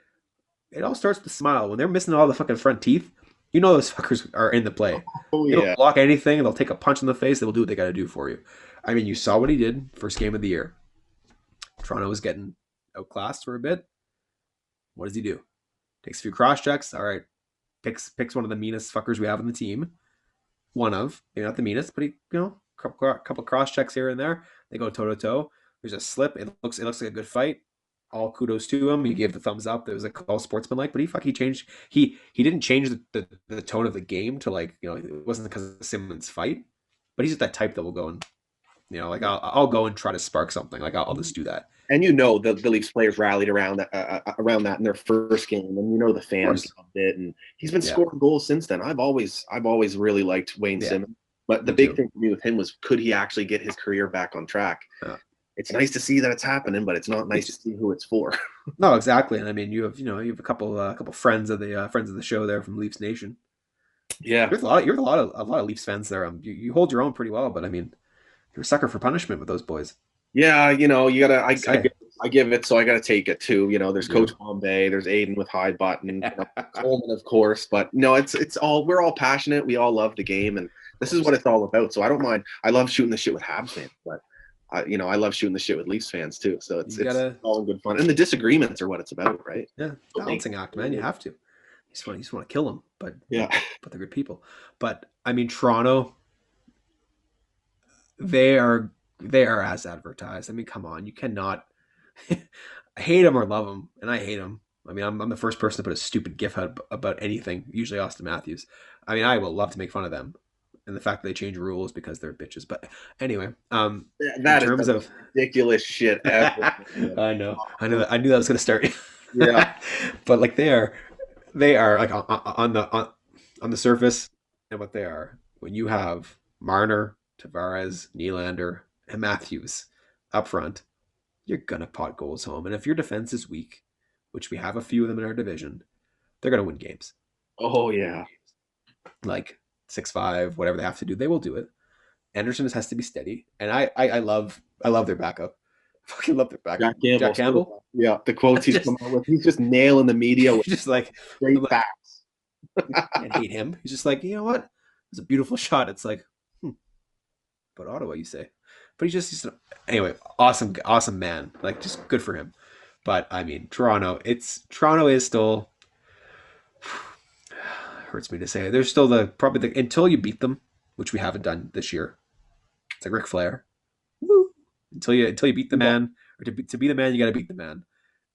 S2: it all starts with a smile. When they're missing all the fucking front teeth, you know those fuckers are in the play.
S3: Oh
S2: They don't
S3: yeah.
S2: block anything. They'll take a punch in the face. They will do what they got to do for you. I mean, you saw what he did first game of the year. Toronto was getting outclassed for a bit. What does he do? Takes a few cross checks. All right, picks one of the meanest fuckers we have on the team. One of, maybe not the meanest, but he, couple cross checks here and there. They go toe to toe. There's a slip. It looks like a good fight. All kudos to him. He gave the thumbs up. It was like all sportsmanlike, but he changed. He didn't change the tone of the game to like, it wasn't because of Simmons' fight, but he's just that type that will go and, like I'll go and try to spark something. Like I'll just do that.
S3: And the Leafs players rallied around that in their first game, and the fans loved it, and he's been scoring goals since then. I've always really liked Wayne Simmons, but the big thing for me with him was, could he actually get his career back on track? It's nice to see that it's happening, but it's not nice to see who it's for.
S2: No, exactly. And I mean, you have a couple friends of the show there from Leafs Nation.
S3: Yeah,
S2: you're a lot of Leafs fans there. You hold your own pretty well, but I mean, you're a sucker for punishment with those boys.
S3: Yeah, you gotta. I give it, so I gotta take it too. There's Coach Bombay, there's Aiden with high button, Coleman, of course. But it's all, we're all passionate. We all love the game, and this is what it's all about. So I don't mind. I love shooting the shit with Habs fans, but I love shooting the shit with Leafs fans too. So it's all in good fun, and the disagreements are what it's about, right?
S2: Yeah, balancing act, man. You have to. You just want to kill them, but they're good people. But I mean, Toronto, they are as advertised. I mean, come on, you cannot. I hate them or love them, and I hate them. I mean, I'm the first person to put a stupid gif out about anything, usually Austin Matthews. I mean, I will love to make fun of them and the fact that they change rules because they're bitches. But anyway,
S3: that
S2: in terms of
S3: ridiculous shit ever.
S2: I know. I knew that was going to start.
S3: Yeah.
S2: But like they are like on the surface, and what they are, when you have Marner, Tavares, Nylander, and Matthews up front, you're gonna pot goals home. And if your defense is weak, which we have a few of them in our division, they're gonna win games.
S3: Oh yeah.
S2: Like 6-5, whatever they have to do, they will do it. Anderson just has to be steady. And I love their backup. I fucking love their backup. Jack Campbell.
S3: Yeah, the quotes he's come out with. He's just nailing the media with
S2: just like
S3: straight facts.
S2: I hate him. He's just like, you know what? It's a beautiful shot. It's like, but Ottawa, you say. But he's anyway, awesome man. Like, just good for him. But I mean, Toronto is still hurts me to say it. There's still until you beat them, which we haven't done this year. It's like Ric Flair. Woo! Until you beat the man, or to be the man, you got to beat the man,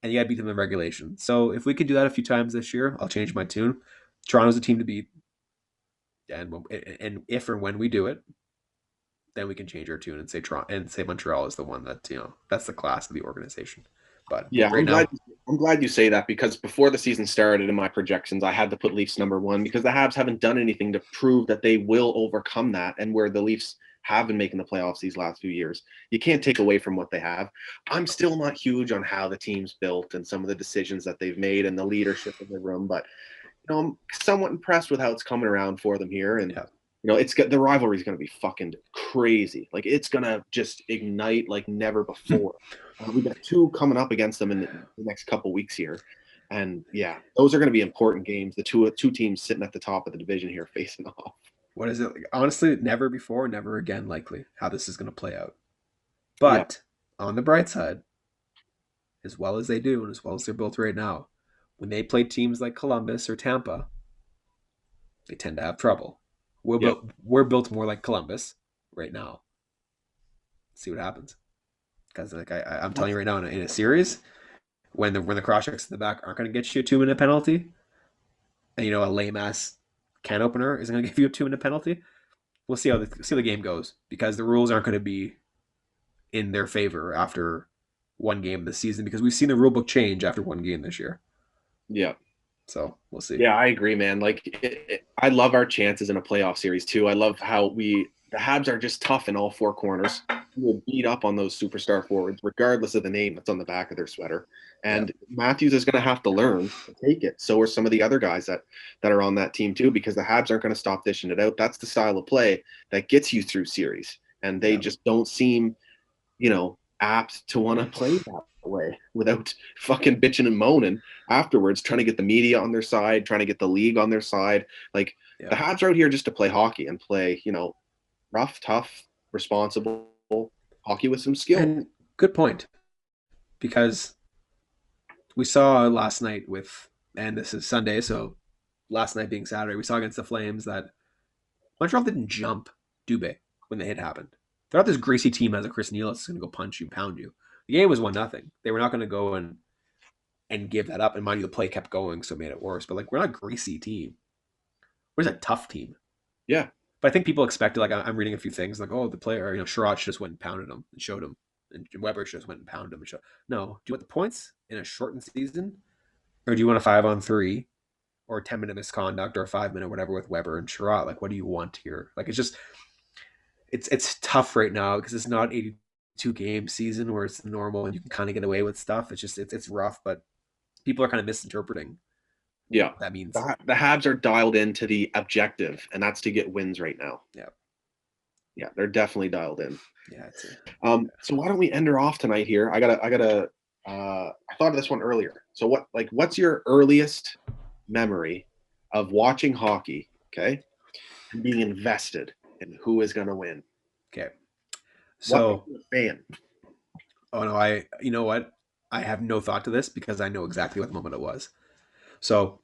S2: and you got to beat them in regulation. So if we could do that a few times this year, I'll change my tune. Toronto's a team to beat, and if or when we do it, then we can change our tune and say Toronto and say Montreal is the one that that's the class of the organization. But
S3: yeah, I'm glad you say that, because before the season started in my projections, I had to put Leafs number one because the Habs haven't done anything to prove that they will overcome that, and where the Leafs have been making the playoffs these last few years, you can't take away from what they have. I'm still not huge on how the team's built and some of the decisions that they've made and the leadership in the room, but I'm somewhat impressed with how it's coming around for them here. And the rivalry is going to be fucking crazy. Like, it's going to just ignite like never before. We've got two coming up against them in the next couple weeks here. And yeah, those are going to be important games. The two teams sitting at the top of the division here facing off.
S2: What is it? Honestly, never before, never again likely how this is going to play out. But on the bright side, as well as they do and as well as they're built right now, when they play teams like Columbus or Tampa, they tend to have trouble. We're built more like Columbus right now. See what happens. Because like I'm telling you right now, in a series, when the cross checks in the back aren't going to get you a 2-minute penalty, and a lame ass can opener isn't going to give you a 2-minute penalty, we'll see how the game goes, because the rules aren't going to be in their favor after one game of the season, because we've seen the rule book change after one game this year.
S3: Yeah.
S2: So we'll see.
S3: Yeah, I agree, man. Like, I love our chances in a playoff series too. I love how the Habs are just tough in all four corners. We'll beat up on those superstar forwards, regardless of the name that's on the back of their sweater. And Matthews is going to have to learn to take it. So are some of the other guys that are on that team too, because the Habs aren't going to stop dishing it out. That's the style of play that gets you through series. And they just don't seem, apt to want to play that way without fucking bitching and moaning afterwards, trying to get the media on their side, trying to get the league on their side. Like, the Habs are out here just to play hockey and play, rough, tough, responsible hockey with some skill.
S2: And good point, because we saw last night and this is Sunday, so last night being Saturday, we saw against the Flames that Montreal didn't jump Dubé when the hit happened. They're not this greasy team as a Chris Neal that's going to go punch you, pound you. The game was 1-0. They were not going to go and give that up. And mind you, the play kept going, so it made it worse. But we're not a greasy team. We're just a tough team.
S3: Yeah.
S2: But I think people expected, I'm reading a few things the player, Sherrod just went and pounded him and showed him. And Weber just went and pounded him and showed. No. Do you want the points in a shortened season? Or do you want a 5-on-3 or a 10-minute misconduct or a 5-minute whatever with Weber and Sherrod? What do you want here? It's just, it's tough right now because it's not 82 game season where it's normal and you can kind of get away with stuff. It's just, it's rough, but people are kind of misinterpreting.
S3: Yeah.
S2: That means
S3: the Habs are dialed into the objective, and that's to get wins right now.
S2: Yeah.
S3: Yeah, they're definitely dialed in.
S2: Yeah.
S3: So why don't we end her off tonight here? I thought of this one earlier. So what's your earliest memory of watching hockey, okay, and being invested in who is going to win?
S2: Okay. So,
S3: what fan?
S2: Oh no, you know what? I have no thought to this because I know exactly what moment it was. So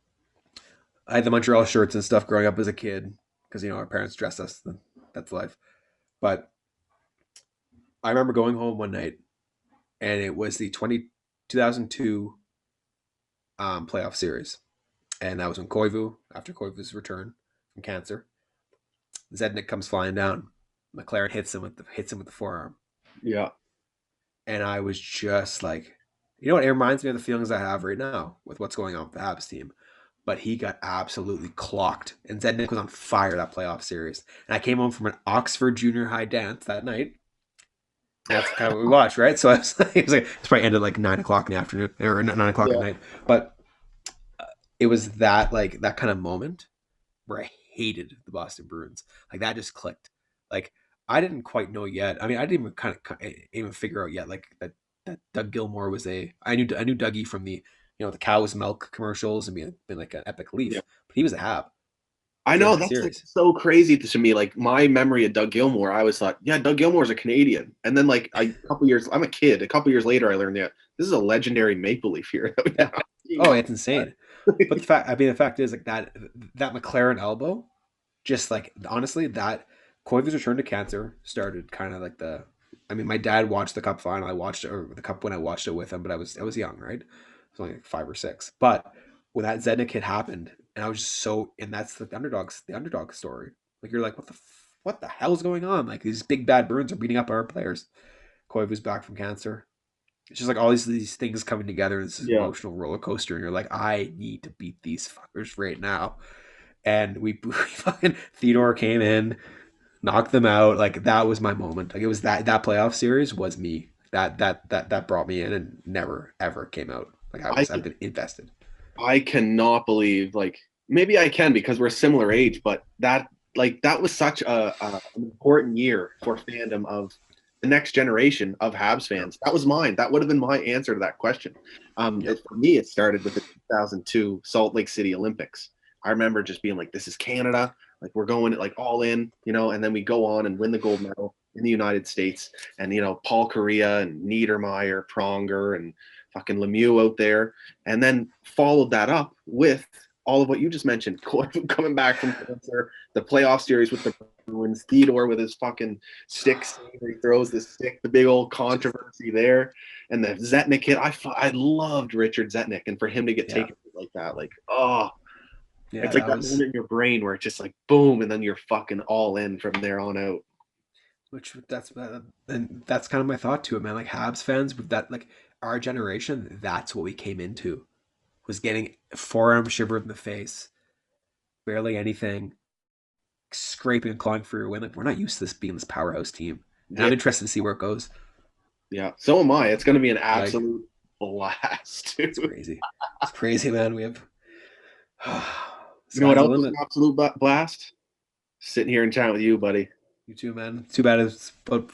S2: I had the Montreal shirts and stuff growing up as a kid because, our parents dressed us. That's life. But I remember going home one night and it was the 2002 playoff series. And that was when after Koivu's return from cancer, Zednik comes flying down. McLaren hits him with the forearm.
S3: Yeah.
S2: And I was just like, it reminds me of the feelings I have right now with what's going on with the Habs team. But he got absolutely clocked. And Zednik was on fire that playoff series. And I came home from an Oxford junior high dance that night. And that's kind of what we watched, right? So it's probably ended 9 o'clock in the afternoon or 9 o'clock at night. But it was that kind of moment where I hated the Boston Bruins. That just clicked. I didn't quite know yet. I mean, I didn't even figure out yet that Doug Gilmour was I knew Dougie from the the cow's milk commercials and being an epic Leaf, but he was a Hab.
S3: I know that's so crazy to me. My memory of Doug Gilmour, I always thought, yeah, Doug Gilmour is a Canadian, and then a couple years, I'm a kid. A couple years later, I learned this is a legendary Maple Leaf here.
S2: Oh, it's insane. But the fact is that McLaren elbow, just honestly, that Koivu's return to cancer started kind of my dad watched the Cup final. I watched it, or the Cup when I watched it with him, but I was young, right? I was only 5 or 6. But when that Zednik hit happened, and I was just and that's the underdog story. You're what the hell is going on? These big bad Bruins are beating up our players. Koivu's back from cancer. It's just all these things coming together in this emotional roller coaster, and you're I need to beat these fuckers right now. And we fucking Theodore came in, knocked them out. That was my moment. It was that playoff series was me. That brought me in and never ever came out. I've been invested.
S3: I cannot believe maybe I can because we're a similar age, but that was such an important year for fandom of the next generation of Habs fans. That was mine. That would have been my answer to that question. For me, it started with the 2002 Salt Lake City Olympics. I remember just being this is Canada. We're going all in, and then we go on and win the gold medal in the United States. And, Paul Kariya and Niedermeyer, Pronger, and fucking Lemieux out there, and then followed that up with all of what you just mentioned, coming back from cancer, the playoff series with the Bruins, Theodore with his fucking stick, where he throws the stick, the big old controversy there, and the Zetnik hit. I loved Richard Zetnik, and for him to get taken like that, like, oh,
S2: Yeah,
S3: it's like that moment in your brain where it's just like boom, and then you're fucking all in from there on out.
S2: And that's kind of my thought to it, man. Like Habs fans, with that, like our generation, that's what we came into, was getting forearm shivered in the face, barely anything, scraping and clawing for your win. Like we're not used to this being this powerhouse team, and I'm interested to see where it goes.
S3: Yeah, so am I. It's going to be an absolute blast.
S2: It's crazy. It's crazy, man. We have.
S3: You know what else is an absolute blast? Sitting here and chatting with you, buddy.
S2: You too, man. Too bad it's about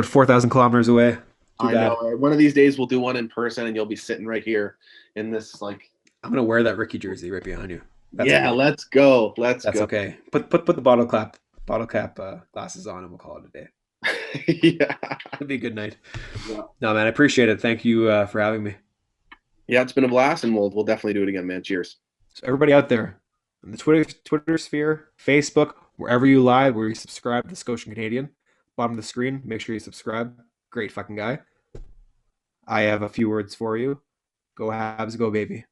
S2: 4,000 kilometers away.
S3: I know. One of these days we'll do one in person, and you'll be sitting right here in this like.
S2: I'm gonna wear that Ricky jersey right behind you.
S3: That's okay. Let's go. That's
S2: okay. Put the bottle cap glasses on, and we'll call it a day.
S3: Yeah,
S2: it'd be a good night. Yeah. No, man, I appreciate it. Thank you for having me.
S3: Yeah, it's been a blast, and we'll definitely do it again, man. Cheers.
S2: So everybody out there in the Twitter sphere, Facebook, wherever you live, where you subscribe to the Scotian Canadien, bottom of the screen, make sure you subscribe. Great fucking guy. I have a few words for you. Go Habs, go baby.